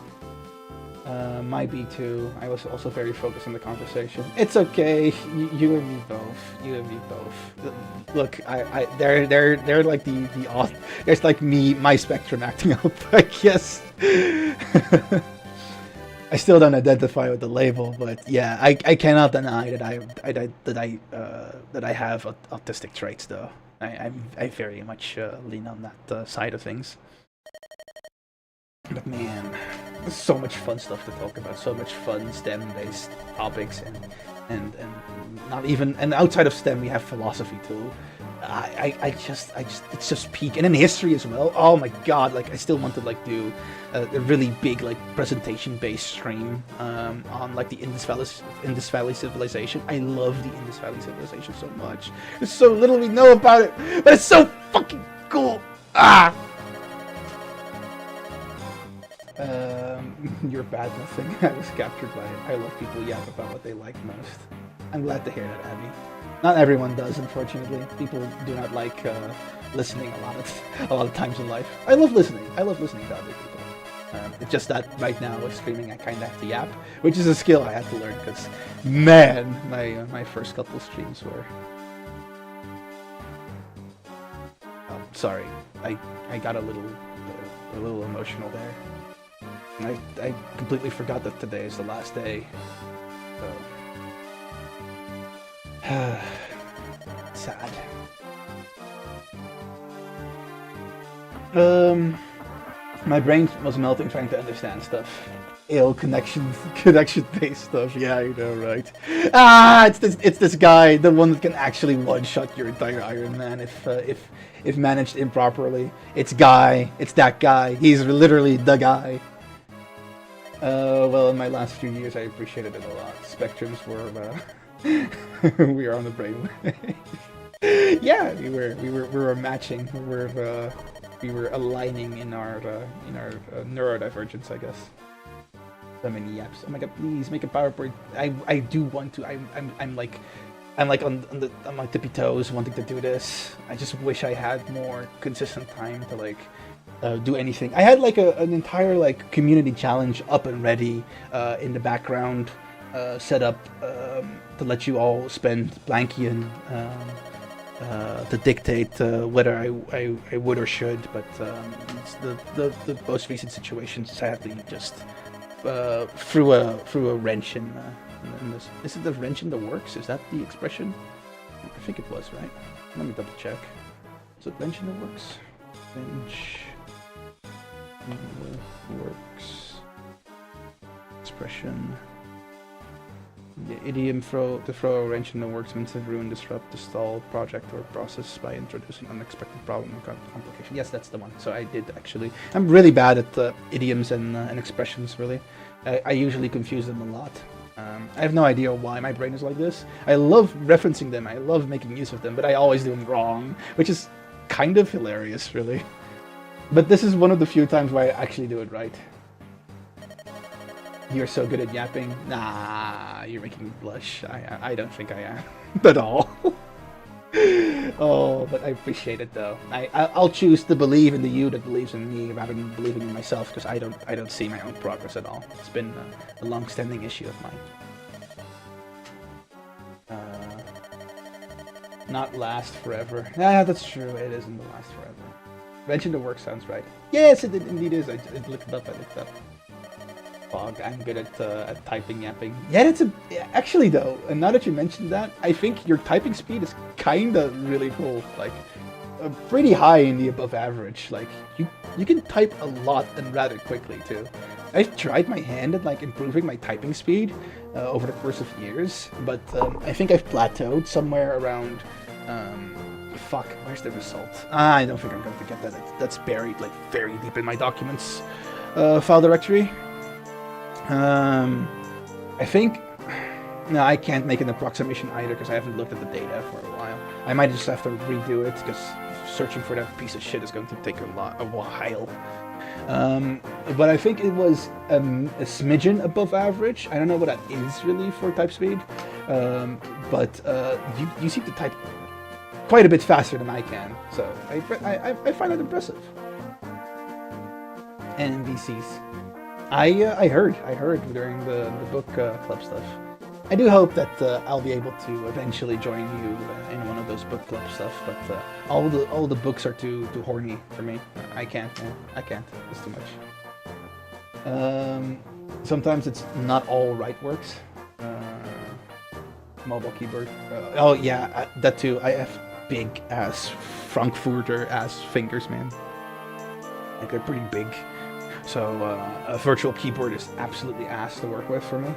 My B2. I was also very focused on the conversation. It's okay. You and me both. You and me both. Look, they're like the off. There's like my spectrum acting up. I guess. I still don't identify with the label, but yeah, I cannot deny that I have autistic traits, though. I very much lean on that side of things. But man, there's so much fun stuff to talk about. So much fun STEM-based topics, and not even, and outside of STEM we have philosophy too. I just it's just peak, and in history as well. Oh my god, like I still want to like do a really big like presentation-based stream on like the Indus Valley civilization. I love the Indus Valley civilization so much. There's so little we know about it, but it's so fucking cool. You're bad nothing. I was captured by it. I love people yap about what they like most. I'm glad to hear that, Abby. Not everyone does, unfortunately. People do not like listening a lot of times in life. I love listening. I love listening to other people. It's just that right now with streaming, I kind of have to yap, which is a skill I had to learn because, man, my first couple streams were. Oh, sorry, I got a little emotional there. I completely forgot that today is the last day. So sad. My brain was melting trying to understand stuff. Connection-based stuff. Yeah, you know, right? It's this guy, the one that can actually one-shot your entire Ironman if managed improperly. It's that guy. He's literally the guy. Well, in my last few years, I appreciated it a lot. Spectrums were, we were on the brainwave. Yeah, we were matching. We were aligning in our neurodivergence, I guess. So many yaps. Oh my god, please make a PowerPoint. I do want to. I'm like on my tippy toes wanting to do this. I just wish I had more consistent time to like do anything. I had like an entire like community challenge up and ready in the background, set up to let you all spend Blankian to dictate whether I would or should. But it's the most recent situation sadly just threw a wrench in this. Is it the wrench in the works? Is that the expression? I think it was, right? Let me double check. Is it wrench in the works? Wrench in the works. Expression. The idiom to throw a wrench in the works means to ruin, disrupt, to stall project or process by introducing unexpected problem or complication. Yes, that's the one. So I did actually. I'm really bad at idioms and expressions, really. I usually confuse them a lot. I have no idea why my brain is like this. I love referencing them, I love making use of them, but I always do them wrong, which is kind of hilarious, really. But this is one of the few times where I actually do it right. You're so good at yapping. Nah, you're making me blush. I don't think I am at all. Oh, but I appreciate it though. I'll choose to believe in the you that believes in me rather than believing in myself, because I don't see my own progress at all. It's been a long-standing issue of mine. Not last forever. Yeah, that's true. It isn't the last forever. Mention the work sounds right. Yes, it indeed is. I looked it up. Fog. I'm good at typing yapping. Yeah, that's actually though. And now that you mentioned that, I think your typing speed is kinda really cool. Like, pretty high in the above average. Like, you can type a lot and rather quickly too. I've tried my hand at like improving my typing speed over the course of years, but I think I've plateaued somewhere around fuck? Where's the result? I don't think I'm going to get that. That's buried like very deep in my documents file directory. I think. No, I can't make an approximation either because I haven't looked at the data for a while. I might just have to redo it because searching for that piece of shit is going to take a while. But I think it was a smidgen above average. I don't know what that is really for type speed, but you seem to type quite a bit faster than I can, so I find that impressive. And NPCs, I heard during the book club stuff. I do hope that I'll be able to eventually join you in one of those book club stuff, but all the books are too horny for me. I can't, man. I can't. It's too much. Sometimes it's not all right works. Mobile keyboard. Oh yeah, that too. I have big ass Frankfurter ass fingers, man. Like they're pretty big. So a virtual keyboard is absolutely ass to work with for me.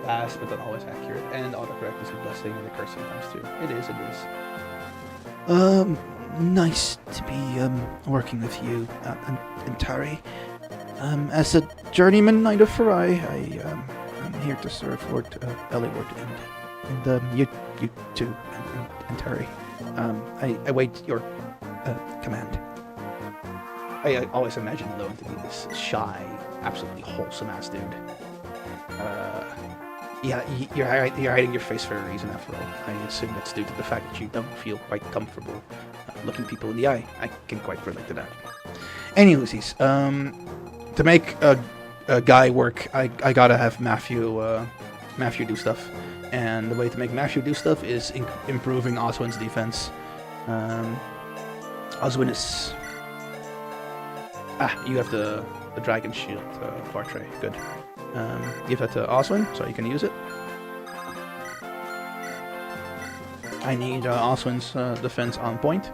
Fast, but not always accurate, and autocorrect is a blessing and a curse sometimes too. It is. Nice to be working with you, Antares. As a journeyman knight of Farai, I'm here to serve Lord Eliwood and you too, Antares. I await your command. I always imagined Lowen to be this shy, absolutely wholesome ass dude. Yeah, you're hiding your face for a reason after all. I assume that's due to the fact that you don't feel quite comfortable looking people in the eye. I can quite relate to that. Anywhoosies, to make a guy work, I gotta have Matthew do stuff. And the way to make Matthew do stuff is improving Oswin's defense. Oswin is... you have the dragon shield, Bartray. Good. Give that to Oswin so you can use it. I need Oswin's defense on point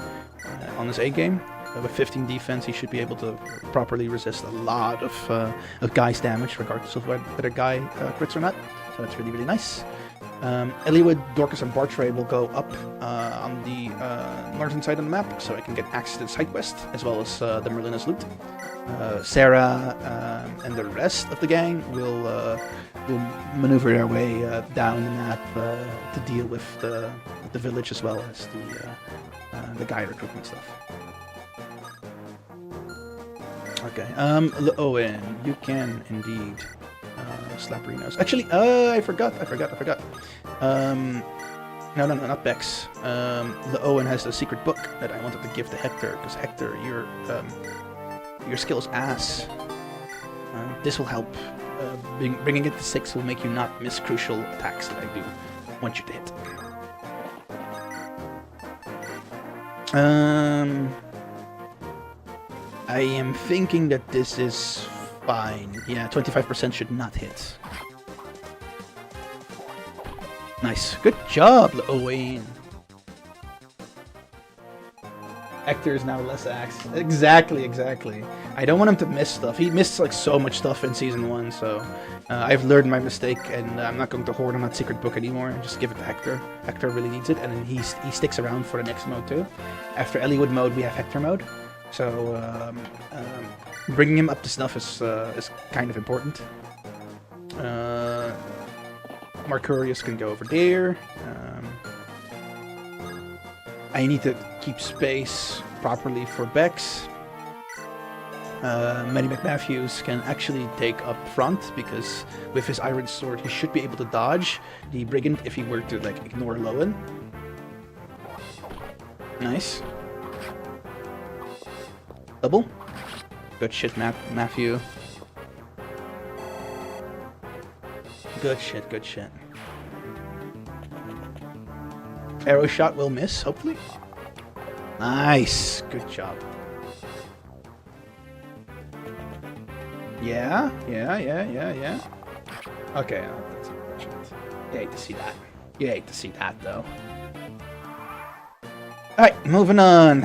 on his A game. With 15 defense, he should be able to properly resist a lot of Guy's damage, regardless of whether Guy crits or not. So that's really, really nice. Eliwood, Dorcas, and Bartray will go up on the northern side of the map, so I can get access to the side quest, as well as the Merlina's loot. Sarah and the rest of the gang will maneuver their way down the map to deal with the village as well as the guy recruitment stuff. Okay, Owen, you can indeed slap Renos. Actually, I forgot. No, not Bex. Owen has a secret book that I wanted to give to Hector, because Hector, your skill is ass. This will help. Bringing it to 6 will make you not miss crucial attacks that I do want you to hit. I am thinking that this is fine. Yeah, 25% should not hit. Nice. Good job, Owen. Hector is now less axe. Exactly. I don't want him to miss stuff. He missed like so much stuff in Season 1, so I've learned my mistake, and I'm not going to hoard on that secret book anymore. Just give it to Hector. Hector really needs it, and then he sticks around for the next mode too. After Eliwood mode, we have Hector mode. So bringing him up to snuff is kind of important. Mercurius can go over there. I need to keep space properly for Bex. Manny McMatthews can actually take up front, because with his iron sword he should be able to dodge the brigand if he were to like ignore Lowen. Nice. Double. Good shit, Matthew. Good shit. Arrow shot will miss, hopefully. Nice. Good job. Yeah. Okay, that's unfortunate. You hate to see that. Though. Alright, moving on.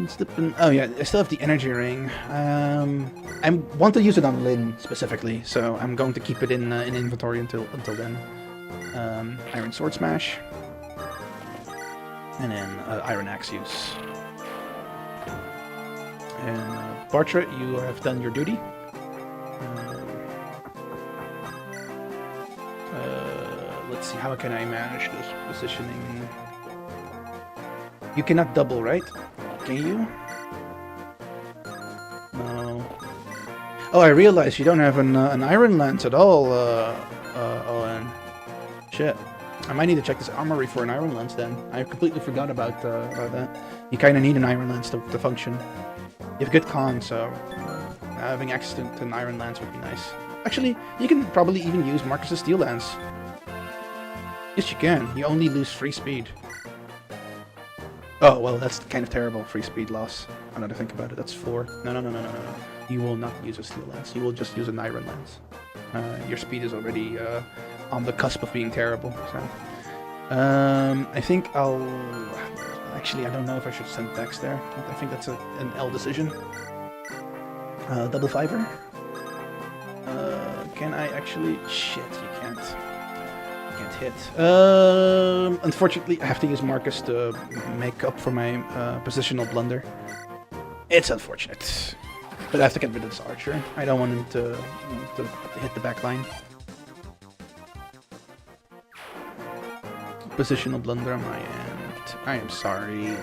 Slipping. Oh yeah, I still have the energy ring. I want to use it on Lynn specifically, so I'm going to keep it in inventory until then. Iron Sword Smash. And then Iron Axe use. And Bartra, you have done your duty. Let's see, how can I manage this positioning? You cannot double, right? Can you? No. Oh, I realized you don't have an Iron Lance at all, Owen. Shit. I might need to check this armory for an Iron Lance then. I completely forgot about that. You kind of need an Iron Lance to function. You have good con, so having access to an Iron Lance would be nice. Actually, you can probably even use Marcus's Steel Lance. Yes, you can. You only lose free speed. Oh, well, that's kind of terrible. Free speed loss. I don't know to think about it. That's 4. No. You will not use a Steel Lance. You will just use an Iron Lance. Your speed is already on the cusp of being terrible. So, I think I'll... Actually, I don't know if I should send Dex there. I think that's an L decision. Double fiver. Can I actually... Shit, you can't. Can't hit. Unfortunately, I have to use Marcus to make up for my positional blunder. It's unfortunate. But I have to get rid of this archer. I don't want him to hit the back line. Positional blunder on my end. I am sorry.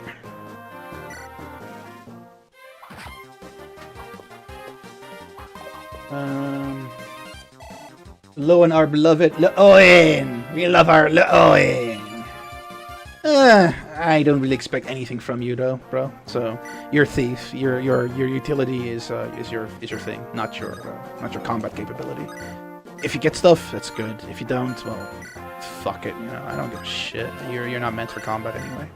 Lowen, our beloved Lowen! We love our Lowen! I don't really expect anything from you though, bro. So you're a thief. Your utility is your thing, not your combat capability. If you get stuff, that's good. If you don't, well, fuck it. You know, I don't give a shit. You're not meant for combat anyway.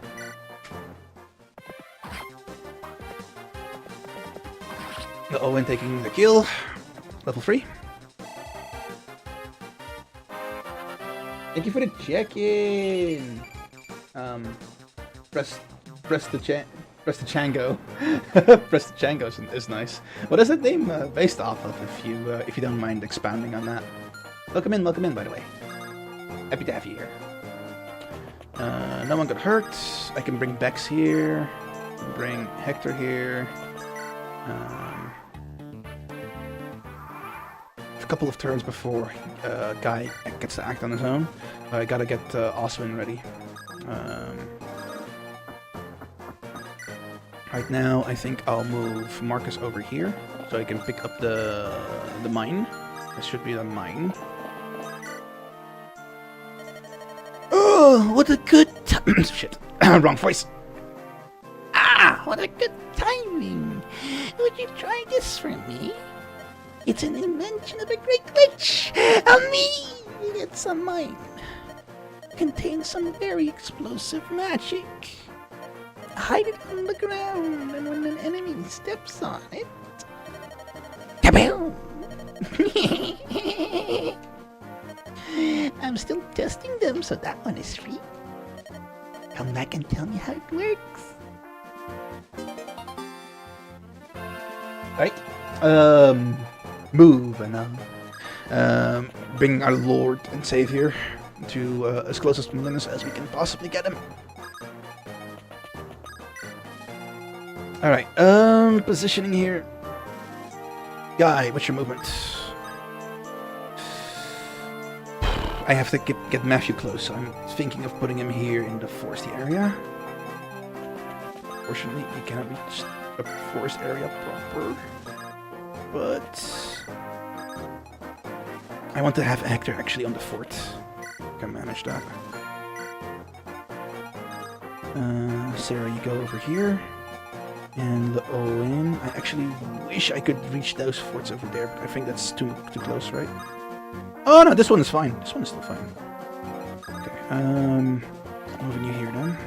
The Owen taking the kill. Level 3. Thank you for the check-in. Press the Chango. Press the Chango is nice. What is that name based off of? If you don't mind expounding on that. Welcome in, by the way. Happy to have you here. No one got hurt. I can bring Bex here. Bring Hector here. A couple of turns before Guy gets to act on his own. I gotta get Oswin ready. Right now, I think I'll move Marcus over here so I can pick up the mine. This should be the mine. Oh, what a good shit! Wrong voice. Ah, what a good timing. Would you try this for me? It's an invention of a great witch. Me. It's a mine. Contains some very explosive magic. Hide it on the ground, and when an enemy steps on it, kaboom! I'm still testing them, so that one is free. Come back and tell me how it works. Right. Move and bring our Lord and Savior to as close to smoothness as we can possibly get him. Alright, positioning here. Guy, what's your movement? I have to get Matthew close, so I'm thinking of putting him here in the foresty area. Fortunately, he cannot reach the forest area proper. But I want to have Hector actually on the fort. I can manage that. Sarah, you go over here. And Owen, I actually wish I could reach those forts over there, but I think that's too close, right? Oh no, this one is fine. This one is still fine. Okay, moving you here then.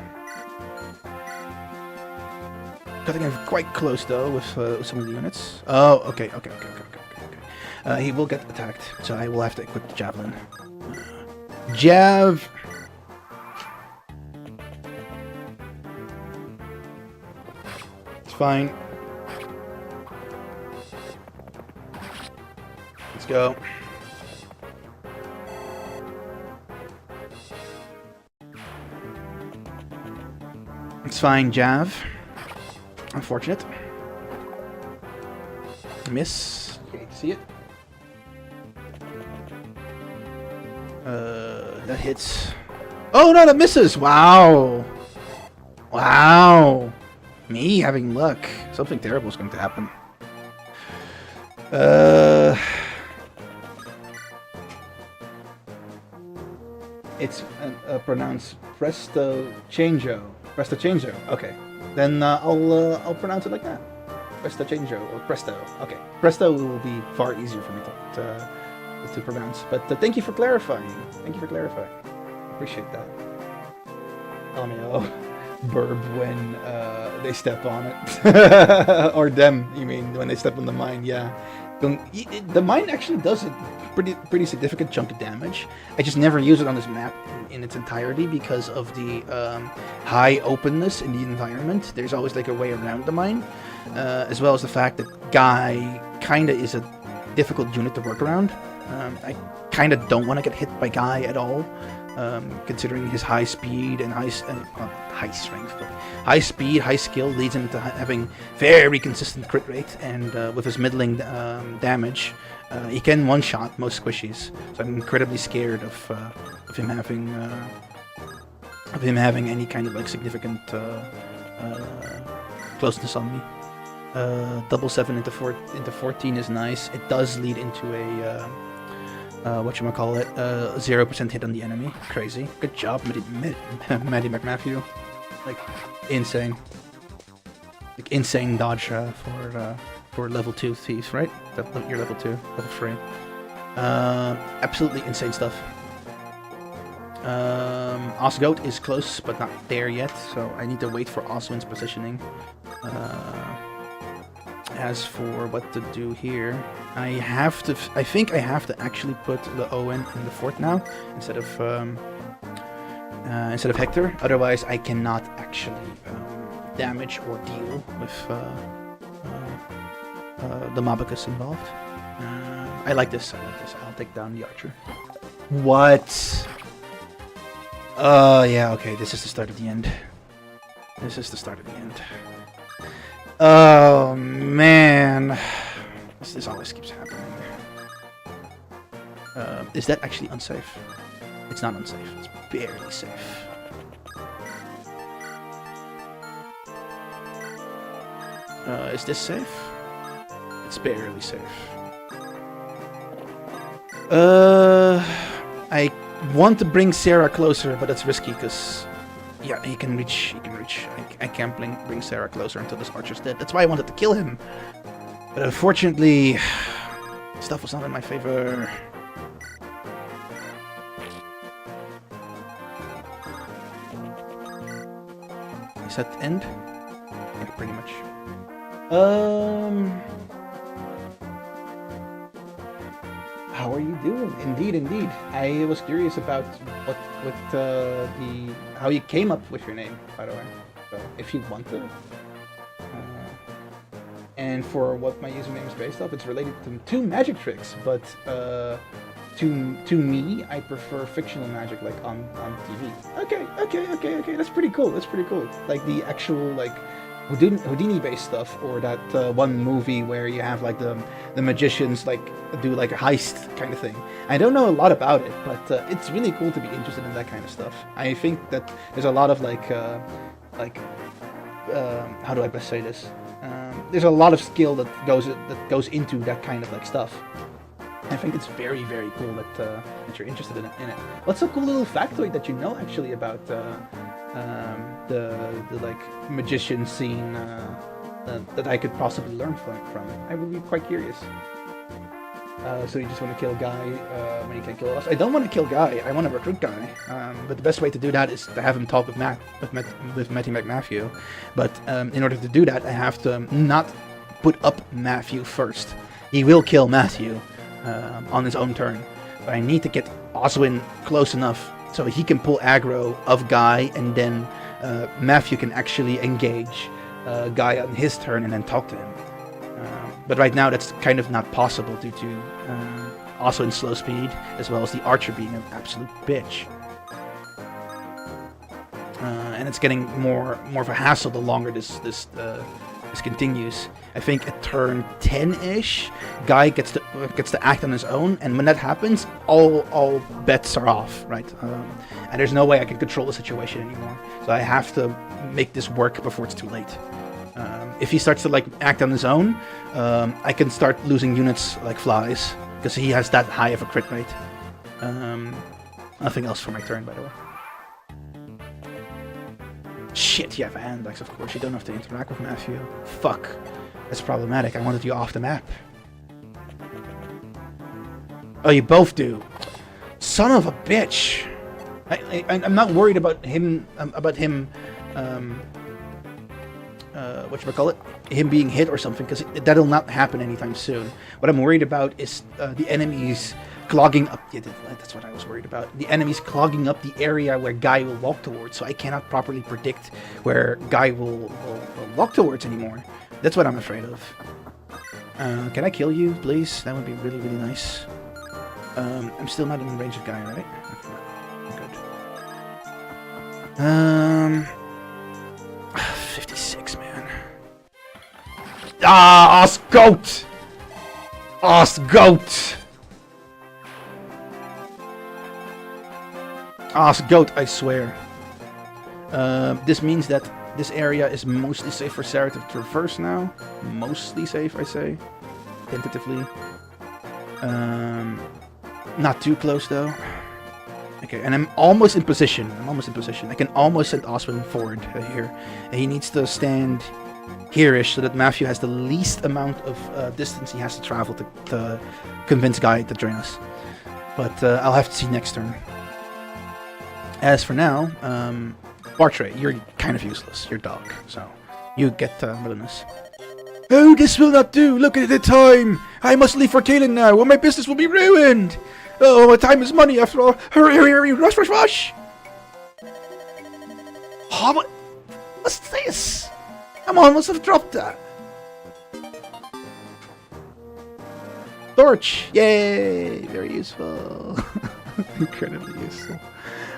Cutting him quite close though with some of the units. Oh, okay. He will get attacked, so I will have to equip the javelin. Jav. It's fine. Let's go. It's fine, Jav. Unfortunate. Miss. Okay, see it? That hits. Oh no, that misses! Wow! Wow! Me having luck. Something terrible is going to happen. It's pronounced Presto Changeo. Presto Changeo. Okay. Then I'll pronounce it like that. Presto Changeo or Presto. Okay. Presto will be far easier for me to pronounce. But thank you for clarifying. Thank you for clarifying. Appreciate that. LMAO. Burb when they step on it. Or them, you mean, when they step on the mine, yeah. The mine actually does a pretty significant chunk of damage. I just never use it on this map in its entirety because of the high openness in the environment. There's always like a way around the mine, as well as the fact that Guy kinda is a difficult unit to work around. I kinda don't want to get hit by Guy at all. Considering his high speed and high strength, but high speed, high skill leads him to having very consistent crit rate, and with his middling damage, he can one-shot most squishies. So I'm incredibly scared of him having any kind of like significant closeness on me. Double 7 into 14 is nice. It does lead into a whatchamacallit, 0% hit on the enemy. Crazy. Good job, Maddie McMatthew. Like, insane. Like, insane dodge for level 2 thief, right? You're level 2, level 3. Absolutely insane stuff. Osgoat is close, but not there yet, so I need to wait for Oswin's positioning. As for what to do here, I think I have to actually put the Owen in the fort now instead of Hector. Otherwise, I cannot actually damage or deal with the Mabacus involved. I like this. I'll take down the archer. What? Yeah. Okay. This is the start of the end. Oh man, this always keeps happening. Is that actually unsafe? It's not unsafe. It's barely safe. Is this safe? It's barely safe. I want to bring Sarah closer, but that's risky because. Yeah, he can reach. I can't bring Sarah closer until this archer's dead. That's why I wanted to kill him. But unfortunately, stuff was not in my favor. Is that the end? Yeah, pretty much. How are you doing? Indeed. I was curious about how you came up with your name, by the way. So if you want to. And for what my username is based off, it's related to two magic tricks, but to me, I prefer fictional magic, like on TV. Okay. That's pretty cool. Like the actual like Houdini-based stuff, or that one movie where you have like the magicians like do like a heist kind of thing. I don't know a lot about it, but it's really cool to be interested in that kind of stuff. I think that there's a lot of how do I best say this? There's a lot of skill that goes into that kind of like stuff. I think it's very, very cool that you're interested in it. What's a cool little factoid that you know actually about the like magician scene that I could possibly learn from? I would be quite curious. So you just want to kill Guy when you can't kill us? I don't want to kill Guy. I want to recruit Guy. But the best way to do that is to have him talk with Matty McMatthew. But in order to do that, I have to not put up Matthew first. He will kill Matthew on his own turn. But I need to get Oswin close enough so he can pull aggro of Guy, and then Matthew can actually engage Guy on his turn and then talk to him. But right now that's kind of not possible due to Oswin's slow speed, as well as the archer being an absolute bitch. and it's getting more of a hassle the longer this continues. I think at turn 10-ish, Guy gets to act on his own, and when that happens, all bets are off, right? And there's no way I can control the situation anymore. So I have to make this work before it's too late. If he starts to like act on his own, I can start losing units like flies because he has that high of a crit rate. Nothing else for my turn, by the way. Shit, you have Andax, of course. You don't have to interact with Matthew. Fuck. That's problematic. I wanted you off the map. Oh, you both do. Son of a bitch. I'm not worried about him. Whatchamacallit? Him being hit or something, because that'll not happen anytime soon. What I'm worried about is the enemies clogging up. Yeah, that's what I was worried about. The enemies clogging up the area where Guy will walk towards, so I cannot properly predict where Guy will walk towards anymore. That's what I'm afraid of. Can I kill you, please? That would be really, really nice. I'm still not in range of Guy, right? Good. 56, man. Ah, Osgoat! Osgoat! Osgoat, I swear. This means that this area is mostly safe for Sarah to traverse now. Mostly safe, I say. Tentatively. Not too close, though. Okay, and I'm almost in position. I can almost send Oswin forward here. And he needs to stand here-ish so that Matthew has the least amount of distance he has to travel to convince Guy to join us. But I'll have to see next turn. As for now, Bartray, you're kind of useless. You're dog, so you get Villainous. Oh, this will not do! Look at the time! I must leave for Kaelin now, or my business will be ruined! Oh, my time is money after all! Hurry, hurry, hurry! Rush, rush, rush! Oh, what's this? I almost have dropped that! Torch! Yay! Very useful. Incredibly useful.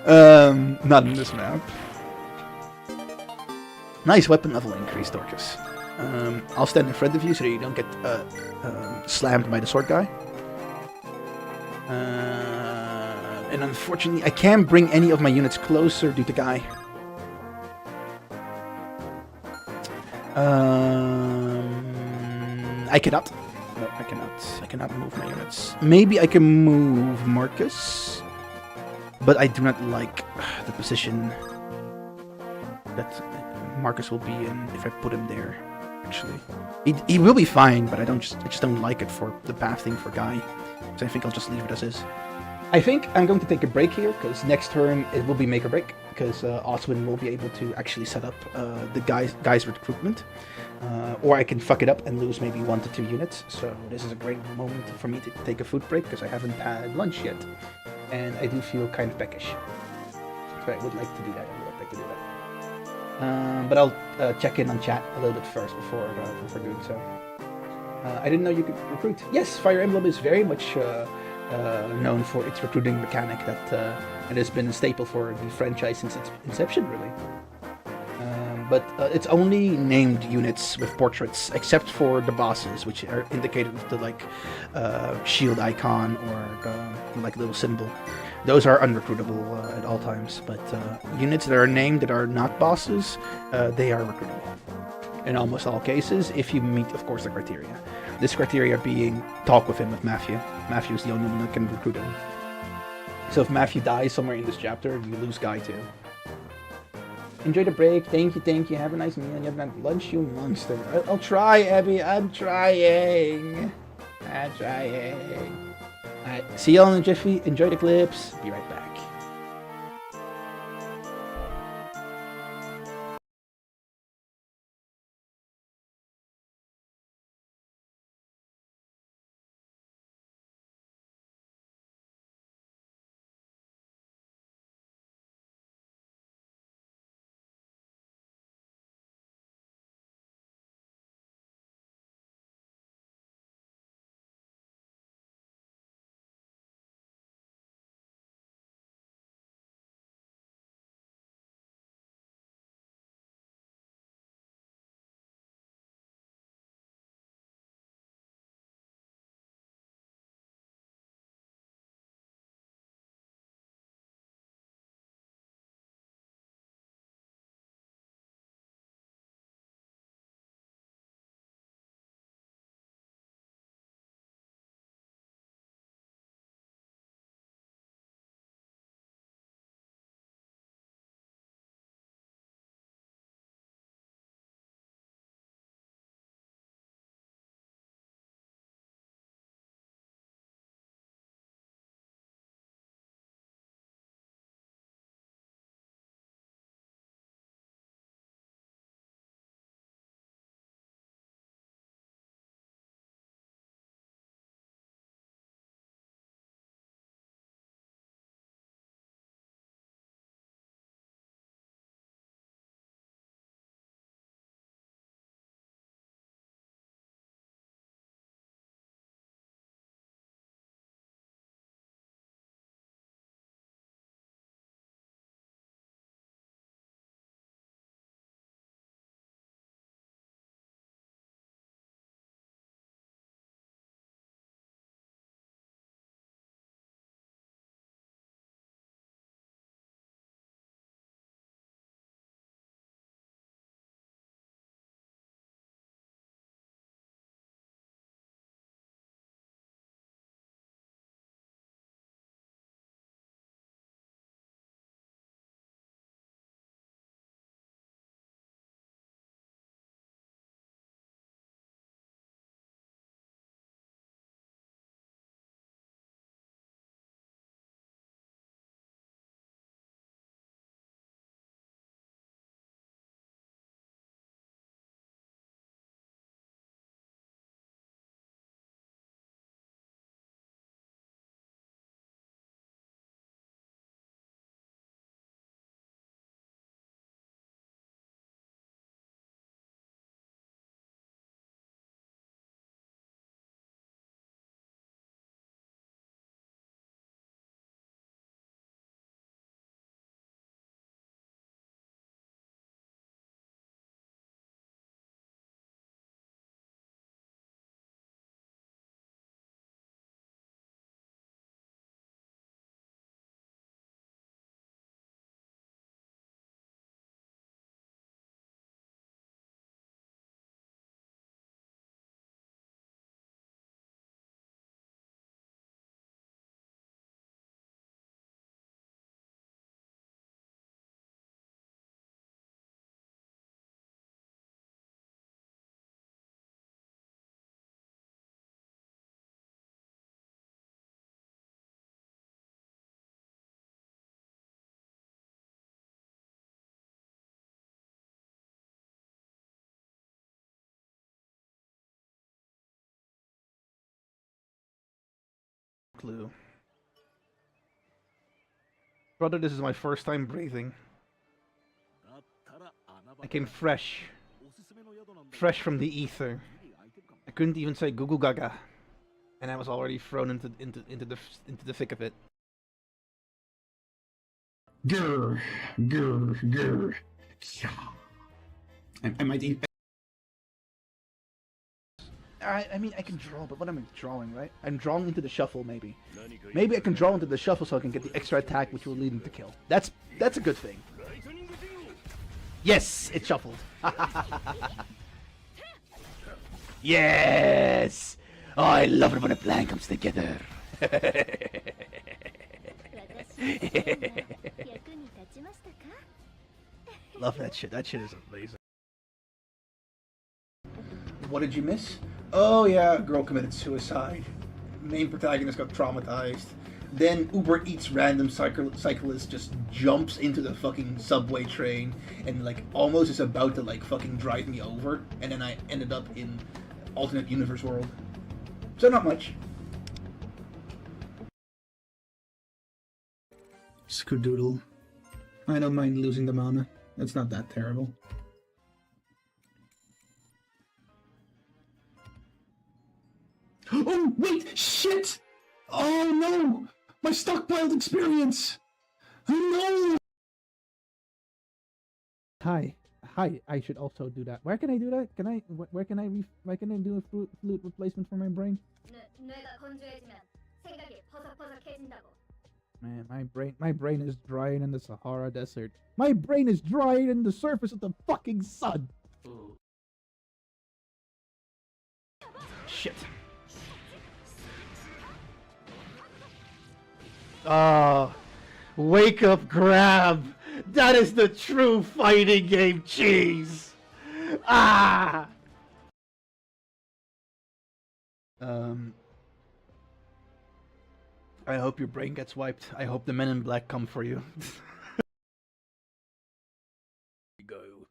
Not in this map. Nice weapon level increase, Dorcas. I'll stand in front of you so that you don't get slammed by the sword guy. And unfortunately, I can't bring any of my units closer due to Guy. I cannot. No, I cannot. I cannot move my units. Maybe I can move Marcus, but I do not like the position that Marcus will be in if I put him there. Actually, he will be fine, but I just don't like it for the pathing for Guy. So I think I'll just leave it as is. I think I'm going to take a break here because next turn it will be make or break because Oswin will be able to actually set up the guy's recruitment, or I can fuck it up and lose maybe 1 to 2 units. So this is a great moment for me to take a food break because I haven't had lunch yet, and I do feel kind of peckish. So I would like to do that. But I'll check in on chat a little bit first before doing so. I didn't know you could recruit. Yes, Fire Emblem is very much known for its recruiting mechanic that it has been a staple for the franchise since its inception, really. But it's only named units with portraits, except for the bosses, which are indicated with the shield icon or like little symbol. Those are unrecruitable at all times, but units that are named that are not bosses, they are recruitable. In almost all cases, if you meet, of course, the criteria. This criteria being talk with him with Matthew. Matthew's the only one that can recruit him. So if Matthew dies somewhere in this chapter, you lose Guy too. Enjoy the break. Thank you. Have a nice meal. You have not lunch, you monster. I'll try, Abby. I'm trying. Alright, see y'all in a jiffy. Enjoy the clips. Be right back. clue. Brother, this is my first time breathing. I came fresh. Fresh from the ether. I couldn't even say Gugu Gaga. And I was already thrown into the thick of it. Grr, grr, grr. I might eat. I mean, I can draw, but what am I drawing, right? I'm drawing into the shuffle, maybe. Maybe I can draw into the shuffle so I can get the extra attack, which will lead him to kill. That's a good thing. Yes, it shuffled. Yes! Oh, I love it when a plan comes together. Love that shit. That shit is amazing. What did you miss? Oh yeah, girl committed suicide. Main protagonist got traumatized. Then Uber Eats random cyclist just jumps into the fucking subway train and like almost is about to like fucking drive me over. And then I ended up in alternate universe world. So not much. Skadoodle. I don't mind losing the mana. It's not that terrible. Oh, wait! Shit! Oh no! My stockpiled experience! Oh no! Hi, I should also do that. Where can I do that? Where can I do a flute replacement for my brain? Man, my brain is drying in the Sahara Desert. My brain is drying in the surface of the fucking sun. Shit. Oh, wake up, grab. That is the true fighting game, cheese. Ah. I hope your brain gets wiped. I hope the men in black come for you. We go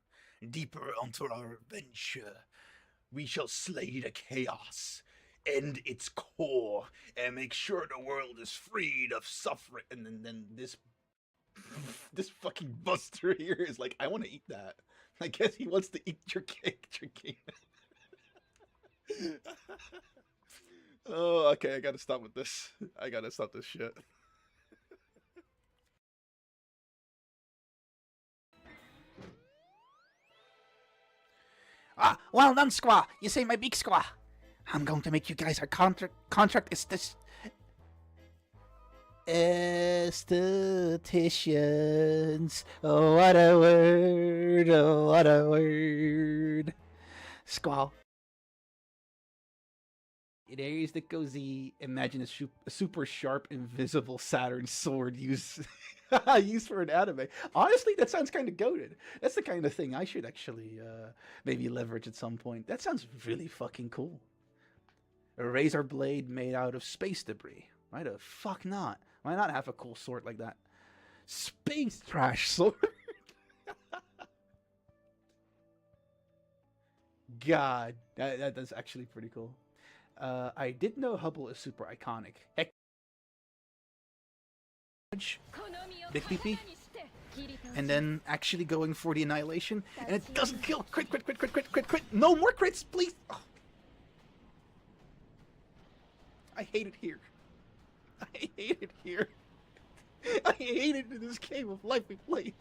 deeper onto our adventure. We shall slay the chaos, end its core, and make sure the world is freed of suffering. And then this fucking Buster here is like, I want to eat that. I guess he wants to eat your cake, Drinking. Oh, okay, I gotta stop with this. I gotta stop this shit. Ah, well done, Squaw. You say my big Squaw. I'm going to make you guys our contract is this. Estheticians. Oh, what a word. Oh, what a word. Squaw. There's the cozy. Imagine a super sharp, invisible Saturn sword used for an anime. Honestly, that sounds kind of goated. That's the kind of thing I should actually maybe leverage at some point. That sounds really fucking cool. A razor blade made out of space debris. Why the fuck not? Why not have a cool sword like that? Space trash sword. God, that's actually pretty cool. I did know Hubble is super iconic. Heck, big PP, and then actually going for the annihilation, and it doesn't kill. Crit. No more crits, please. Oh. I hate it here. I hate it here. I hate it in this game of life we play.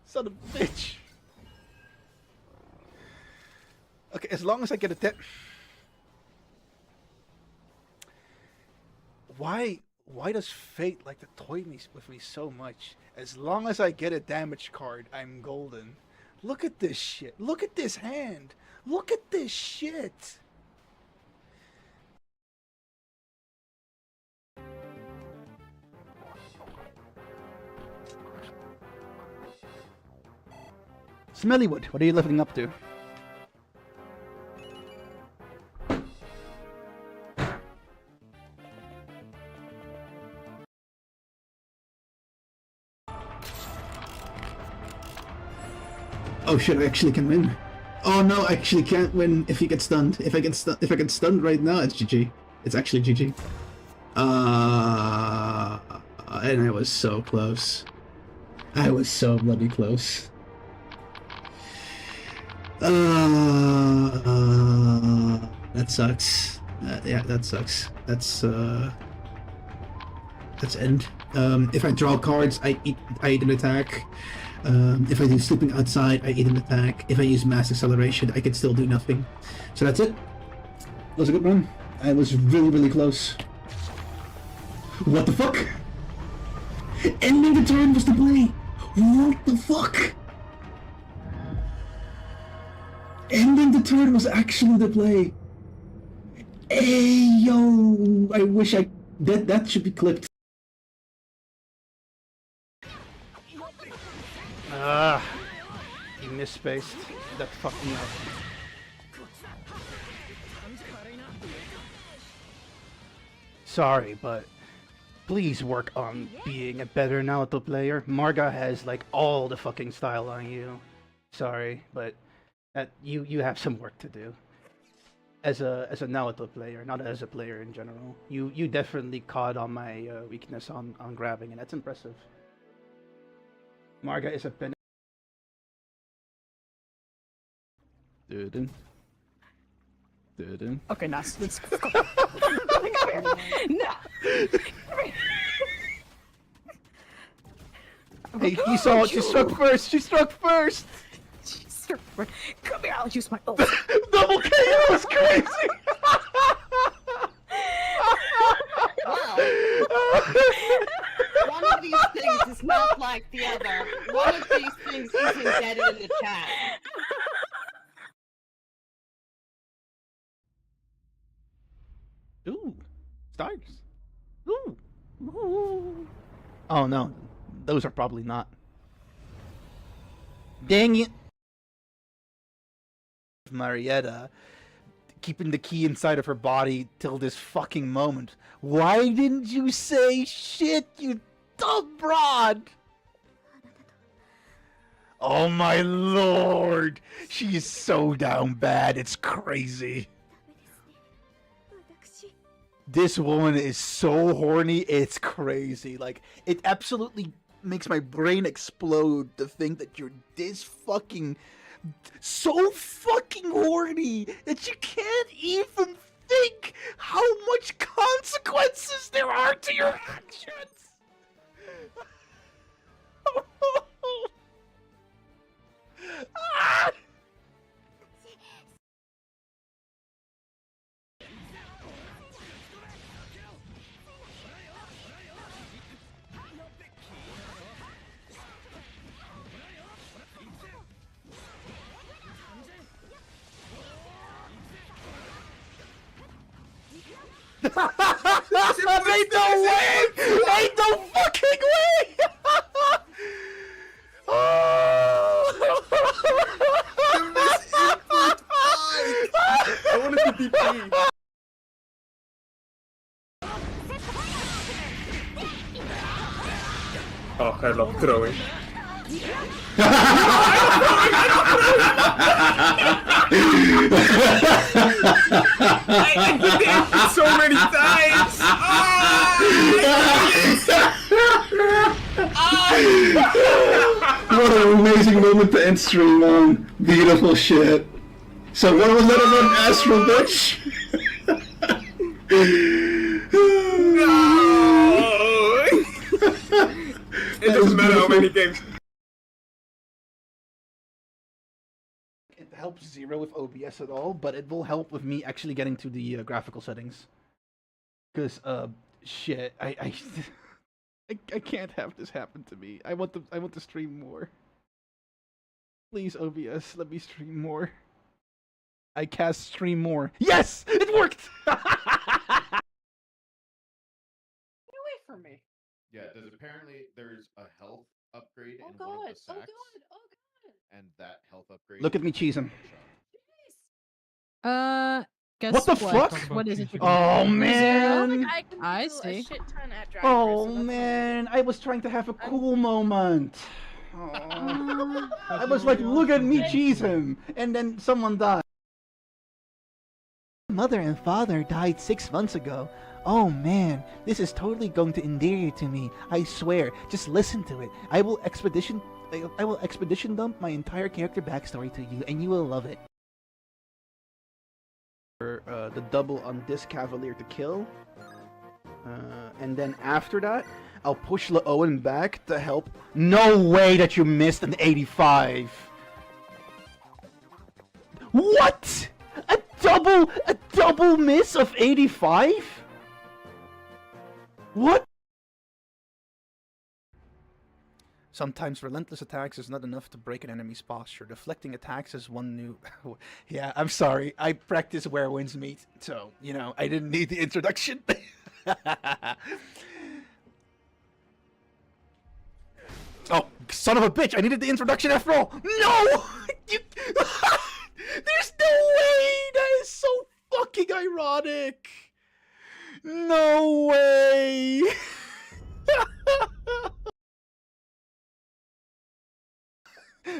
Son of a bitch. Okay, as long as I get a Why does fate like to toy with me so much? As long as I get a damage card, I'm golden. Look at this shit. Look at this hand. Look at this shit. Smellywood, what are you living up to? Oh shit, I actually can win. Oh no, I actually can't win if he gets stunned. If I get stunned right now, it's GG. It's actually GG. And I was so close. I was so bloody close. That sucks. Yeah, that sucks. That's end. If I draw cards, I eat an attack. If I do sleeping outside, I eat an attack. If I use mass acceleration, I can still do nothing. So that's it. That was a good run. I was really, really close. What the fuck? Ending the turn was the play. What the fuck? Ending the turn was actually the play. Hey yo! I wish that should be clipped. You misspaced. That fucked me up. Sorry, but please work on being a better Naruto player. Marga has like all the fucking style on you. Sorry, but that you have some work to do. As a Naruto player, not as a player in general. You definitely caught on my weakness on grabbing, and that's impressive. Marga is a pen. Dudin. Okay, nice. Let's go. Come here. No. Hey, you saw it. She struck first. She struck first. Come here. I'll use my ult. Double KO was crazy. Wow. One of these things is not like the other. One of these things is embedded in the chat. Ooh, stars. Ooh. Ooh. Oh no, those are probably not. Dang it. Marietta keeping the key inside of her body till this fucking moment. Why didn't you say shit, you dumb broad? Oh my lord, she is so down bad, it's crazy. This woman is so horny, it's crazy. Like, it absolutely makes my brain explode to think that you're this fucking... so fucking horny that you can't even think how much consequences there are to your actions. Ah! Ain't no way! Ain't no fucking way! I want to be DP. Oh, I love throwing. I did it so many times! What an amazing moment to end stream on. Beautiful shit. So what was that about Astral bitch? It doesn't matter how many games. It helps Zero with OBS at all, but it will help with me actually getting to the graphical settings. Because, shit, I can't have this happen to me. I want to stream more. Please, OBS, let me stream more. I cast stream more. Yes! It worked! Get away from me. Yeah, there's a health upgrade Oh in one of god. the Oh sacks, god. Oh god. and that health upgrade. Look at me cheesing. Guess What the fuck? What is it? Oh, man! I see. Oh, man! I was trying to have a cool moment. Oh. I was like, look at me cheese him! And then someone died. mother and father died 6 months ago. Oh man, this is totally going to endear you to me. I swear. Just listen to it. I will expedition dump my entire character backstory to you, and you will love it. The double on this Cavalier to kill. And then after that, I'll push Owen back to help. No way that you missed an 85. What? A double miss of 85? What? Sometimes relentless attacks is not enough to break an enemy's posture. Deflecting attacks is one new... Yeah, I'm sorry. I practice where winds meet. So, you know, I didn't need the introduction. Oh, son of a bitch! I needed the introduction after all! No! There's no way! That is so fucking ironic! No way!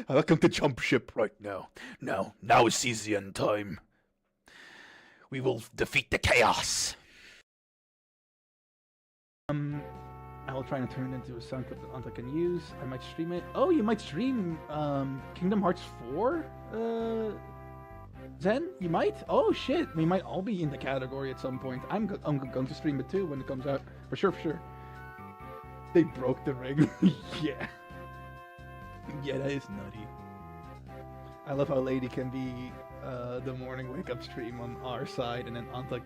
Welcome to jump ship right now. Now is Caesian time. We will defeat the chaos. I will try and turn it into a sound clip that Anta can use. I might stream it. Oh, you might stream Kingdom Hearts 4? Zen? You might? Oh shit, we might all be in the category at some point. I'm going to stream it too when it comes out. For sure. They broke the ring. Yeah. Yeah, that is nutty. I love how Lady can be the morning wake up stream on our side, and then Anta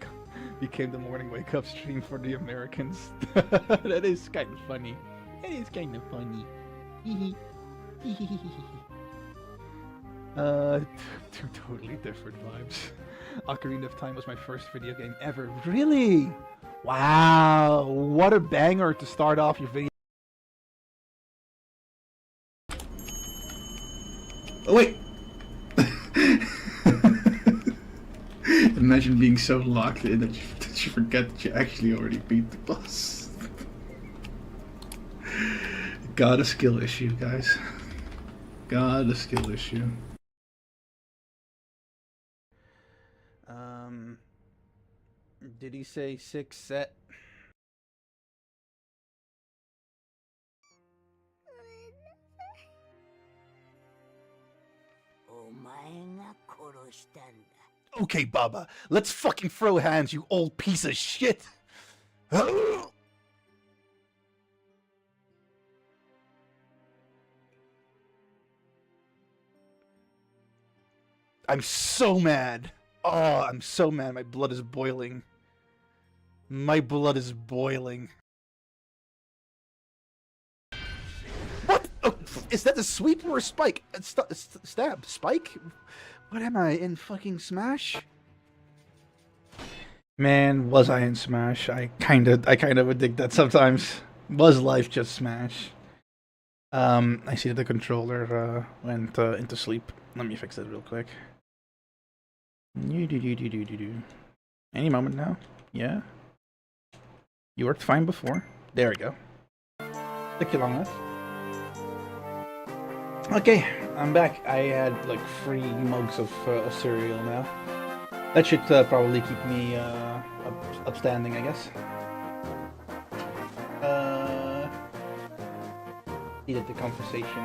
became the morning wake up stream for the Americans. That is kind of funny. It is kind of funny. Two totally different vibes. Ocarina of Time was my first video game ever. Really? Wow, what a banger to start off your video. Oh wait! Imagine being so locked in that you forget that you actually already beat the boss. Got a skill issue, guys. Got a skill issue. Did he say 6 set? Okay, Baba, let's fucking throw hands, you old piece of shit! I'm so mad! Oh, I'm so mad, my blood is boiling. My blood is boiling. What? Oh, is that a sweep or a spike? Stab? Spike? What am I, in fucking Smash? Man, was I in Smash? I kinda would dig that sometimes. Was life just Smash? I see that the controller went into sleep. Let me fix that real quick. Any moment now? Yeah? You worked fine before. There we go. Took you long enough. Okay, I'm back. I had like 3 mugs of cereal now. That should probably keep me upstanding, I guess. See that the conversation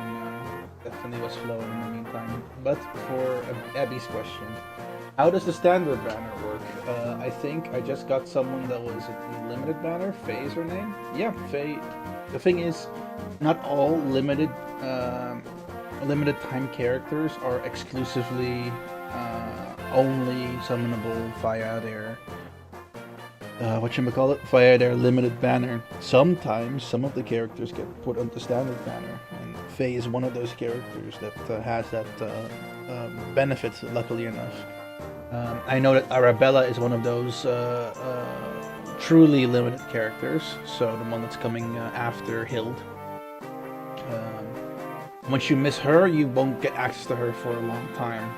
definitely was flowing in the meantime. But for Abby's question, how does the standard banner work? I think I just got someone that was a limited banner. Faye is her name? Yeah, Faye. The thing is, not all limited time characters are exclusively only summonable via their via their limited banner. Sometimes some of the characters get put onto standard banner, and Faye is one of those characters that has that benefit, luckily enough. I know that Arabella is one of those truly limited characters, so the one that's coming after Hild. Once you miss her, you won't get access to her for a long time.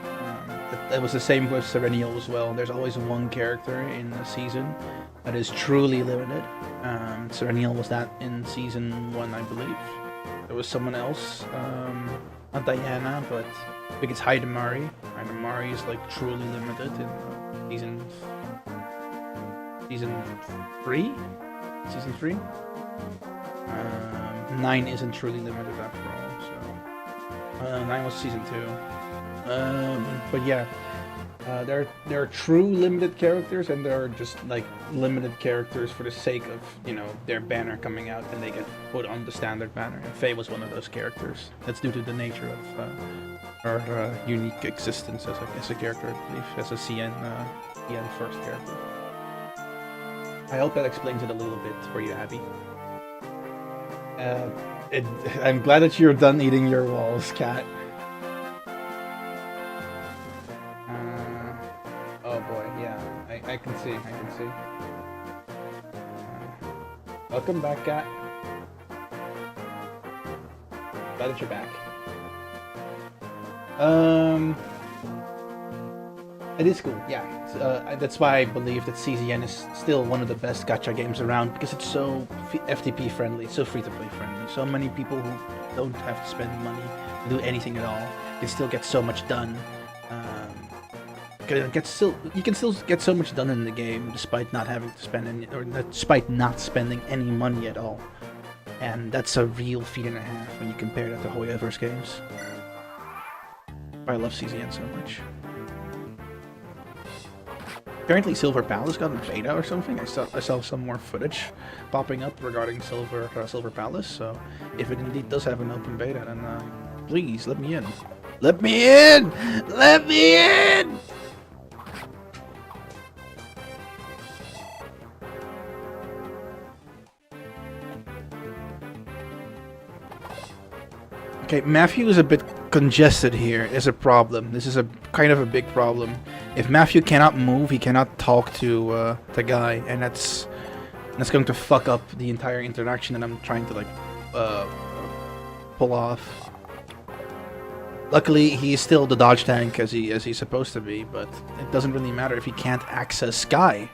That was the same with Serenial as well. There's always one character in the season that is truly limited. Serenial was that in season 1, I believe. There was someone else, not Diana, but I think it's Hidamari. Hidamari is like truly limited in season season 3? Season 3? 9 isn't truly limited after all, so... 9 was season 2. But yeah, there are true limited characters, and there are just like limited characters for the sake of, you know, their banner coming out and they get put on the standard banner. And Faye was one of those characters. That's due to the nature of her unique existence as a character, I believe, as a CN first character. I hope that explains it a little bit for you, Abby. I'm glad that you're done eating your walls, cat. Oh boy, yeah, I can see. Welcome back, cat. Glad that you're back. It is cool, yeah. That's why I believe that CZN is still one of the best gacha games around, because it's so FTP friendly, so free-to-play friendly. So many people who don't have to spend money to do anything at all can still get so much done. You can still get so much done in the game despite not having to spend any, or despite not spending any money at all. And that's a real feat and a half when you compare that to Hoyoverse games. I love CZN so much. Apparently Silver Palace got a beta or something. I saw some more footage popping up regarding Silver Palace. So if it indeed does have an open beta, then please let me in. Let me in! Let me in! Okay, Matthew is a bit congested here. Is a problem. This is a kind of a big problem. If Matthew cannot move, he cannot talk to the guy, and that's going to fuck up the entire interaction that I'm trying to like pull off. Luckily, he's still the dodge tank as he's supposed to be, but it doesn't really matter if he can't access Sky.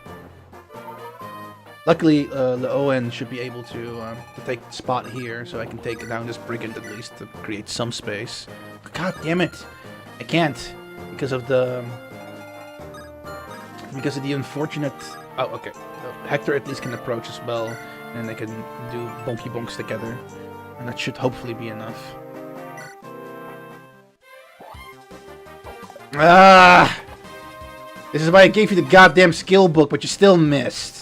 Luckily, Leowen should be able to take the spot here, so I can take down this brigand at least to create some space. God damn it! I can't because of the unfortunate. Oh, okay. Hector at least can approach as well, and they can do bonky bonks together, and that should hopefully be enough. Ah! This is why I gave you the goddamn skill book, but you still missed.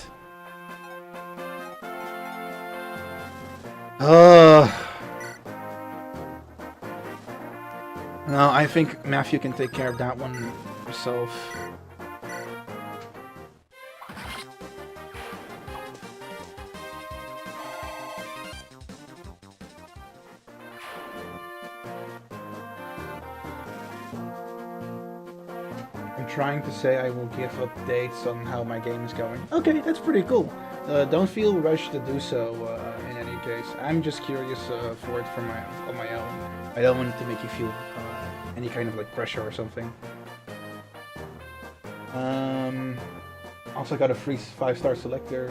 No, I think Matthew can take care of that one himself. I'm trying to say I will give updates on how my game is going. Okay, that's pretty cool. Don't feel rushed to do so in any case. I'm just curious for it on my own. I don't want it to make you feel any kind of like pressure or something. Also got a free 5-star selector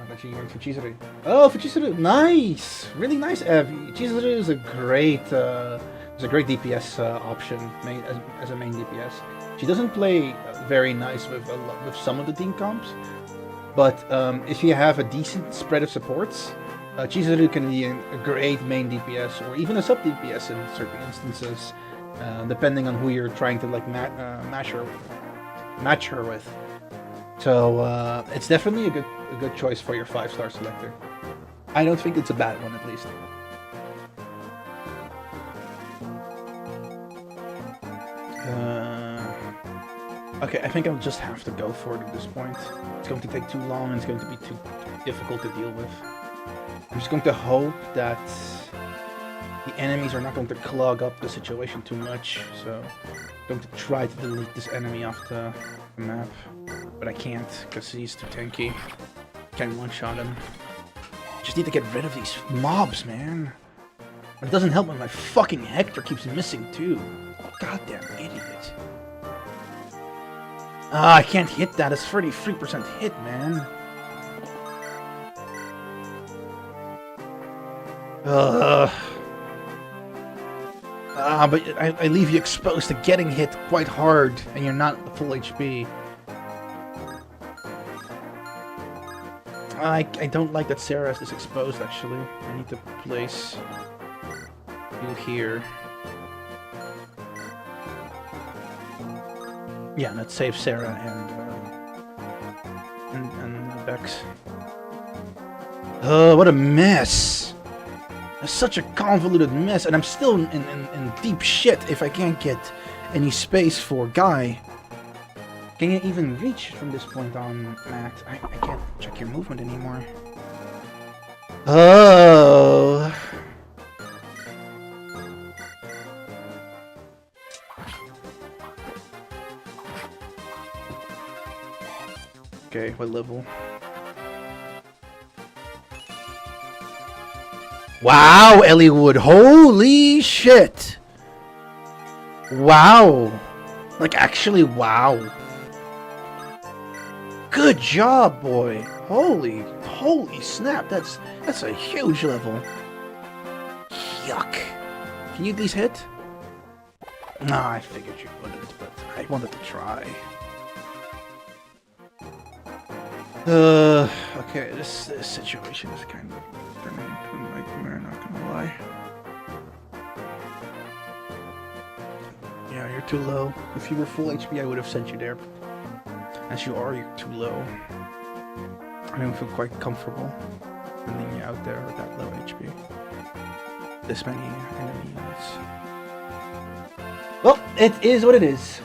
that you earned for Chizuru. Oh, for Chizuru, nice, really nice, Evie. Chizuru is a great DPS option as a main DPS. She doesn't play very nice with some of the team comps, but if you have a decent spread of supports, Chizuru can be a great main DPS or even a sub DPS in certain instances, depending on who you're trying to like match her with. So it's definitely a good choice for your 5-star selector. I don't think it's a bad one, at least. Okay, I think I'll just have to go for it at this point. It's going to take too long and it's going to be too difficult to deal with. I'm just going to hope that the enemies are not going to clog up the situation too much. So I'm going to try to delete this enemy off the map. But I can't because he's too tanky. Can't one-shot him. Just need to get rid of these mobs, man. But it doesn't help when my fucking Hector keeps missing too. Goddamn idiot. Ah, I can't hit that. It's 33% hit, man. But I leave you exposed to getting hit quite hard, and you're not full HP. I don't like that Sarah is exposed, actually. I need to place you here. Yeah, let's save Sarah and Bex. Oh, what a mess! It's such a convoluted mess, and I'm still in deep shit if I can't get any space for Guy. Can you even reach from this point on, Max? I can't check your movement anymore. Oh. Okay, what level? Wow, Eliwood! Holy shit! Wow! Like, actually, wow. Good job, boy! Holy snap! That's a huge level. Yuck! Can you at least hit? Nah, I figured you wouldn't, but I wanted to try. Okay, this situation is kind of turning into a nightmare, not gonna lie. Yeah, you're too low. If you were full HP, I would have sent you there. As you are, you're too low. I don't feel quite comfortable sending you out there with that low HP. This many enemy units. Well, it is what it is.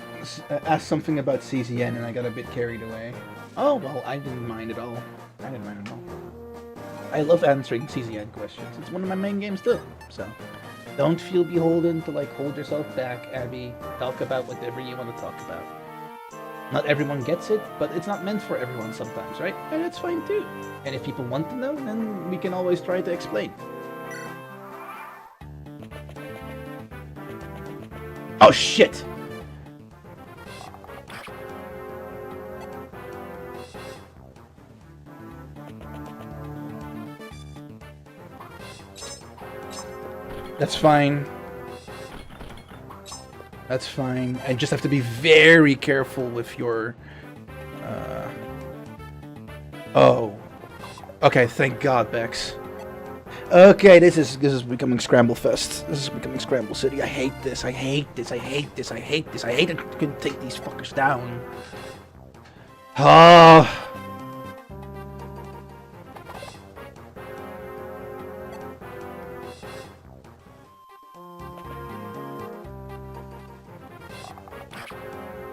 Asked something about CZN and I got a bit carried away. Oh, well, I didn't mind at all. I didn't mind at all. I love answering CZN questions. It's one of my main games too, so don't feel beholden to, like, hold yourself back, Abby. Talk about whatever you want to talk about. Not everyone gets it, but it's not meant for everyone sometimes, right? And that's fine too. And if people want to know, then we can always try to explain. Oh, shit! That's fine. That's fine. I just have to be very careful with your... Oh. Okay, thank God, Bex. Okay, this is becoming Scramble Fest. This is becoming Scramble City. I hate this. I hate this. I hate this. I hate this. I hate it. I can take these fuckers down. Oh.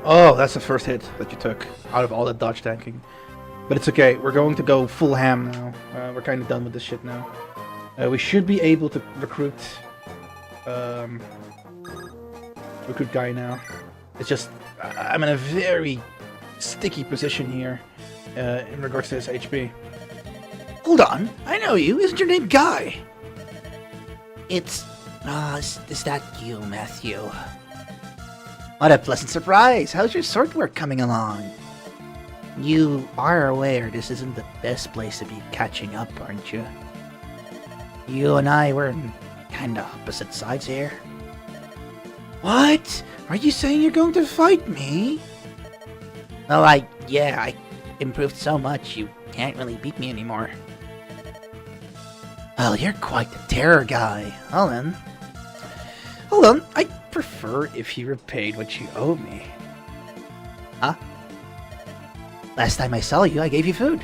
Oh, that's the first hit that you took out of all that dodge tanking. But it's okay, we're going to go full ham now. We're kind of done with this shit now. We should be able to recruit Guy now. It's just, I'm in a very sticky position here in regards to his HP. Hold on, I know you. Isn't your name Guy? Is that you, Matthew? What a pleasant surprise! How's your sword work coming along? You are aware this isn't the best place to be catching up, aren't you? You and I were on kinda opposite sides here. What? Are you saying you're going to fight me? Well, I improved so much you can't really beat me anymore. Well, you're quite the terror guy. Hold on, I prefer if you repaid what you owe me. Huh? Last time I saw you, I gave you food.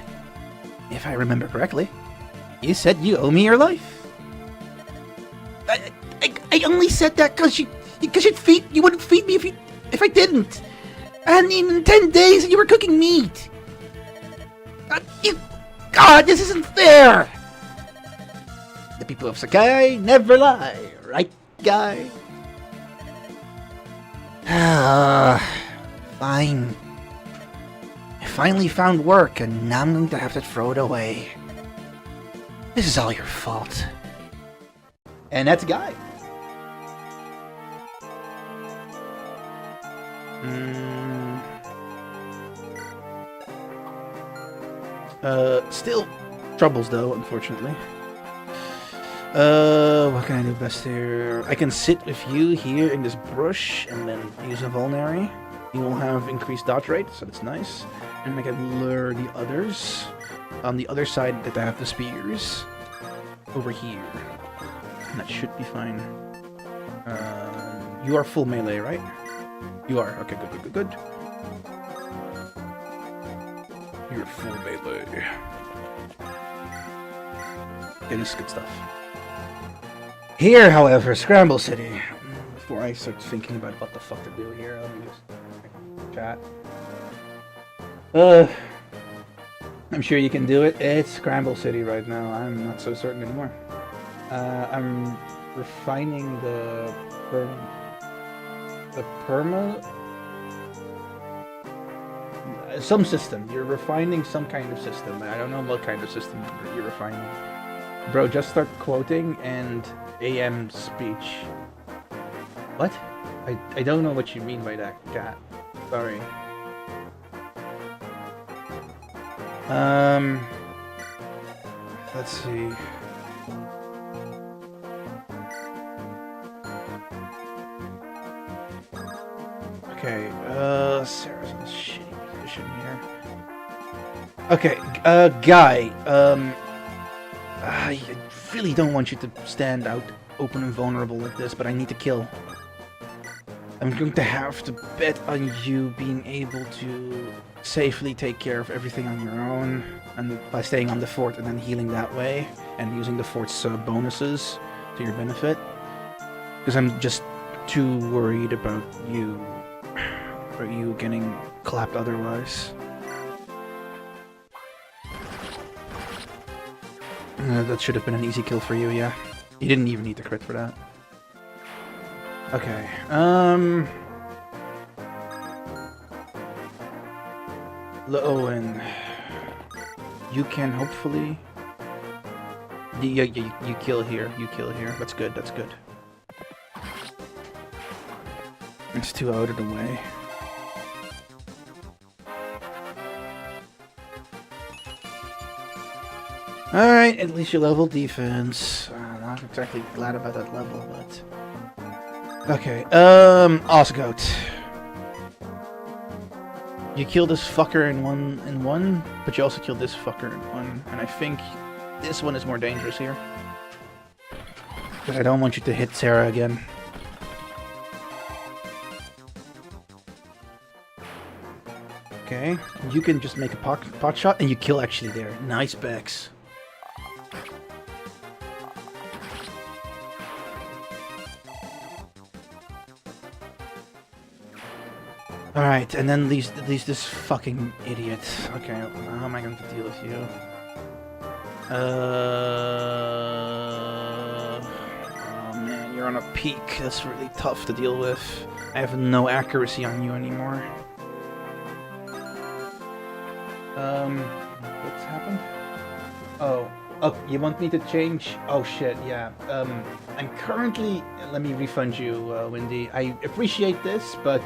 If I remember correctly. You said you owe me your life. I only said that because you wouldn't feed me if I didn't. And in 10 days you were cooking meat. God, this isn't fair. The people of Sakai never lie, right, Guy? Fine. I finally found work, and now I'm going to have to throw it away. This is all your fault. And that's Guy. Still troubles though, unfortunately. What can I do best here? I can sit with you here in this brush and then use a vulnerary. You will have increased dodge rate, so that's nice. And I can lure the others. on the other side that I have the spears. Over here. And that should be fine. You are full melee, right? You are. Okay, good. You're full melee. Okay, this is good stuff. Here, however, Scramble City. Before I start thinking about what the fuck to do here, let me just chat. I'm sure you can do it. It's Scramble City right now. I'm not so certain anymore. I'm refining the perma... some system. You're refining some kind of system. I don't know what kind of system you're refining. Bro, just start quoting and AM speech. What? I don't know what you mean by that, cat. Sorry. Let's see. Okay, Sarah's in a shitty position here. Okay, Guy, I really don't want you to stand out open and vulnerable like this, but I need to kill. I'm going to have to bet on you being able to safely take care of everything on your own, and by staying on the fort and then healing that way, and using the fort's bonuses to your benefit. Because I'm just too worried about you getting clapped otherwise. That should have been an easy kill for you, yeah. You didn't even need the crit for that. Okay, Owen, you can hopefully... You kill here, That's good. It's too out of the way. Alright, at least you level defense. Not exactly glad about that level, but... Okay, Osgoat. You killed this fucker in one, but you also killed this fucker in one, and I think this one is more dangerous here. Because I don't want you to hit Sarah again. Okay, you can just make a pot shot, and you kill actually there. Nice, Bex. Alright, and then leaves this fucking idiot. Okay, how am I going to deal with you? Oh man, you're on a peak. That's really tough to deal with. I have no accuracy on you anymore. What's happened? Oh, you want me to change? Oh shit, yeah. I'm currently... Let me refund you, Wendy. I appreciate this, but...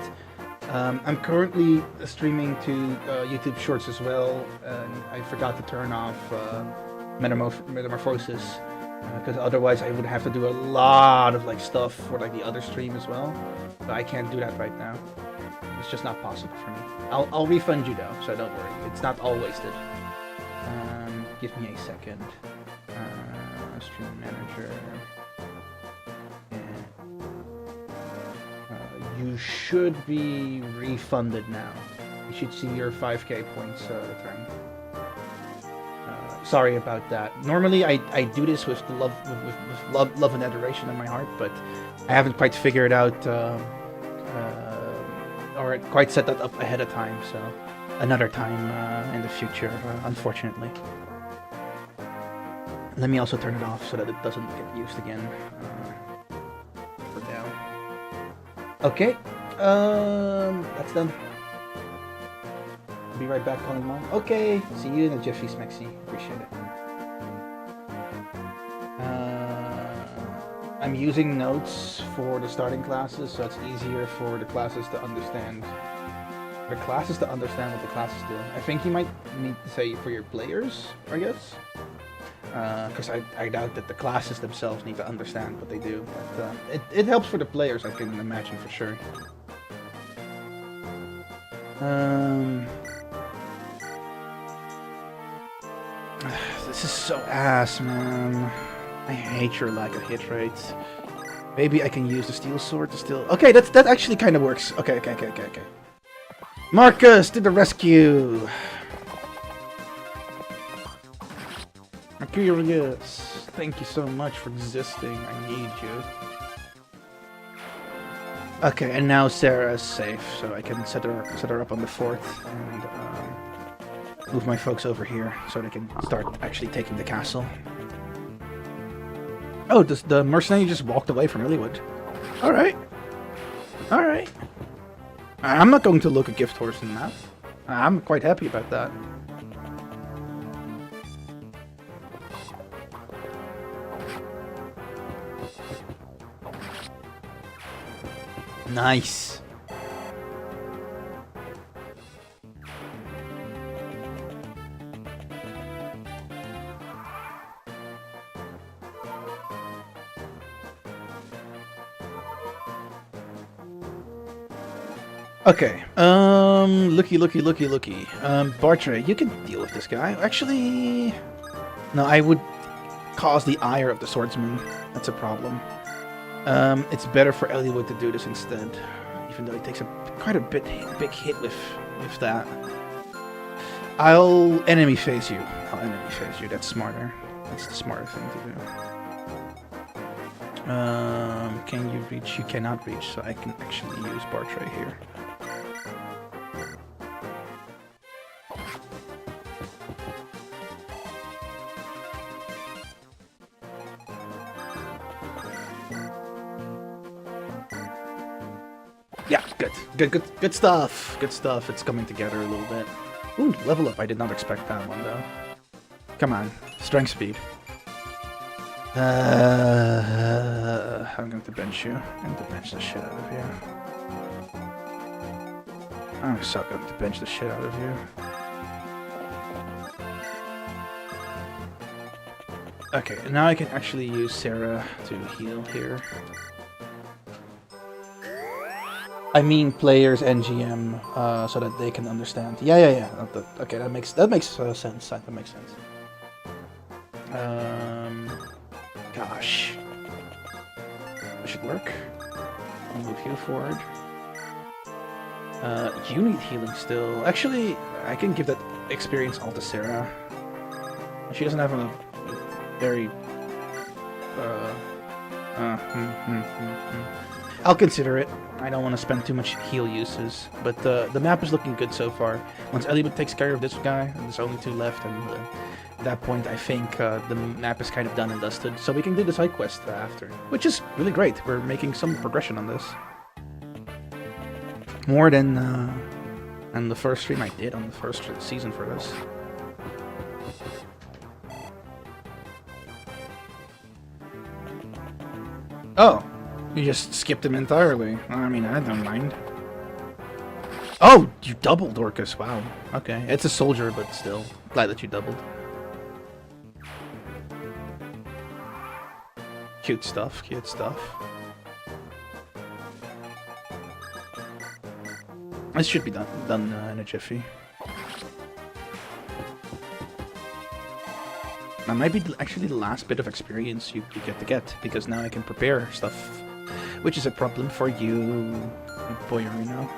I'm currently streaming to YouTube Shorts as well, and I forgot to turn off Metamorphosis, because otherwise I would have to do a lot of stuff for the other stream as well. But I can't do that right now. It's just not possible for me. I'll refund you though, so don't worry. It's not all wasted. Give me a second. Stream manager. You should be refunded now. You should see your 5k points return. Sorry about that. Normally I do this with love and adoration in my heart, but I haven't quite figured out or quite set that up ahead of time. So another time in the future, unfortunately. Let me also turn it off so that it doesn't get used again. For now. Okay, that's done. I'll be right back calling mom. Okay, see you in a jiffy, Smexy. Appreciate it. I'm using notes for the starting classes, so it's easier for the classes to understand. What the classes do. I think you might need to say for your players, I guess. Because I doubt that the classes themselves need to understand what they do, but it helps for the players, I can imagine for sure. This is so ass, man. I hate your lack of hit rates. Maybe I can use the steel sword to still... Okay, that actually kind of works. Okay. Marcus, to the rescue! Mercurius, thank you so much for existing. I need you. Okay, and now Sarah is safe, so I can set her up on the fort and move my folks over here so they can start actually taking the castle. Oh, the mercenary just walked away from Eliwood. Alright. I'm not going to look a gift horse in that. I'm quite happy about that. Nice. Okay, looky. Bartre, you can deal with this guy. Actually, no, I would cause the ire of the swordsman. That's a problem. It's better for Eliwood to do this instead, even though he takes quite a big hit with that. I'll enemy phase you. That's smarter. That's the smarter thing to do. Can you reach? You cannot reach, so I can actually use Bartre here. Yeah, good stuff. Good stuff. It's coming together a little bit. Ooh, level up. I did not expect that one though. Come on, strength speed. I'm going to bench you. I'm going to bench the shit out of you. I'm so going to bench the shit out of you. Okay, and now I can actually use Sarah to heal here. I mean players and GM, so that they can understand. Yeah. Okay, that makes sense. That makes sense. Gosh, that should work. I'll move you forward. You need healing still. Actually, I can give that experience all to Sarah. She doesn't have a very. I'll consider it. I don't want to spend too much heal uses, but the map is looking good so far. Once Eliwood takes care of this guy, and there's only 2 left, and at that point I think the map is kind of done and dusted, so we can do the side quest after, which is really great. We're making some progression on this. More than the first stream I did on the first season for this. Oh, you just skipped him entirely. I mean, I don't mind. Oh, you doubled Orcus. Wow. Okay, it's a soldier, but still. Glad that you doubled. Cute stuff, cute stuff. This should be done in a jiffy. That might be actually the last bit of experience you get, because now I can prepare stuff, which is a problem for you, Boyarino.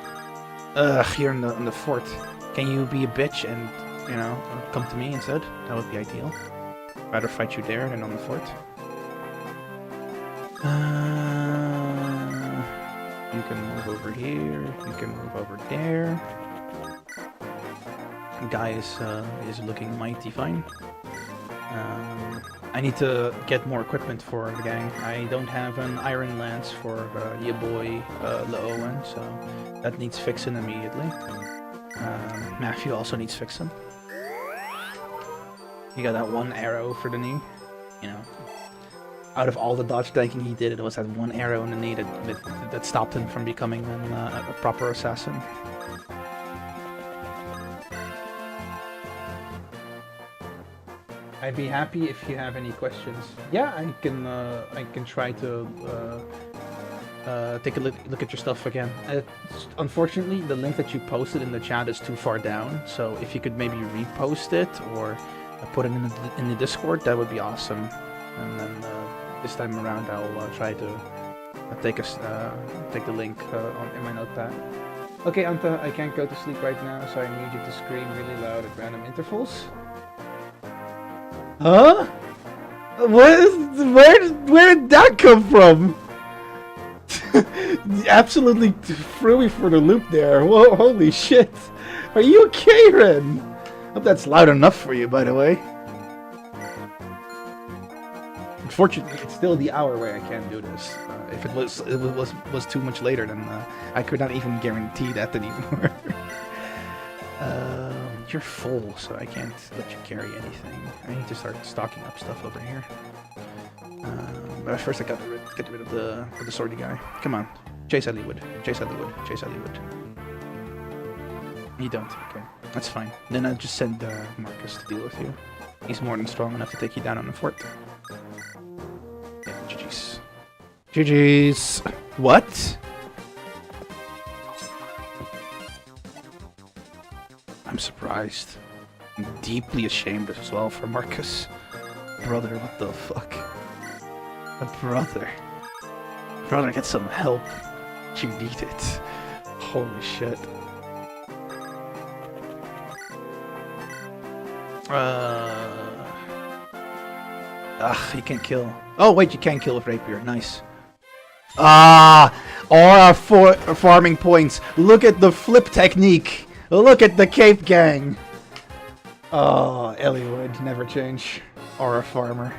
Here in the fort. Can you be a bitch and, you know, come to me instead? That would be ideal. Rather fight you there than on the fort. You can move over here. You can move over there. Guy is looking mighty fine. I need to get more equipment for the gang. I don't have an iron lance for your boy Leowen, so that needs fixing immediately. Matthew also needs fixing. He got that one arrow for the knee. You know, out of all the dodge tanking he did, it was that one arrow in the knee that stopped him from becoming a proper assassin. I'd be happy if you have any questions. Yeah, I can try to take a look at your stuff again. Unfortunately, the link that you posted in the chat is too far down, so if you could maybe repost it or put it in the Discord, that would be awesome. And then this time around, I'll try to take the link in my notepad. Okay, Anta, I can't go to sleep right now, so I need you to scream really loud at random intervals. Huh? Where did that come from? Absolutely threw me for the loop there. Whoa, holy shit. Are you okay, Ren? Hope that's loud enough for you, by the way. Unfortunately, it's still the hour where I can't do this. If it was too much later, then I could not even guarantee that anymore. You're full, so I can't let you carry anything. I need to start stocking up stuff over here. But first, I gotta get rid of the swordy guy. Come on, chase Eliwood. Chase Eliwood. Chase Eliwood. You don't. Okay, that's fine. Then I'll just send Marcus to deal with you. He's more than strong enough to take you down on the fort. Yeah, GG's. GG's. What? I'm surprised. I'm deeply ashamed as well for Marcus. Brother, what the fuck? Brother. Brother, get some help. You need it. Holy shit. You can't kill. Oh, wait, you can kill with rapier. Nice. All our farming points. Look at the flip technique. Look at the cape gang. Oh, Eliwood, never change. Or a farmer.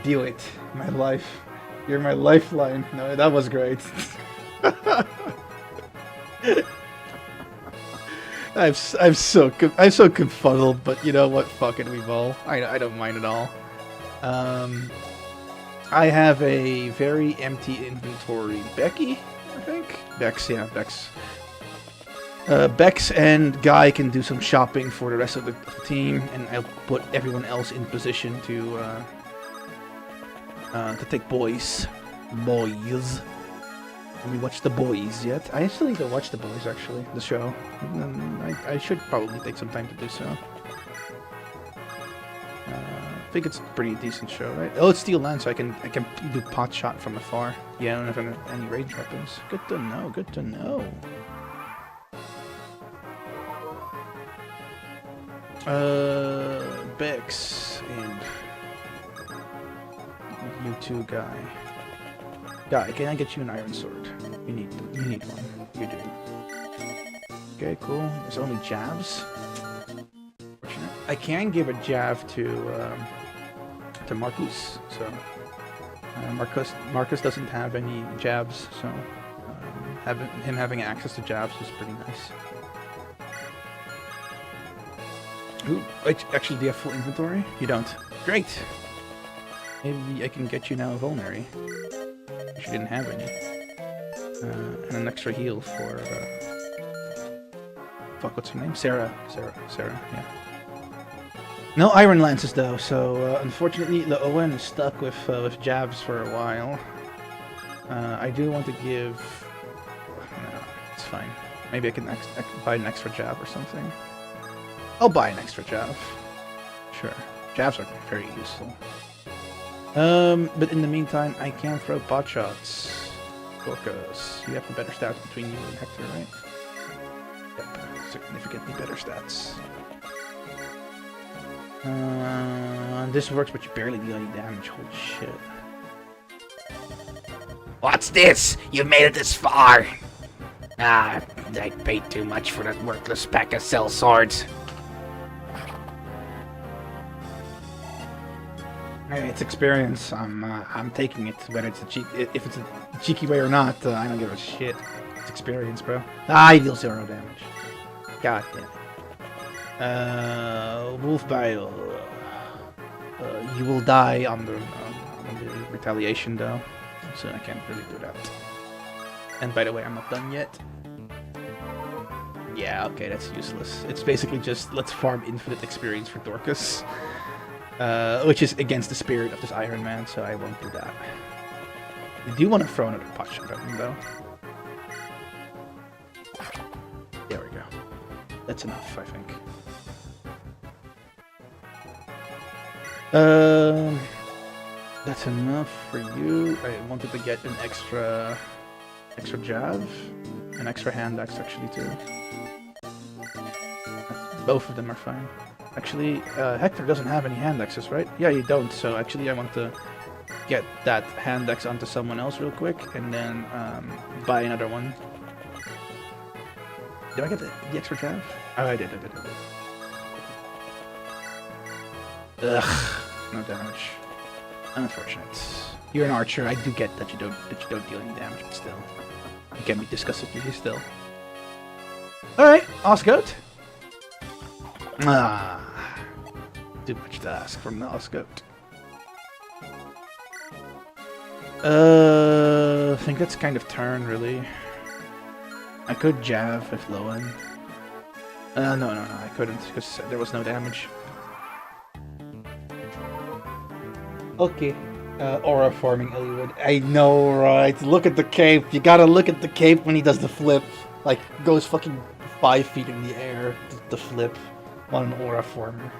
Do it, my life. You're my lifeline. No, that was great. I'm so confuddled, but you know what? Fuck it, we ball. I don't mind at all. I have a very empty inventory. Becky, I think. Bex, yeah, Bex. Bex and Guy can do some shopping for the rest of the team, and I'll put everyone else in position to take boys. Have we watched The Boys yet? I still need to watch The Boys, actually, the show. I should probably take some time to do so. I think it's a pretty decent show, right? Oh, it's Steel Land, so I can do pot shot from afar. Yeah, I don't have any range weapons. Good to know, good to know. Bex and you two, Guy. Guy, can I get you an iron sword? You need one. You do. Okay, cool. There's only jabs. Fortunate. I can give a jab to Marcus. So Marcus doesn't have any jabs, so him having access to jabs is pretty nice. Ooh, actually, do you have full inventory? You don't. Great. Maybe I can get you now a vulnerary. She didn't have any. And an extra heal for fuck, what's her name? Sarah, yeah. No iron lances though, so unfortunately the Owen is stuck with jabs for a while. I do want to give. No, it's fine. Maybe I can buy an extra jab or something. I'll buy an extra jab. Sure, jabs are very useful. But in the meantime, I can throw pot shots. Dorcas, you have the better stats between you and Hector, right? Yep, significantly better stats. This works, but you barely do any damage. Holy shit. What's this? You've made it this far. I paid too much for that worthless pack of cell swords. Hey, it's experience. I'm taking it, whether it's if it's a cheeky way or not. I don't give a shit. It's experience, bro. I deal 0 damage. God damn it. Wolf Bile. You will die on the retaliation, though, so I can't really do that. And by the way, I'm not done yet. Yeah, okay, that's useless. It's basically just let's farm infinite experience for Dorcas. Which is against the spirit of this Ironman, so I won't do that. I do want to throw another pot shot at him, though. There we that's enough, I think. That's enough for you. I wanted to get an extra jab, an extra hand axe actually too. Both of them are fine. Actually, Hector doesn't have any hand axes, right? Yeah, you don't. So actually, I want to get that hand axe onto someone else real quick, and then buy another one. Did I get the extra jab? Oh, I did. Ugh, no damage. Unfortunate. You're an archer. I do get that you don't deal any damage, but still, you can be disgusted with you still. All right, Osgoat. Too much to ask from the Osgoat. I think that's kind of turn, really. I could jab with Lowen. No, I couldn't, because there was no damage. Okay. Aura forming Eliwood. I know, right? Look at the cape. You gotta look at the cape when he does the flip. Like, goes fucking 5 feet in the air, the flip on an aura former.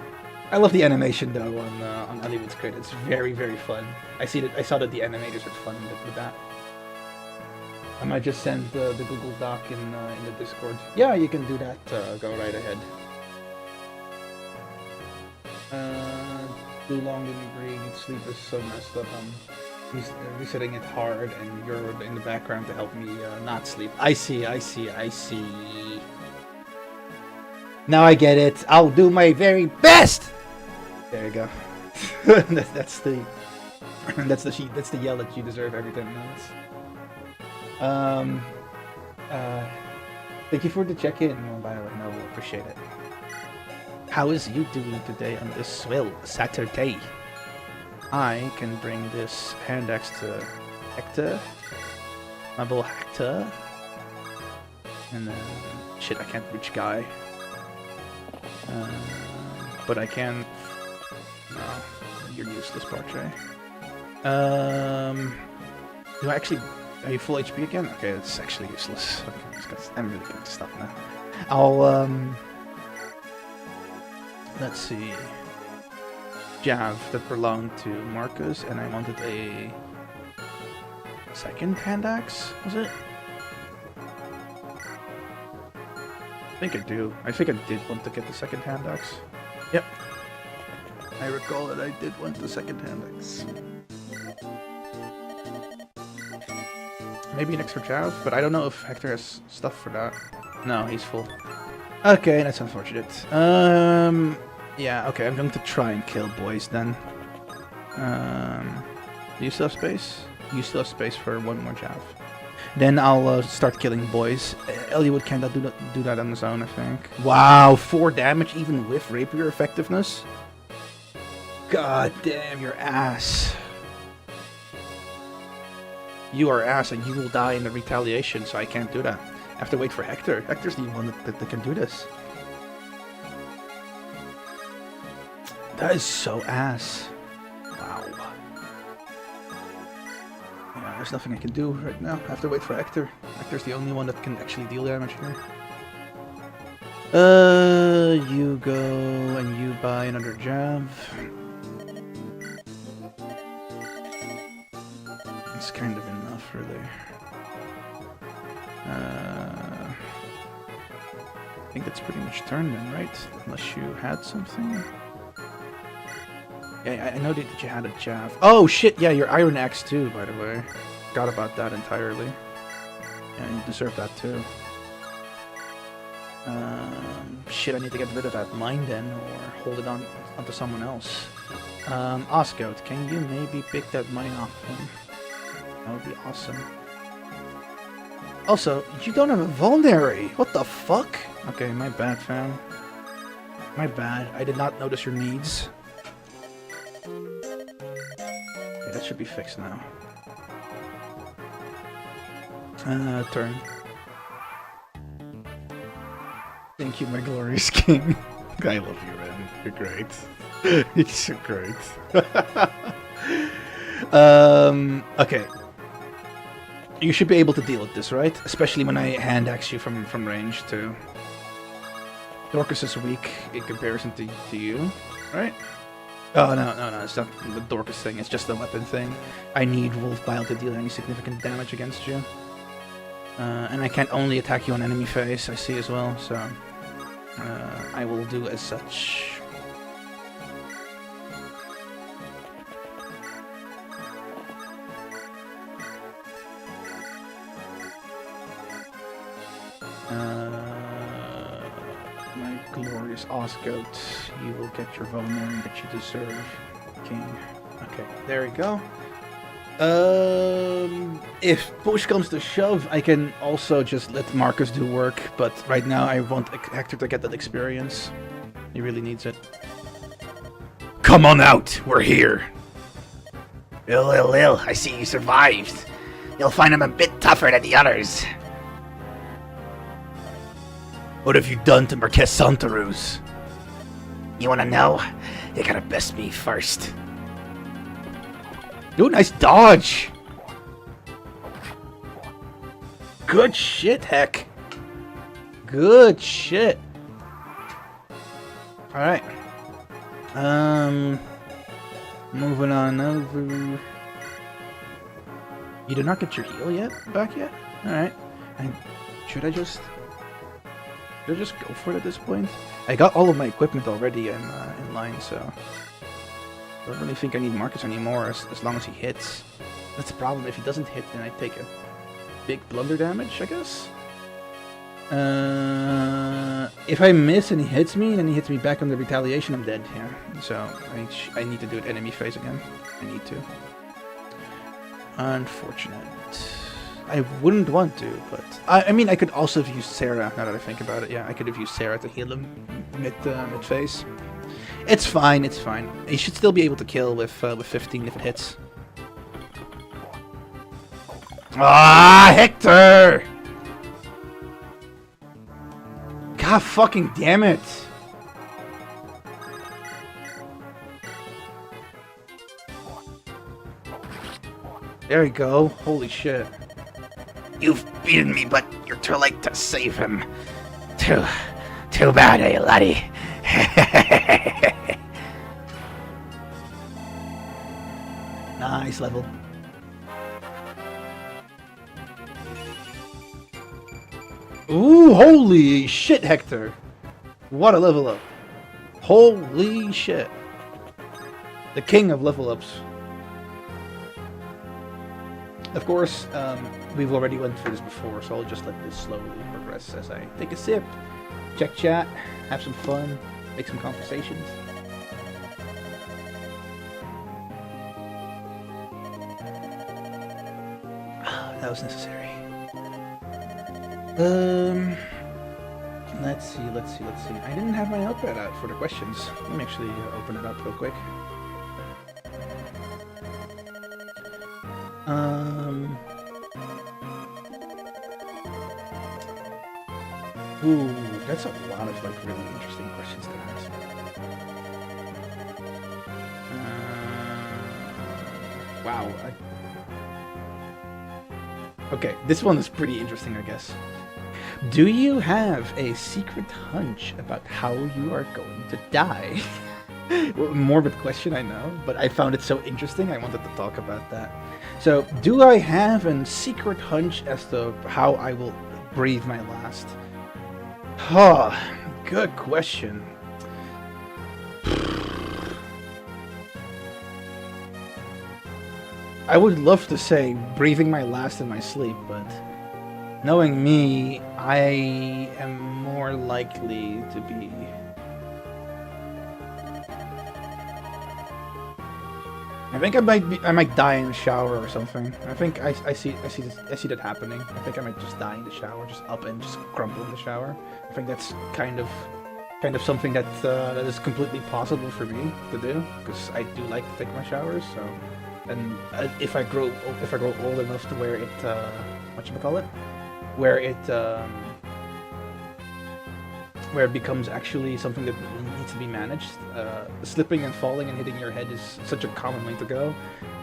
I love the animation though on Eliwood's crit. It's very, very fun. I saw that the animators had fun with that. I might just send the Google Doc in the Discord. Yeah, you can do that. Go right ahead. Too long didn't agree. Sleep is so messed up. He's resetting it hard, and you're in the background to help me not sleep. I see. Now I get it. I'll do my very best. There you go. that's the yell that you deserve every 10 minutes. Thank you for the check-in. Well, by the way, no, we'll appreciate it. How is you doing today on this swell Saturday? I can bring this hand axe to Hector. My boy Hector. And then... shit, I can't reach Guy. But I can... No, you're useless, Bartray. Do I actually... Are you full HP again? Okay, that's actually useless. Okay, I'm really good stuff now. I'll, let's see. Jav that belonged to Marcus, and I wanted a second hand axe, was it? I think I do. I think I did want to get the second hand axe. Yep. I recall that I did want the second hand axe. Maybe an extra Jav, but I don't know if Hector has stuff for that. No, he's full. Okay, that's unfortunate. Yeah, okay, I'm going to try and kill boys then. Do you still have space? You still have space for one more Jav. Then I'll start killing boys. Eliwood cannot do that on his own, I think. Wow, 4 damage even with rapier effectiveness? God damn, your ass. You are ass and you will die in the retaliation, so I can't do that. I have to wait for Hector. Hector's the one that can do this. That is so ass. Wow. Yeah, there's nothing I can do right now. I have to wait for Hector. Hector's the only one that can actually deal damage here. You go and you buy another Jav. It's kind of enough, really. I think that's pretty much turn then, right? Unless you had something. Yeah, I know that you had a Jav. Oh shit, yeah, your Iron Axe too, by the way. Forgot about that entirely. Yeah, you deserve that too. Shit, I need to get rid of that mine then, or hold it onto someone else. Osgoat, can you maybe pick that mine off him? That would be awesome. Also, you don't have a vulnerary. What the fuck? Okay, my bad, fam. My bad. I did not notice your needs. Okay, that should be fixed now. Turn. Thank you, my glorious king. I love you, man. You're great. You're so great. Okay. You should be able to deal with this, right? Especially when I hand axe you from range, too. Dorcas is weak in comparison to you, right? Oh, no, it's not the Dorcas thing, it's just the weapon thing. I need Wolf Bile to deal any significant damage against you. And I can only attack you on enemy phase, I see as well, so... I will do as such. My glorious Osgoat, you will get your Vulnerary that you deserve, King. Okay, there we go. If push comes to shove, I can also just let Marcus do work, but right now I want Hector to get that experience. He really needs it. Come on out, we're here. Ill, I see you survived. You'll find him a bit tougher than the others. What have you done to Marquess Antares? You wanna know? You gotta best me first. Ooh, nice dodge! Good shit, Heck. Good shit. Alright. Moving on over. You did not get your heal back yet? Alright. Should I just go for it at this point? I got all of my equipment already in line, so... I don't really think I need Marcus anymore as long as he hits. That's the problem. If he doesn't hit, then I take a big blunder damage, I guess. If I miss and he hits me, and then he hits me back on the retaliation, I'm dead here. So I need to do it enemy phase again. I need to. Unfortunate. I wouldn't want to, but I mean I could also have used Sarah. Now that I think about it, yeah, I could have used Sarah to heal him mid phase. It's fine, it's fine. He should still be able to kill with 15 if it hits. Ah, Hector! God fucking damn it! There we go. Holy shit. You've beaten me, but you're too late to save him. Too bad, eh, laddie? Nice level. Ooh, holy shit, Hector. What a level up. Holy shit. The king of level ups. Of course, we've already went through this before, so I'll just let this slowly progress as I take a sip, check chat, have some fun, make some conversations. That was necessary. Let's see. I didn't have my notepad out for the questions. Let me actually open it up real quick. Ooh, that's a lot of like really interesting questions to ask. Wow. Okay, this one is pretty interesting, I guess. Do you have a secret hunch about how you are going to die? Morbid question, I know, but I found it so interesting I wanted to talk about that. So, do I have a secret hunch as to how I will breathe my last? Oh, good question. I would love to say breathing my last in my sleep, but knowing me, I am more likely to be... I think I might die in the shower or something. I think I see that happening. I think I might just die in the shower, just up and just crumple in the shower. I think that's kind of something that is completely possible for me to do, because I do like to take my showers. So, and if I grow old enough to where it where it becomes actually something that needs to be managed. Slipping and falling and hitting your head is such a common way to go.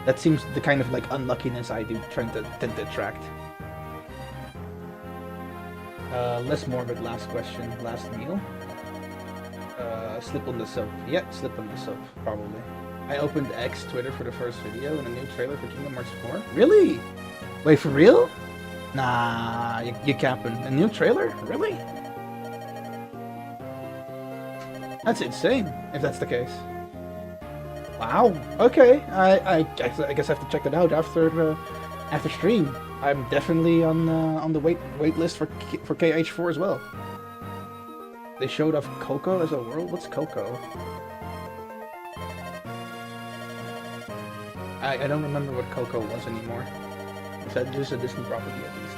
That seems the kind of like unluckiness I do tend to attract. Less morbid last question, last meal. Slip on the soap. Yeah, slip on the soap, probably. I opened X Twitter for the first video and a new trailer for Kingdom Hearts 4. Really? Wait, for real? Nah, you capping. A new trailer? Really? That's insane, if that's the case. Wow. Okay. I guess I have to check that out after stream. I'm definitely on the wait list for KH4 as well. They showed off Coco as a world. What's Coco? I don't remember what Coco was anymore. Is that just a Disney property at least?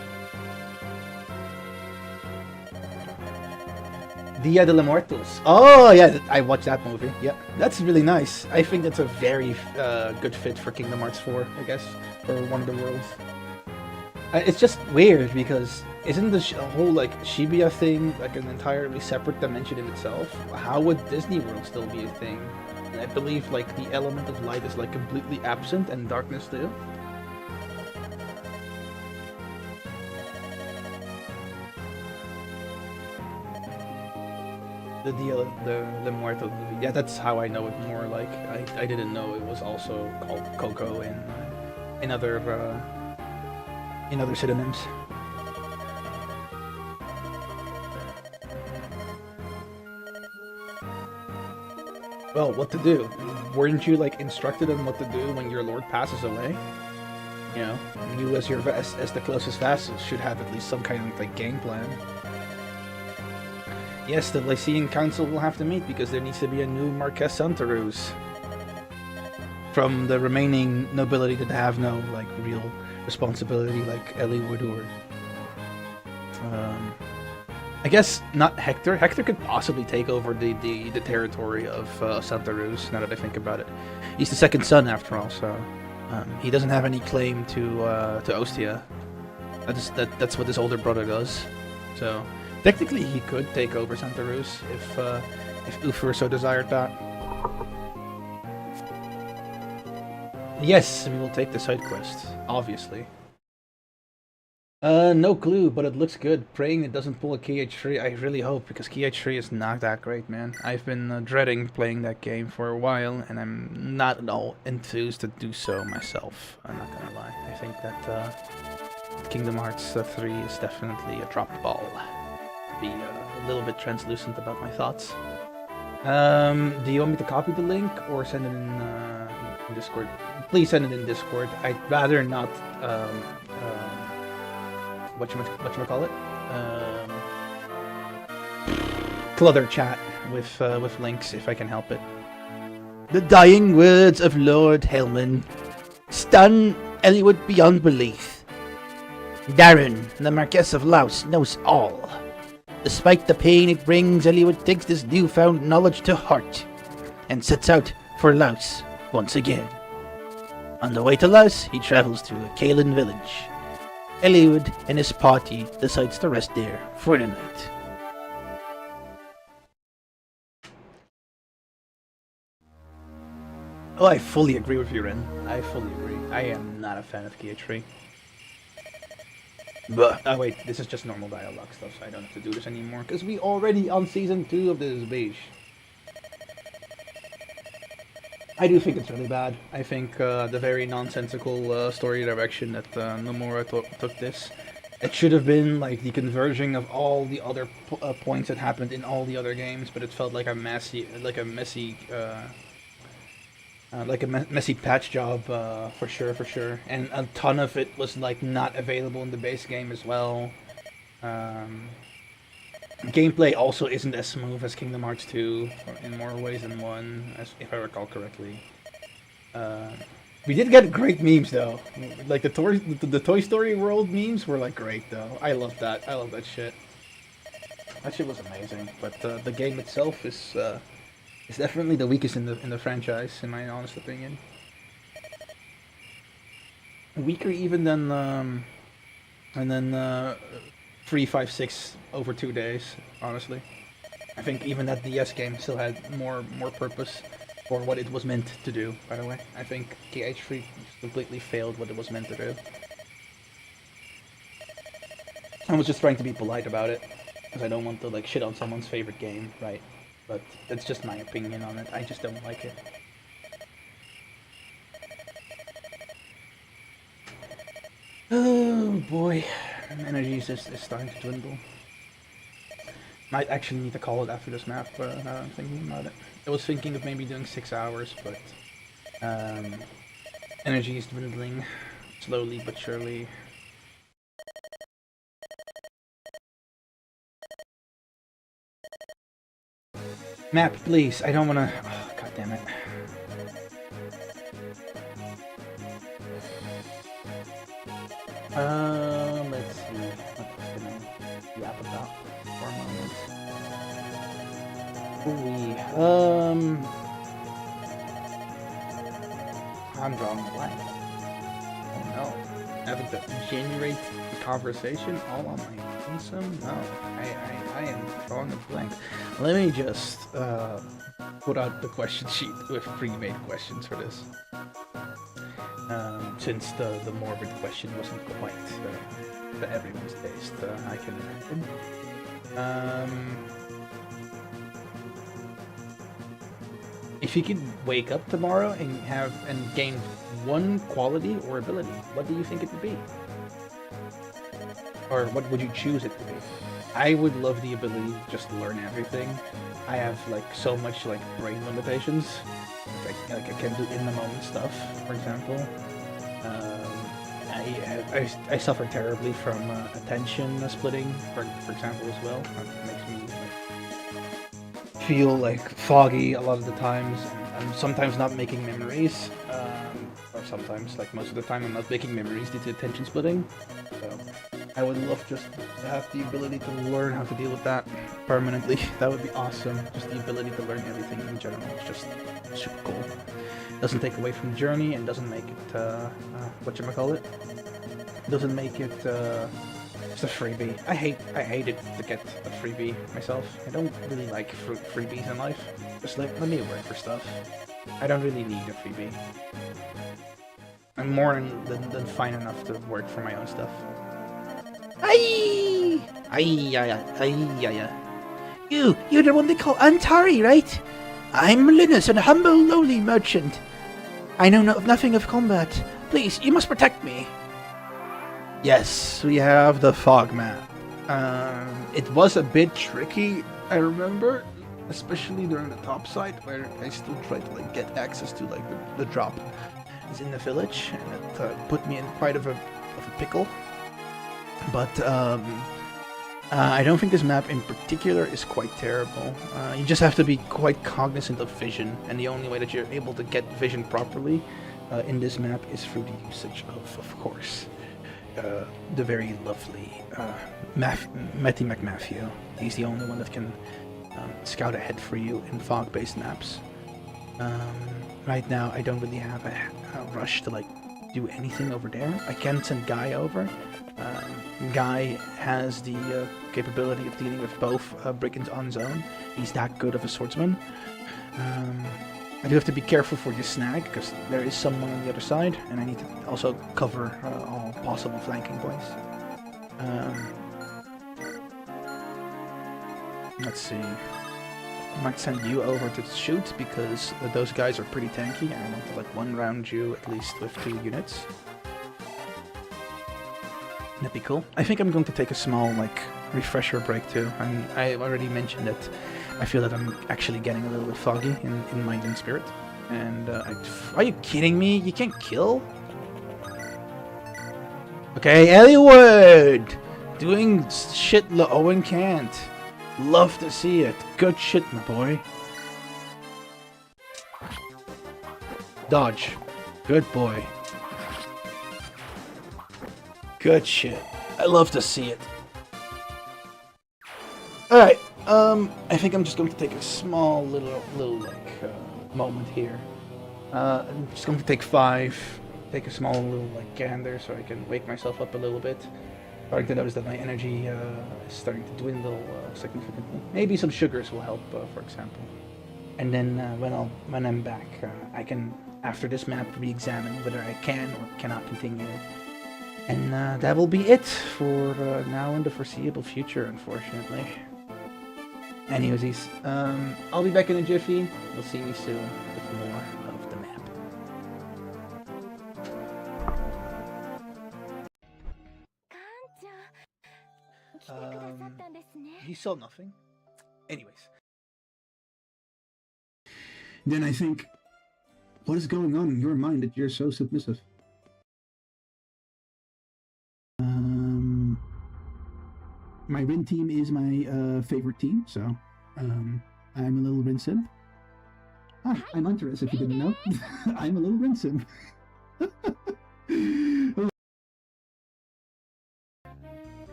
Dia de los Muertos. Oh yeah, I watched that movie. Yeah, that's really nice. I think that's a very good fit for Kingdom Hearts 4. I guess for one of the worlds. It's just weird because isn't the whole like Shibuya thing like an entirely separate dimension in itself? How would Disney World still be a thing? And I believe like the element of light is like completely absent and darkness too. The Muerto movie. Yeah, that's how I know it more. Like I didn't know it was also called Coco in other synonyms. Well, what to do? Weren't you like instructed on what to do when your lord passes away? You know, you as as the closest vassal should have at least some kind of like game plan. Yes, the Lycean Council will have to meet because there needs to be a new Marquess Antares from the remaining nobility that have no like real responsibility, like Eliwood or I guess not Hector. Hector could possibly take over the territory of Santa Cruz, now that I think about it. He's the second son, after all, so he doesn't have any claim to Ostia. That's what his older brother does. So technically, he could take over Santa Cruz if Ufur so desired that. Yes, we will take the side quest, obviously. No clue, but it looks good. Praying it doesn't pull a KH3. I really hope, because KH3 is not that great, man. I've been dreading playing that game for a while, and I'm not at all enthused to do so myself. I'm not gonna lie. I think that Kingdom Hearts 3 is definitely a dropped ball. Be a little bit translucent about my thoughts. Do you want me to copy the link or send it in Discord? Please send it in Discord. I'd rather not whatchamacallit? Clutter chat with links if I can help it. The dying words of Lord Hellman stun Eliwood beyond belief. Darren, the Marquess of Laos, knows all. Despite the pain it brings, Eliwood takes this newfound knowledge to heart and sets out for Laos once again. On the way to Laos, he travels to a Kalen village. Eliwood and his party decides to rest there for the night. Oh, I fully agree with you, Ren. I fully agree. I am not a fan of KH3. But oh wait, this is just normal dialogue stuff, so I don't have to do this anymore, because we already on season 2 of this beach. I do think it's really bad. I think the very nonsensical story direction that Nomura took this. It should have been like the converging of all the other points that happened in all the other games, but it felt like a messy patch job for sure. And a ton of it was like not available in the base game as well. Gameplay also isn't as smooth as Kingdom Hearts 2 in more ways than one, if I recall correctly. We did get great memes though. Like the Toy Story World memes were like great though. I love that. I love that shit. That shit was amazing. But the game itself is definitely the weakest in the franchise, in my honest opinion. Weaker even than 3, 5, 6 over 2 days, honestly. I think even that DS game still had more purpose for what it was meant to do, by the way. I think KH3 completely failed what it was meant to do. I was just trying to be polite about it, because I don't want to like shit on someone's favorite game, right? but that's just my opinion on it. I just don't like it. Oh boy, energy is starting to dwindle. Might actually need to call it after this map, but now I'm thinking about it. I was thinking of maybe doing 6 hours, but energy is dwindling slowly but surely. Map, please. I don't wanna. Oh, God damn it. Let's see. What was gonna yap about for a moment? Ooh, I'm drawing a blank. Oh no. Having to generate a conversation all on my lonesome? No. I am drawing a blank. Let me just put out the question sheet with pre-made questions for this. Since the morbid question wasn't quite to everyone's taste, I can imagine. If you could wake up tomorrow and gain one quality or ability, what do you think it would be? Or what would you choose it to be? I would love the ability to just learn everything. I have like so much like brain limitations. I can't do in the moment stuff, for example. I suffer terribly from attention splitting, for example, as well. That makes me feel like foggy a lot of the times. I'm sometimes not making memories, or sometimes, like most of the time, I'm not making memories due to attention splitting. So I would love just to have the ability to learn how to deal with that permanently. That would be awesome. Just the ability to learn everything in general. It's just super cool. Doesn't take away from the journey and doesn't make it whatchamacallit. Doesn't make it just a freebie. I hated to get a freebie myself. I don't really like freebies in life. Just let me work for stuff. I don't really need a freebie. I'm more than fine enough to work for my own stuff. Aye! You're the one they call Antares, right? I'm Linus, a humble, lowly merchant. I know nothing of combat. Please, you must protect me. Yes, we have the fog map. It was a bit tricky, I remember, especially during the top side, where I still tried to like get access to like the drop is in the village, and it put me in quite of a pickle. But I don't think this map in particular is quite terrible. You just have to be quite cognizant of vision, and the only way that you're able to get vision properly in this map is through the usage of course, the very lovely Matty McMaffio. He's the only one that can scout ahead for you in fog-based maps. Right now, I don't really have a rush to like do anything over there. I can send Guy over. Guy has the capability of dealing with both brigands on zone. He's that good of a swordsman. I do have to be careful for this snag, because there is someone on the other side, and I need to also cover all possible flanking points. Let's see. I might send you over to shoot, because those guys are pretty tanky, and I want to like one-round you at least with 2 units. That'd be cool. I think I'm going to take a small, like, refresher break too. I already mentioned that I feel that I'm actually getting a little bit foggy in mind and spirit. And, are you kidding me? You can't kill? Okay, Eliwood! Doing shit Owen can't. Love to see it. Good shit, my boy. Dodge. Good boy. Good shit. I love to see it. Alright, I think I'm just going to take a small little moment here. I'm just going to take 5. Take a small little gander so I can wake myself up a little bit. Starting to notice that my energy is starting to dwindle significantly. Maybe some sugars will help, for example. And then when I'm back, I can, after this map, re-examine whether I can or cannot continue. And that will be it for now and the foreseeable future, unfortunately. Anyways, I'll be back in a jiffy. We'll see me soon with more of the map. You saw nothing. Anyways. Then I think, what is going on in your mind that you're so submissive? My Rin team is my favorite team, so I'm a little Rin sim. Hi, I'm Antares, if you didn't know. I'm a little Rin sim.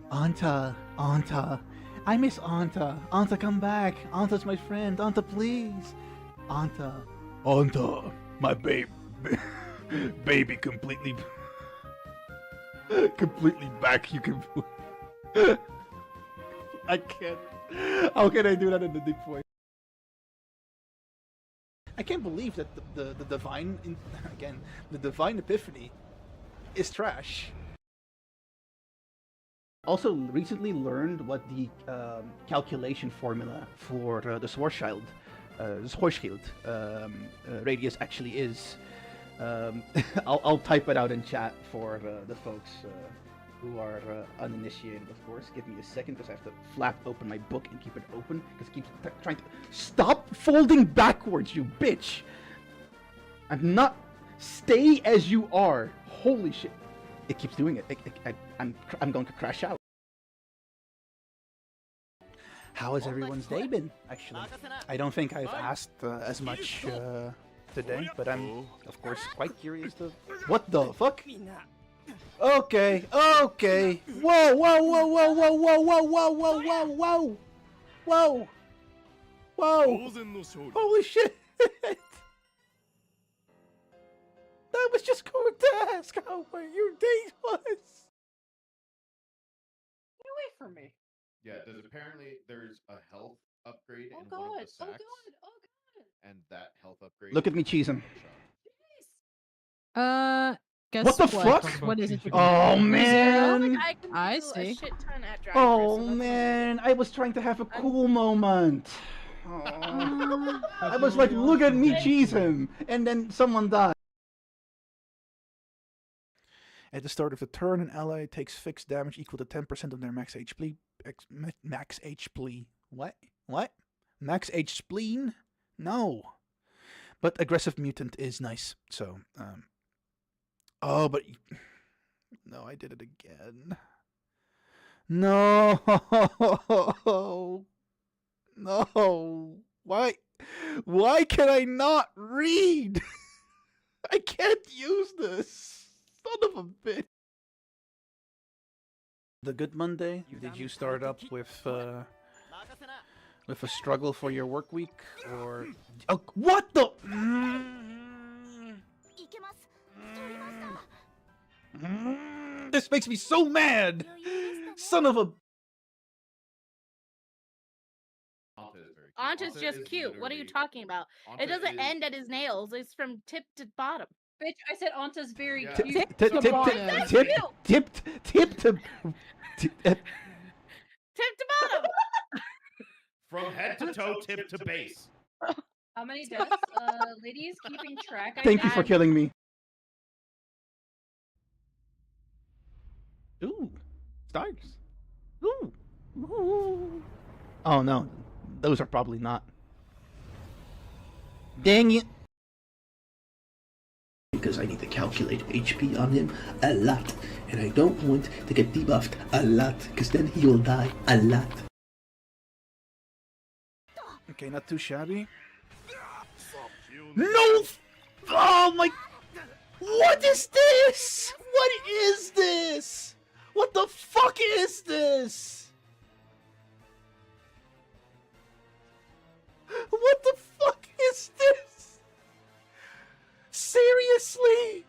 Anta. I miss Anta. Anta, come back. Anta's my friend. Anta, please. Anta, my baby completely back. You can. I can't. How can I do that in the deep voice? I can't believe that the divine the divine epiphany is trash. Also, recently learned what the calculation formula for the Schwarzschild radius actually is. I'll type it out in chat for the folks who are uninitiated, of course. Give me a second because I have to flap open my book and keep it open because it keeps trying to stop folding backwards, you bitch. I'm not. Stay as you are. Holy shit! It keeps doing it. I'm going to crash out. How has everyone's day been? Actually, I don't think I've asked as much today, but I'm of course quite curious to. What the fuck? Okay. Whoa. Holy shit! I was just going to ask how your day was. Get away from me. Yeah, there's a health upgrade Oh in one of god. the Oh sacks, god. Oh god. and that health upgrade. Look is at me a cheesing. one-shot. Guess What the fuck? What is it? Oh man! I see. Oh man! I was trying to have a cool moment. Oh. I was like, look at me cheesing, and then someone died. At the start of the turn, an ally takes fixed damage equal to 10% of their max HP. Max HP. What? Max H spleen? No. But aggressive mutant is nice. So, oh, but no, I did it again. No. No. Why can I not read? I can't use this. Son of a bitch. The Good Monday, did you start up with a struggle for your work week, or... Oh, what the... This makes me so mad! Son of a... Anta's just cute. What are you talking about? It doesn't end at his nails. It's from tip to bottom. Bitch, I said Anta's very Yeah. cute. Tip to bottom. From head to toe, tip to base. How many deaths? Ladies keeping track. Thank you for killing me. Ooh, stars. Ooh. Oh no, those are probably not. Dang it. Because I need to calculate HP on him a lot, and I don't want to get debuffed a lot, because then he will die a lot. Okay, not too shabby. No! Oh my... What is this? What is this? What the fuck is this? What the fuck is this? Seriously?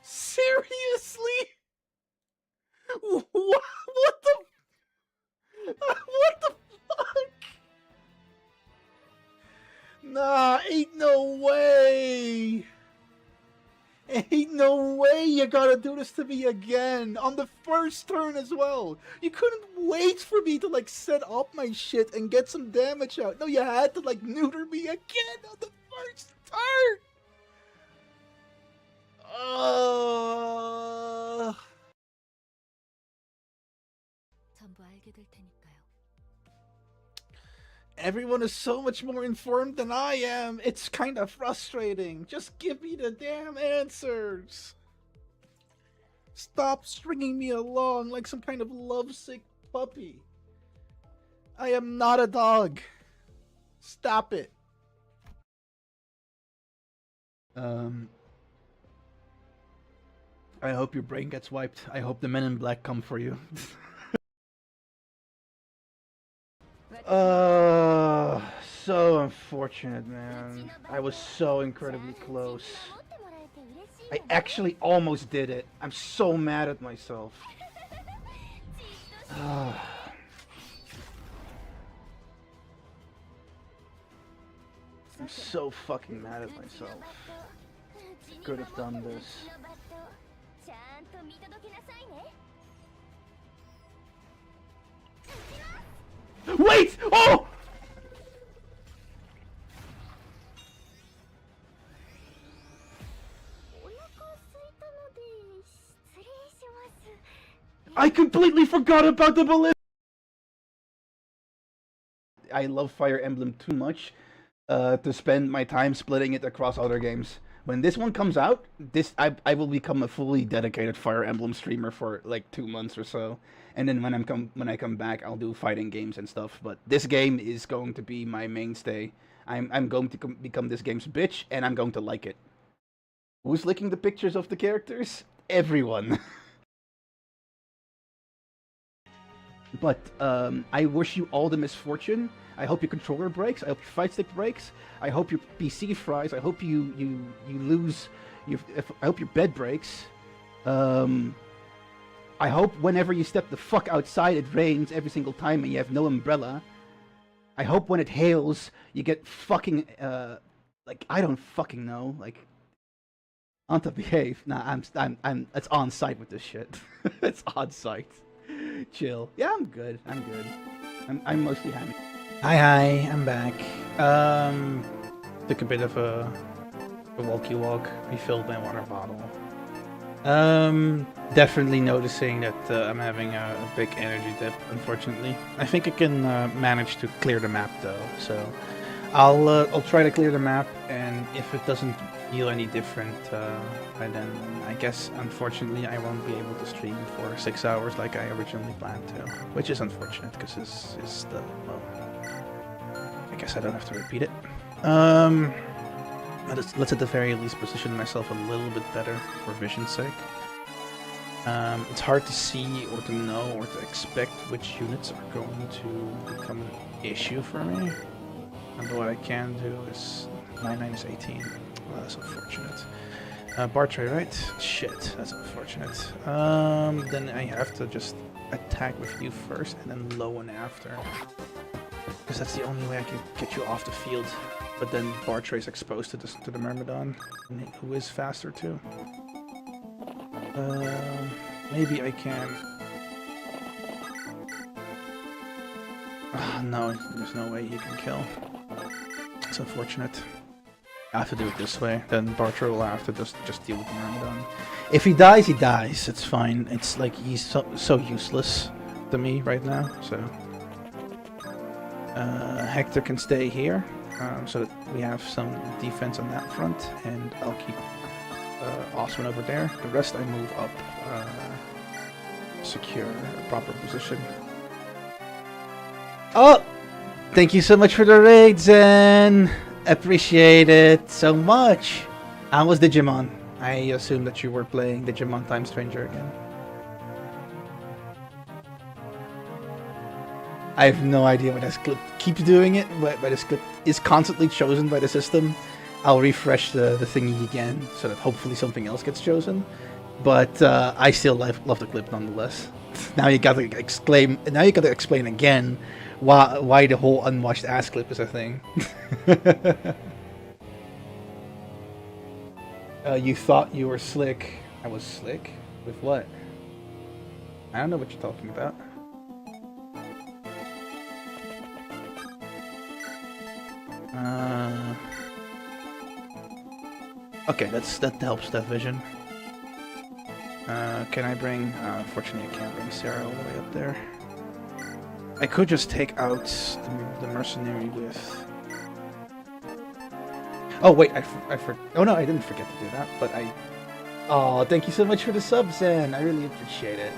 Seriously? What the... What the fuck? Nah, ain't no way. Ain't no way you gotta do this to me again? On the first turn as well. You couldn't wait for me to like set up my shit and get some damage out. No, you had to like neuter me again on the first turn. Everyone is so much more informed than I am. It's kind of frustrating. Just give me the damn answers. Stop stringing me along like some kind of lovesick puppy. I am not a dog. Stop it. I hope your brain gets wiped. I hope the men in black come for you. So unfortunate, man. I was so incredibly close. I actually almost did it. I'm so mad at myself. I'm so fucking mad at myself. Could have done this. Wait! Oh! I completely forgot about the ballista! I love Fire Emblem too much to spend my time splitting it across other games. When this one comes out, I will become a fully dedicated Fire Emblem streamer for like 2 months or so. And then when I come back, I'll do fighting games and stuff. But this game is going to be my mainstay. I'm going to become this game's bitch, and I'm going to like it. Who's licking the pictures of the characters? Everyone. But I wish you all the misfortune. I hope your controller breaks. I hope your fight stick breaks. I hope your PC fries. I hope you lose. I hope your bed breaks. I hope whenever you step the fuck outside, it rains every single time and you have no umbrella. I hope when it hails, you get fucking like I don't fucking know. Like, Anta, behave. Nah, I'm. It's on site with this shit. It's on site. Chill. Yeah, I'm good. I'm good. I'm mostly happy. Hi, I'm back. Took a bit of a walkie walk. Refilled my water bottle. Definitely noticing that I'm having a big energy dip, unfortunately. I think I can manage to clear the map though, so I'll try to clear the map, and if it doesn't feel any different by then, I guess unfortunately I won't be able to stream for 6 hours like I originally planned to, which is unfortunate because this is the, well, I guess I don't have to repeat it. Let's at the very least position myself a little bit better for vision's sake. It's hard to see or to know or to expect which units are going to become an issue for me. And what I can do is 9 - 18. Well, that's unfortunate. Bar tray, right? Shit, that's unfortunate. Then I have to just attack with you first and then low one after. Because that's the only way I can get you off the field. But then bar tray's exposed to the Myrmidon, who is faster too. Maybe I can. No, there's no way he can kill. It's unfortunate. I have to do it this way. Then Bartra will have to just deal with the Myrmidon. If he dies, he dies. It's fine. It's like he's so useless to me right now. So Hector can stay here, so that we have some defense on that front, and I'll keep Osman over there. The rest I move up, secure a proper position. Oh, thank you so much for the raid, Zen. Appreciate it so much. How was Digimon? I assume that you were playing Digimon Time Stranger again. I have no idea why this clip keeps doing it, but this clip is constantly chosen by the system. I'll refresh the thingy again, so that hopefully something else gets chosen. But I still love the clip nonetheless. Now you gotta explain. Now you gotta explain again why the whole unwashed ass clip is a thing. You thought you were slick. I was slick? With what? I don't know what you're talking about. Okay, that helps that vision. Can I bring... unfortunately, I can't bring Sarah all the way up there. I could just take out the mercenary with... Oh, wait, oh, no, I didn't forget to do that, but I... Oh, thank you so much for the sub, Zen. I really appreciate it.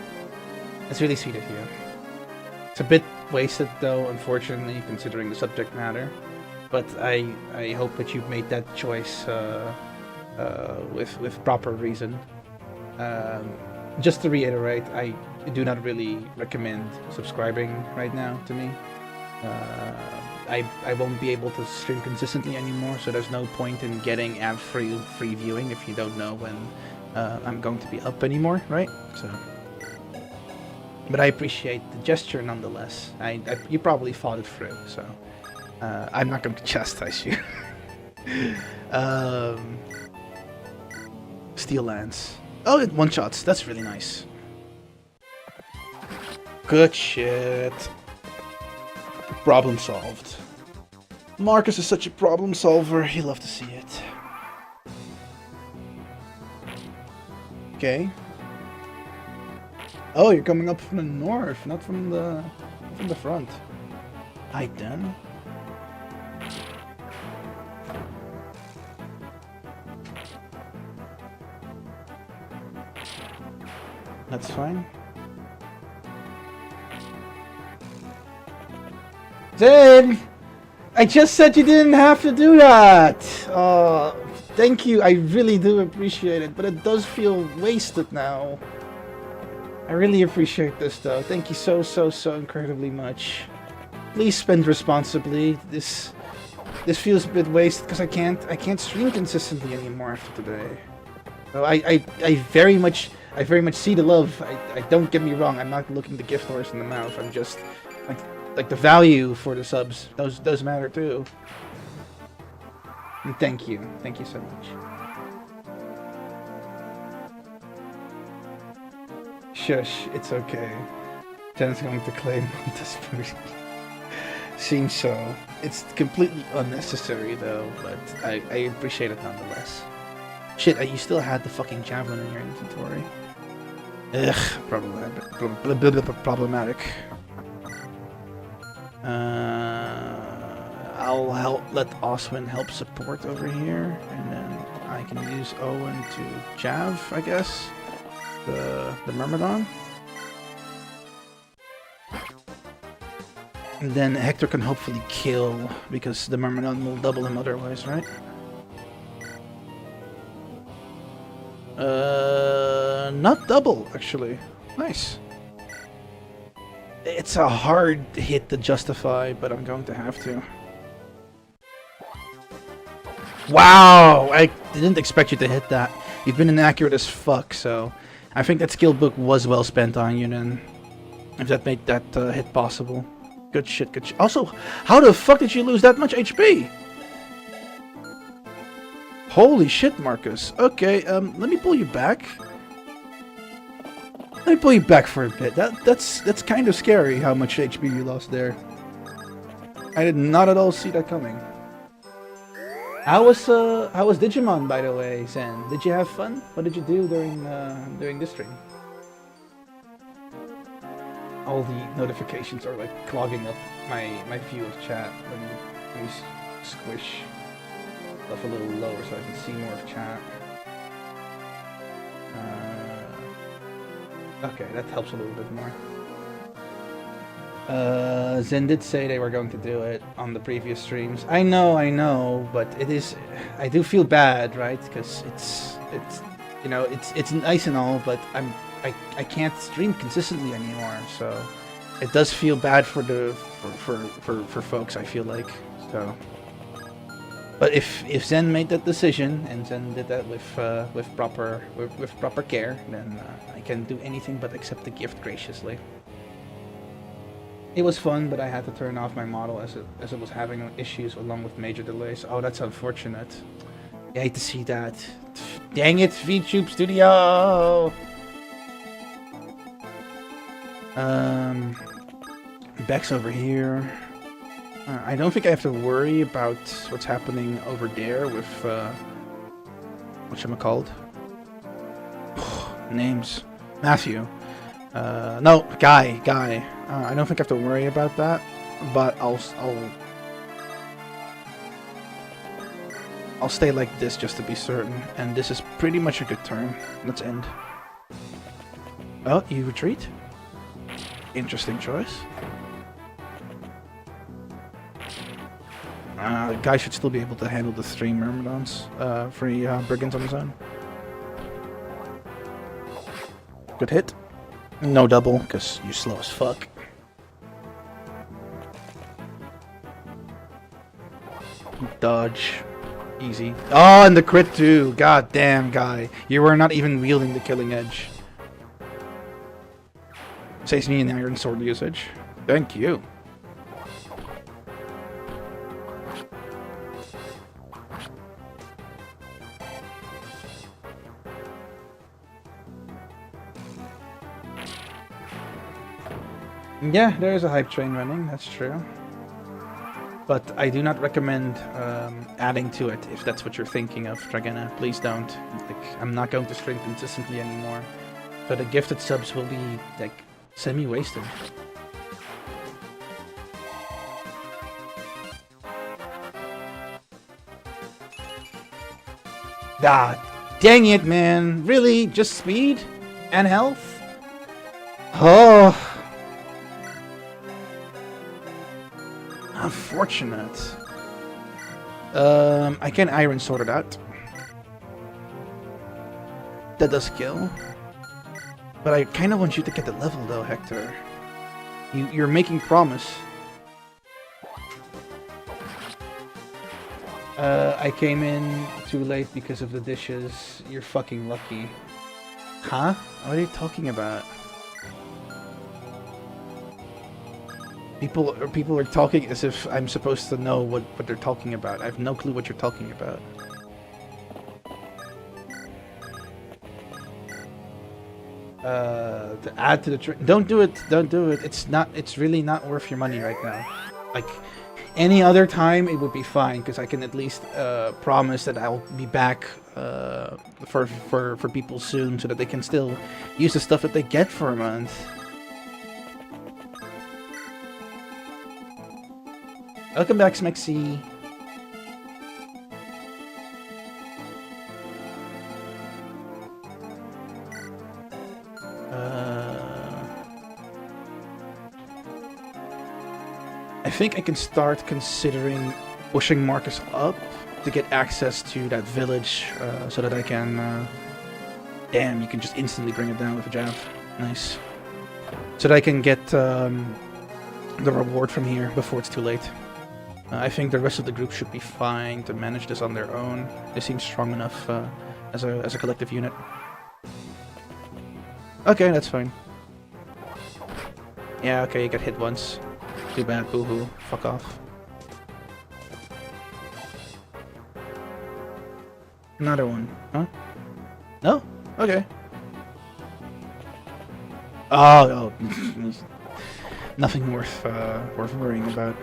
That's really sweet of you. It's a bit wasted, though, unfortunately, considering the subject matter. But I hope that you've made that choice with proper reason. Just to reiterate, I do not really recommend subscribing right now to me. I won't be able to stream consistently anymore, so there's no point in getting ad-free viewing if you don't know when I'm going to be up anymore, right? So, but I appreciate the gesture nonetheless. You probably thought it through, so I'm not going to chastise you. Steel Lance. Oh, it one-shots. That's really nice. Good shit. Problem solved. Marcus is such a problem solver. He'll love to see it. Okay. Oh, you're coming up from the north, not from the front. Hi, then. That's fine. Zen! I just said you didn't have to do that! Thank you, I really do appreciate it, but it does feel wasted now. I really appreciate this though. Thank you so incredibly much. Please spend responsibly. This feels a bit wasted because I can't stream consistently anymore after today. So I very much see the love. I don't get me wrong. I'm not looking the gift horse in the mouth. I'm just like the value for the subs. Those does matter too. And thank you so much. Shush, it's okay. Jen's going to claim Montesbury. Seems so. It's completely unnecessary though, but I appreciate it nonetheless. Shit, you still had the fucking javelin in your inventory. Ugh, problematic. I'll let Oswin help support over here, and then I can use Owen to jav, I guess, the Myrmidon. And then Hector can hopefully kill, because the Myrmidon will double him otherwise, right? Not double, actually. Nice. It's a hard hit to justify, but I'm going to have to. Wow! I didn't expect you to hit that. You've been inaccurate as fuck, so I think that skill book was well spent on you then. If that made that hit possible. Good shit, good shit. Also, how the fuck did you lose that much HP? Holy shit, Marcus. Okay, let me pull you back. Let me pull you back for a bit. That's kind of scary how much HP you lost there. I did not at all see that coming. How was Digimon, by the way, Zen? Did you have fun? What did you do during this stream? All the notifications are like clogging up my view of chat when you squish stuff a little lower so I can see more of chat. Okay, that helps a little bit more. Zen did say they were going to do it on the previous streams. I know, but it is. I do feel bad, right? Because it's you know it's nice and all, but I can't stream consistently anymore, so it does feel bad for folks. I feel like so. But if Zen made that decision and Zen did that with proper care, then I can do anything but accept the gift graciously. It was fun, but I had to turn off my model as it was having issues along with major delays. Oh, that's unfortunate. I hate to see that. Dang it, VTube Studio! Beck's over here. I don't think I have to worry about what's happening over there with, whatchamacallit? Names. Matthew. No, Guy. I don't think I have to worry about that, but I'll stay like this just to be certain, and this is pretty much a good turn. Let's end. Oh, you retreat? Interesting choice. The guy should still be able to handle the 3 Myrmidons, 3 Brigands on his own. Good hit. No double, because you're slow as fuck. Dodge. Easy. Oh, and the crit too. God damn, Guy. You were not even wielding the killing edge. Saves me in iron sword usage. Thank you. Yeah, there is a hype train running, that's true. But I do not recommend adding to it if that's what you're thinking of, Dragana. Please don't. Like, I'm not going to stream consistently anymore. So the gifted subs will be, like, semi-wasted. Ah, dang it, man. Really? Just speed? And health? Oh. Unfortunate. I can iron sword it out. That does kill. But I kind of want you to get the level though, Hector. You're making promise. I came in too late because of the dishes. You're fucking lucky. Huh? What are you talking about? People are talking as if I'm supposed to know what they're talking about. I have no clue what you're talking about. To add to the don't do it. Don't do it. It's really not worth your money right now. Like any other time, it would be fine because I can at least promise that I'll be back for people soon, so that they can still use the stuff that they get for a month. Welcome back, Smexy. I think I can start considering pushing Marcus up to get access to that village, so that I can... Damn, you can just instantly bring it down with a jab. Nice. So that I can get the reward from here before it's too late. I think the rest of the group should be fine to manage this on their own. They seem strong enough as a collective unit. Okay, that's fine. Yeah, okay, you got hit once. Too bad, boo-hoo. Fuck off. Another one, huh? No? Okay. Oh. Nothing worth worrying about.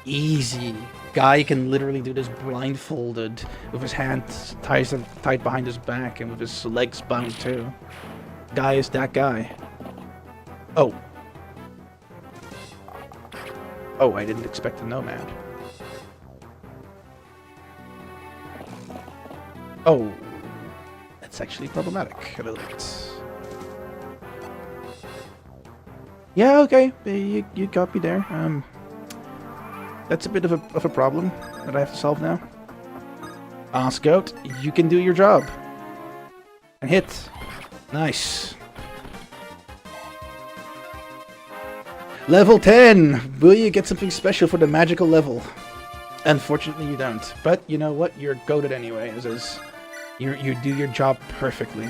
Easy. Guy can literally do this blindfolded with his hands tied behind his back and with his legs bound too. Guy is that guy. Oh. Oh, I didn't expect a nomad. Oh. That's actually problematic a little bit. Yeah, okay. You got me there. That's a bit of a problem that I have to solve now. Scout, you can do your job. And hit. Nice. Level 10! Will you get something special for the magical level? Unfortunately, you don't. But you know what? You're goated anyway, as is. You do your job perfectly.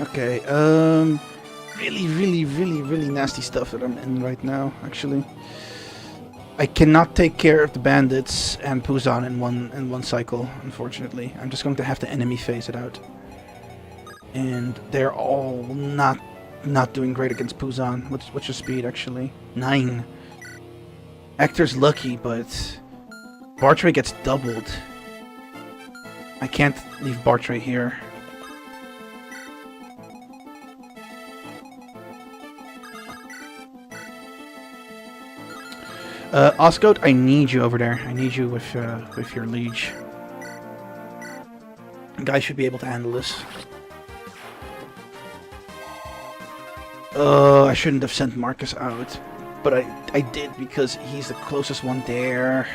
Okay, really, really, really, really nasty stuff that I'm in right now, actually. I cannot take care of the bandits and Puzan in one cycle, unfortunately. I'm just going to have to enemy phase it out. And they're all not doing great against Puzan. What's your speed, actually? 9. Hector's lucky, but Bartray gets doubled. I can't leave Bartray here. Osgoat, I need you over there. I need you with your liege. Guy should be able to handle this. I shouldn't have sent Marcus out, but I did because he's the closest one there.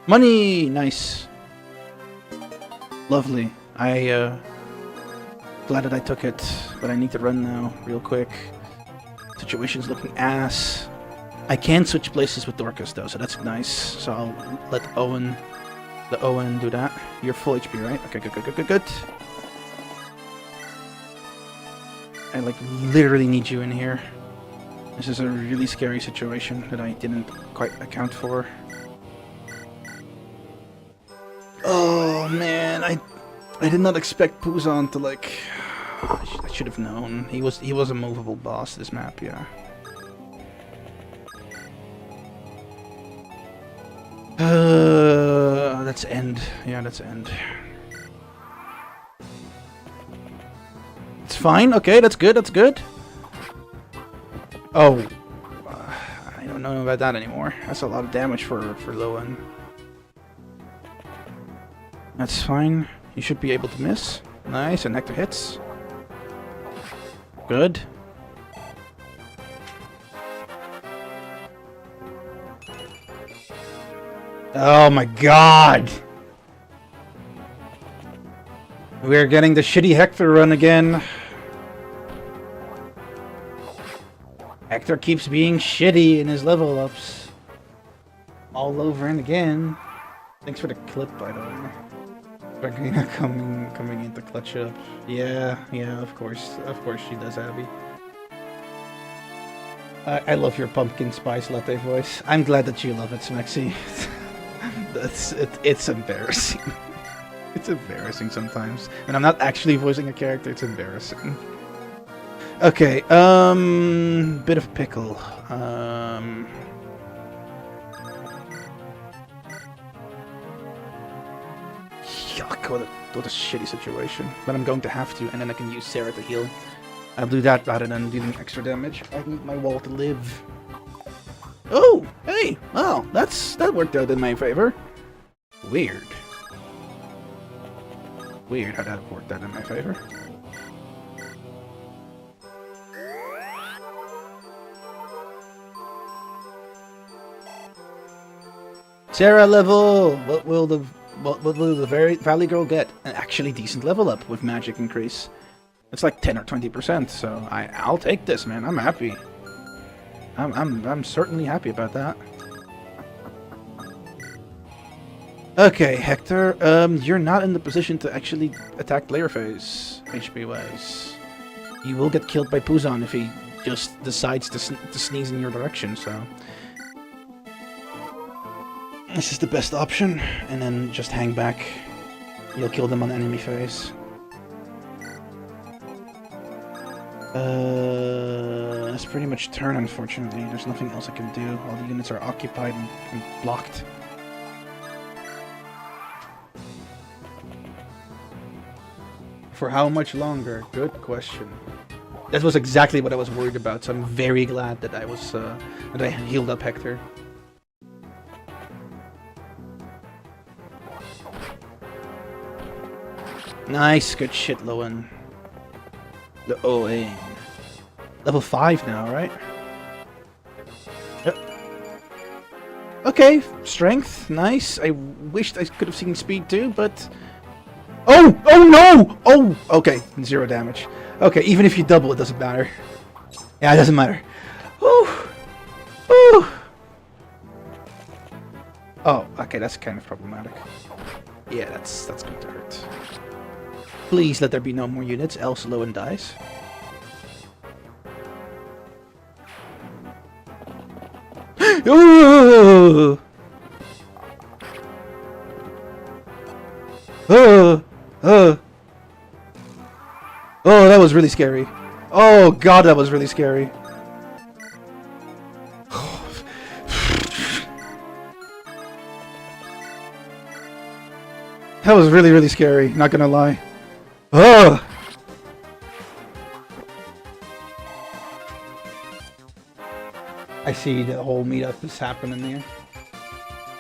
Money! Nice. Lovely. Glad that I took it, but I need to run now, real quick. Situation's looking ass. I can switch places with Dorcas though, so that's nice. So I'll let Owen do that. You're full HP, right? Okay, good. I like literally need you in here. This is a really scary situation that I didn't quite account for. Oh man, I did not expect Puzan to like. I should have known. He was a movable boss this map, yeah. That's end. Yeah, that's end. It's fine. Okay, that's good. That's good. Oh, I don't know about that anymore. That's a lot of damage for Lowen. That's fine. You should be able to miss. Nice, and Hector hits. Good. Oh my god! We're getting the shitty Hector run again. Hector keeps being shitty in his level ups. All over and again. Thanks for the clip, by the way. Regina coming in to clutch it up. Yeah, of course she does, Abby. I love your pumpkin spice latte voice. I'm glad that you love it, Smexy. It's embarrassing. It's embarrassing sometimes. And I'm not actually voicing a character, it's embarrassing. Okay, bit of pickle. Yuck, what a shitty situation. But I'm going to have to, and then I can use Sarah to heal. I'll do that rather than dealing extra damage. I need my wall to live. Oh, hey, well, that worked out in my favor. Weird. Weird how that worked out in my favor. Sarah level! What will the Valley Girl get? An actually decent level up with magic increase. It's like 10 or 20%, so I'll take this, man. I'm happy. I'm certainly happy about that. Okay, Hector, you're not in the position to actually attack player phase, HP-wise. You will get killed by Puzan if he just decides to sneeze in your direction, so... This is the best option, and then just hang back. You'll kill them on enemy phase. That's pretty much turn, unfortunately. There's nothing else I can do. All the units are occupied and blocked. For how much longer? Good question. That was exactly what I was worried about, so I'm very glad that that I healed up Hector. Nice, good shit, Lowen. The OA. Level 5 now, right? Yep. Okay, strength, nice. I wished I could have seen speed too, but... Oh! Oh no! Oh! Okay, 0 damage. Okay, even if you double, it doesn't matter. Yeah, it doesn't matter. Whew! Whew! Oh, okay, that's kind of problematic. Yeah, that's going to hurt. Please let there be no more units, else Lowen dies. Oh! Oh, that was really scary. Oh god, that was really scary. That was really, really scary, not gonna lie. Oh! I see the whole meetup is happening there.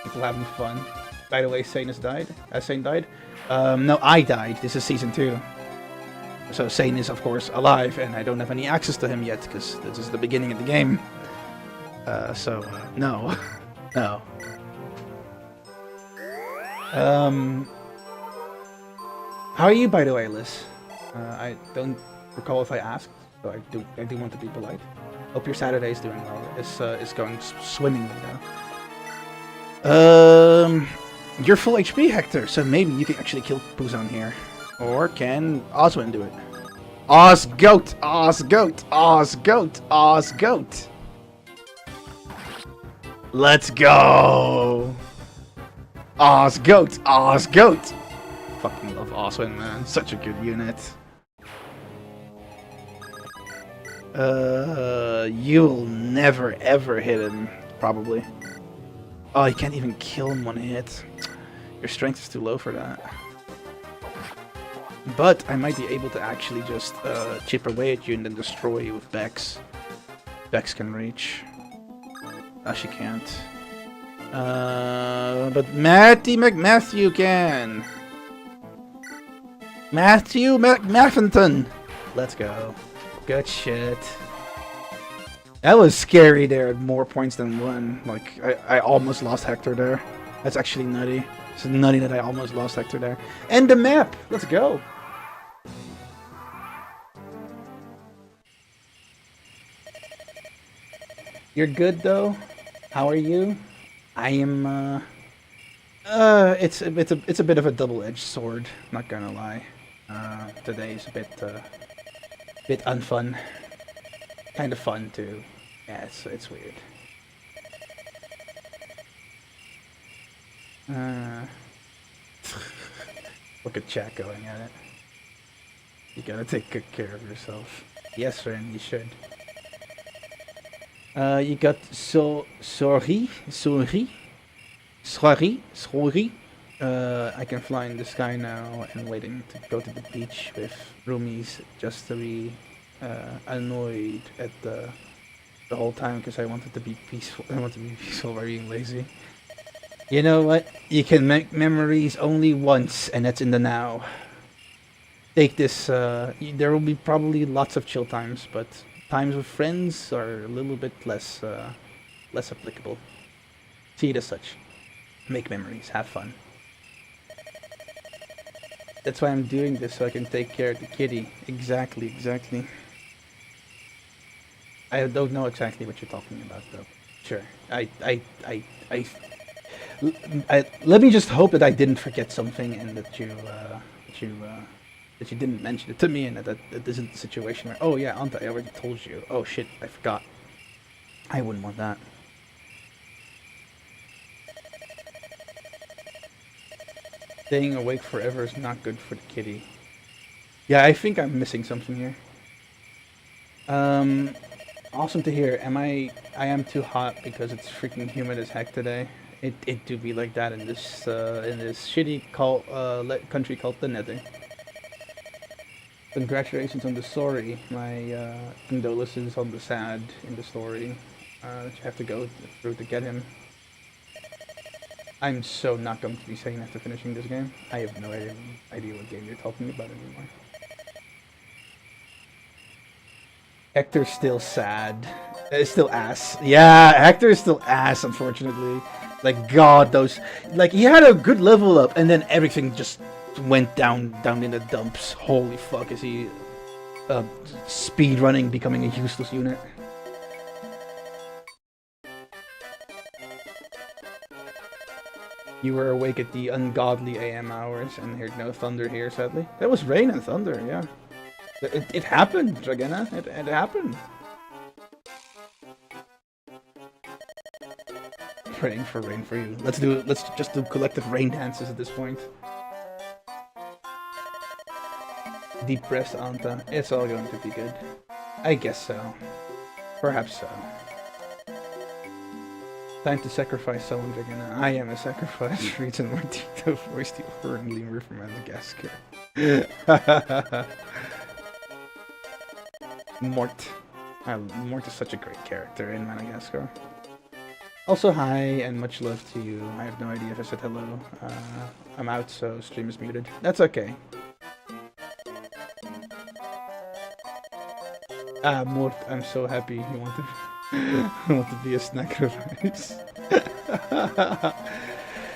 People having fun. By the way, Sane has died. Sane died? No, I died. This is season 2. So Sane is, of course, alive, and I don't have any access to him yet, because this is the beginning of the game. No. No. How are you, by the way, Liz? I don't recall if I asked, so I do want to be polite. Hope your Saturday is doing well. It's going swimmingly now. You're full HP, Hector, so maybe you can actually kill Puzon here. Or can Oswin do it? Osgoat! Osgoat! Osgoat! Osgoat! Let's go! Osgoat! Osgoat! Fucking love Oswin, man. Such a good unit. You'll never ever hit him, probably. Oh, you can't even kill him one hit. Your strength is too low for that. But I might be able to actually just chip away at you and then destroy you with Bex. Bex can reach. Ah, she can't. But Matty McMatthew can. Matthew McMaffington. Let's go. Good shit. That was scary there at more points than one. Like, I almost lost Hector there. That's actually nutty. It's nutty that I almost lost Hector there. And the map! Let's go! You're good though? How are you? I am, it's a bit of a double-edged sword, not gonna lie. Today is a bit unfun. Kind of fun too. Yeah, it's weird. Look at chat going at it. You gotta take good care of yourself. Yes, Ren, you should. You got sorry. I can fly in the sky now and waiting to go to the beach with roomies just to be annoyed at the whole time because I wanted to be peaceful. I want to be peaceful by being lazy. You know what? You can make memories only once, and that's in the now. Take this. There will be probably lots of chill times, but times with friends are a little bit less applicable. See it as such. Make memories. Have fun. That's why I'm doing this, so I can take care of the kitty. Exactly. I don't know exactly what you're talking about, though. Sure. Let me just hope that I didn't forget something and that you didn't mention it to me and that this isn't the situation where, oh yeah, Anta, I already told you. Oh shit, I forgot. I wouldn't want that. Staying awake forever is not good for the kitty. Yeah, I think I'm missing something here. Awesome to hear. I am too hot because it's freaking humid as heck today. It do be like that in this shitty country called the Nether. Congratulations on the story. My condolences on the sad in the story that you have to go through to get him. I'm so not going to be sane after finishing this game. I have no idea what game you're talking about anymore. Hector's still sad. Still ass. Yeah, Hector is still ass, unfortunately. Like, God, those... Like, he had a good level up, and then everything just went down in the dumps. Holy fuck, is he... speed running, becoming a useless unit. You were awake at the ungodly AM hours and heard no thunder here, sadly. That was rain and thunder, yeah. It happened, Dragena. It happened. Praying for rain for you. Let's just do collective rain dances at this point. Deep breath, Anta. It's all going to be good. I guess so. Perhaps so. Time to sacrifice someone, Dragena. I am a sacrifice. Reason Martito voiced the Oran lemur from Madagascar. Mort. Mort is such a great character in Madagascar. Also, hi and much love to you. I have no idea if I said hello. I'm out, so stream is muted. That's okay. Mort, I'm so happy you want to, want to be a snack rice.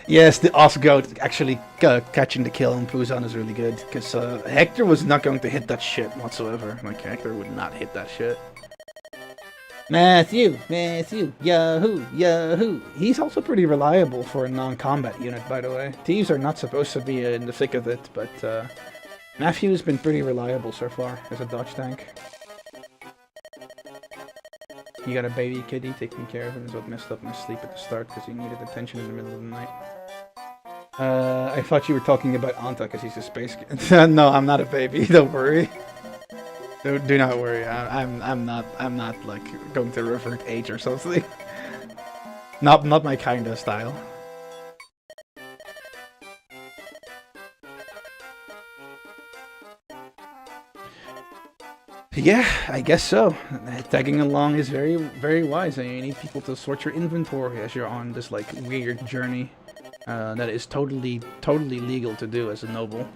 Yes, the Osgoat actually catching the kill on Puzan is really good, because Hector was not going to hit that shit whatsoever. Like, Hector would not hit that shit. Matthew, Yahoo! He's also pretty reliable for a non-combat unit, by the way. Thieves are not supposed to be in the thick of it, but Matthew's been pretty reliable so far as a dodge tank. You got a baby kitty, taking care of him is what messed up my sleep at the start because he needed attention in the middle of the night. I thought you were talking about Anta because he's a space kid. No, I'm not a baby. Don't worry. Do not worry. I'm not like going to revert age or something. Not my kind of style. Yeah, I guess so. Tagging along is very, very wise, and you need people to sort your inventory as you're on this like weird journey that is totally legal to do as a noble.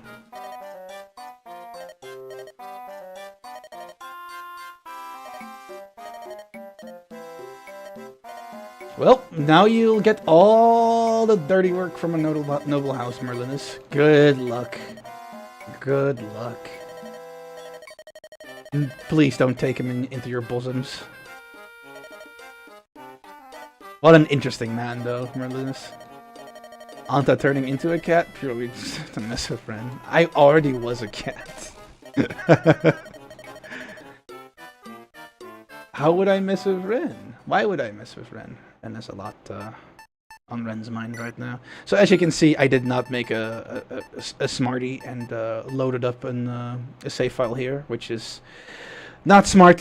Well, now you'll get all the dirty work from a noble house, Merlinus. Good luck. Good luck. Please don't take him into your bosoms. What an interesting man, though, Merlinus. Anta turning into a cat purely just to mess with Ren. I already was a cat. How would I mess with Ren? Why would I mess with Ren? And there's a lot on Ren's mind right now. So as you can see, I did not make a smarty and loaded up a save file here, which is not smart.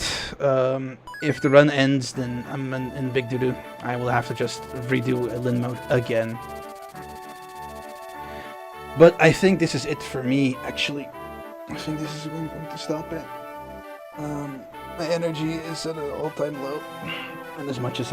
If the run ends, then I'm in big doo-doo. I will have to just redo a Lin mode again. But I think this is it for me, actually. I think this is where I'm going to stop it. My energy is at an all-time low. And as much as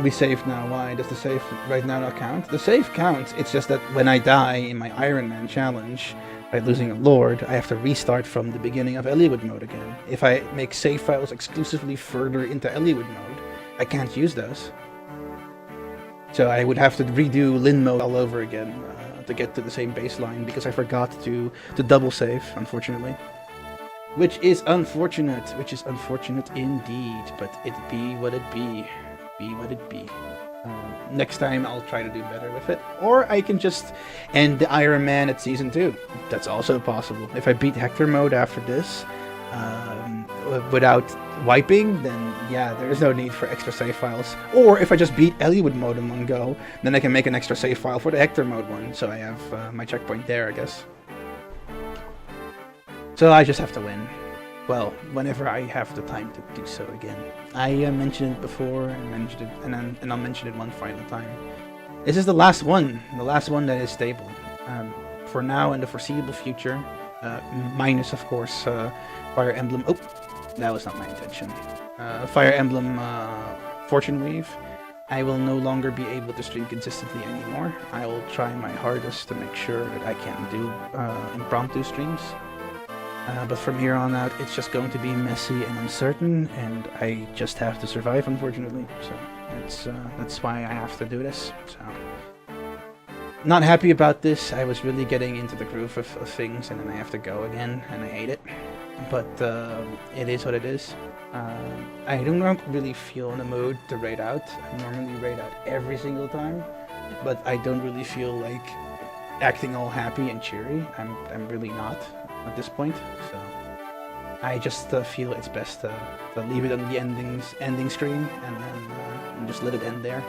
we save now. Why does the save right now not count? The save counts, it's just that when I die in my Ironman challenge by losing a lord, I have to restart from the beginning of Eliwood mode again. If I make save files exclusively further into Eliwood mode, I can't use those. So I would have to redo Lin mode all over again to get to the same baseline because I forgot to double save, unfortunately. Which is unfortunate indeed, but it be what it be. Be what it be. Next time I'll try to do better with it. Or I can just end the Ironman at Season 2. That's also possible. If I beat Hector mode after this, without wiping, then yeah, there is no need for extra save files. Or if I just beat Eliwood mode in one go, then I can make an extra save file for the Hector mode one. So I have my checkpoint there, I guess. So I just have to win. Well, whenever I have the time to do so again. I mentioned it before, and I'll mention it one final time. This is the last one that is stable. For now and the foreseeable future, minus, of course, Fire Emblem. Oh, that was not my intention. Fire Emblem Fortune Weave. I will no longer be able to stream consistently anymore. I will try my hardest to make sure that I can do impromptu streams. But from here on out, it's just going to be messy and uncertain, and I just have to survive, unfortunately. So that's why I have to do this. So not happy about this. I was really getting into the groove of things, and then I have to go again, and I hate it. but it is what it is. I do not really feel in the mood to raid out. I normally raid out every single time, but I don't really feel like acting all happy and cheery. I'm really not at this point. So I just feel it's best to leave it on the ending screen and then just let it end there.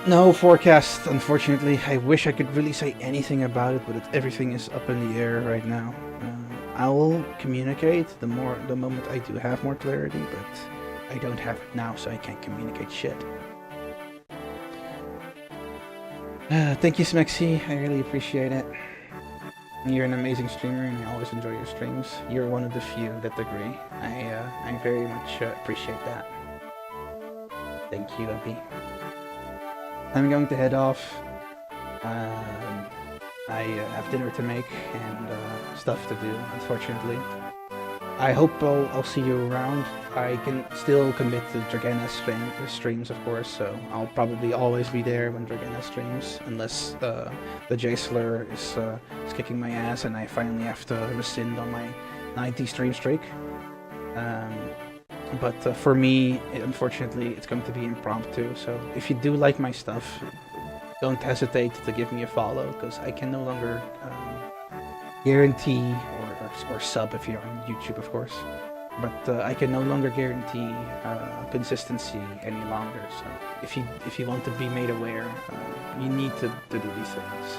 No forecast, unfortunately. I wish I could really say anything about it, but everything is up in the air right now. I will communicate the moment I do have more clarity, but I don't have it now, so I can't communicate shit. Thank you, Smexy. I really appreciate it. You're an amazing streamer, and I always enjoy your streams. You're one of the few that agree. I very much appreciate that. Thank you, Abby. I'm going to head off. I have dinner to make and stuff to do, unfortunately. I hope I'll see you around. I can still commit to Dragana streams, of course, so I'll probably always be there when Dragana streams, unless the J-Slur is kicking my ass and I finally have to rescind on my 90 stream streak. But for me, unfortunately, it's going to be impromptu, so if you do like my stuff, don't hesitate to give me a follow, because I can no longer guarantee, or sub if you're on YouTube, of course, but I can no longer guarantee consistency any longer, so if you want to be made aware, you need to do these things.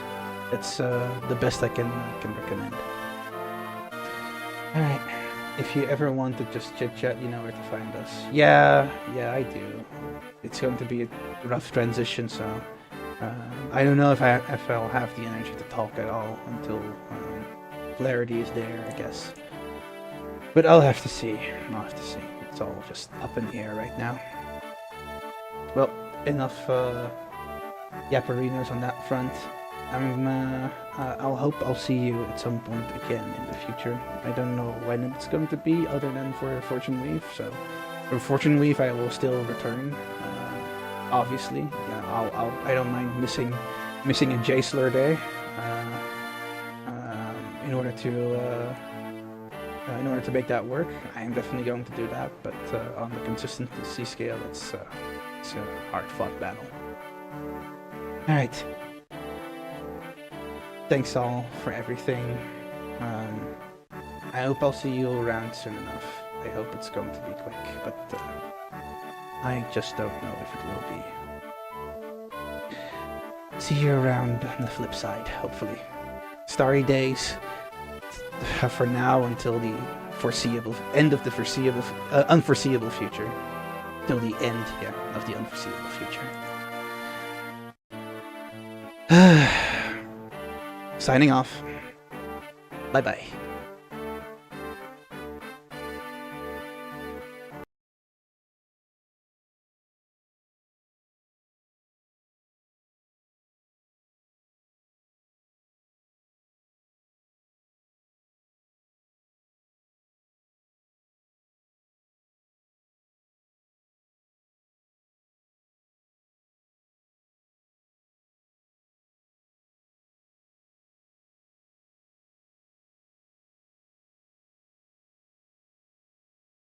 That's the best I can recommend. Alright. If you ever want to just chit-chat, you know where to find us. Yeah, I do. It's going to be a rough transition, so I don't know if I'll have the energy to talk at all until clarity is there, I guess. But I'll have to see. It's all just up in the air right now. Well, enough yapperinos on that front. I'll hope I'll see you at some point again in the future. I don't know when it's going to be, other than for Fortune Weave. So, for Fortune Weave, I will still return. Obviously, yeah, I don't mind missing a J-Slur day. In order to make that work, I am definitely going to do that. But on the consistency scale, it's a hard-fought battle. All right. Thanks all for everything. I hope I'll see you around soon enough. I hope it's going to be quick, but I just don't know if it will be. See you around on the flip side, hopefully. Starry days for now until the unforeseeable future. Till the end, of the unforeseeable future. Signing off. Bye-bye.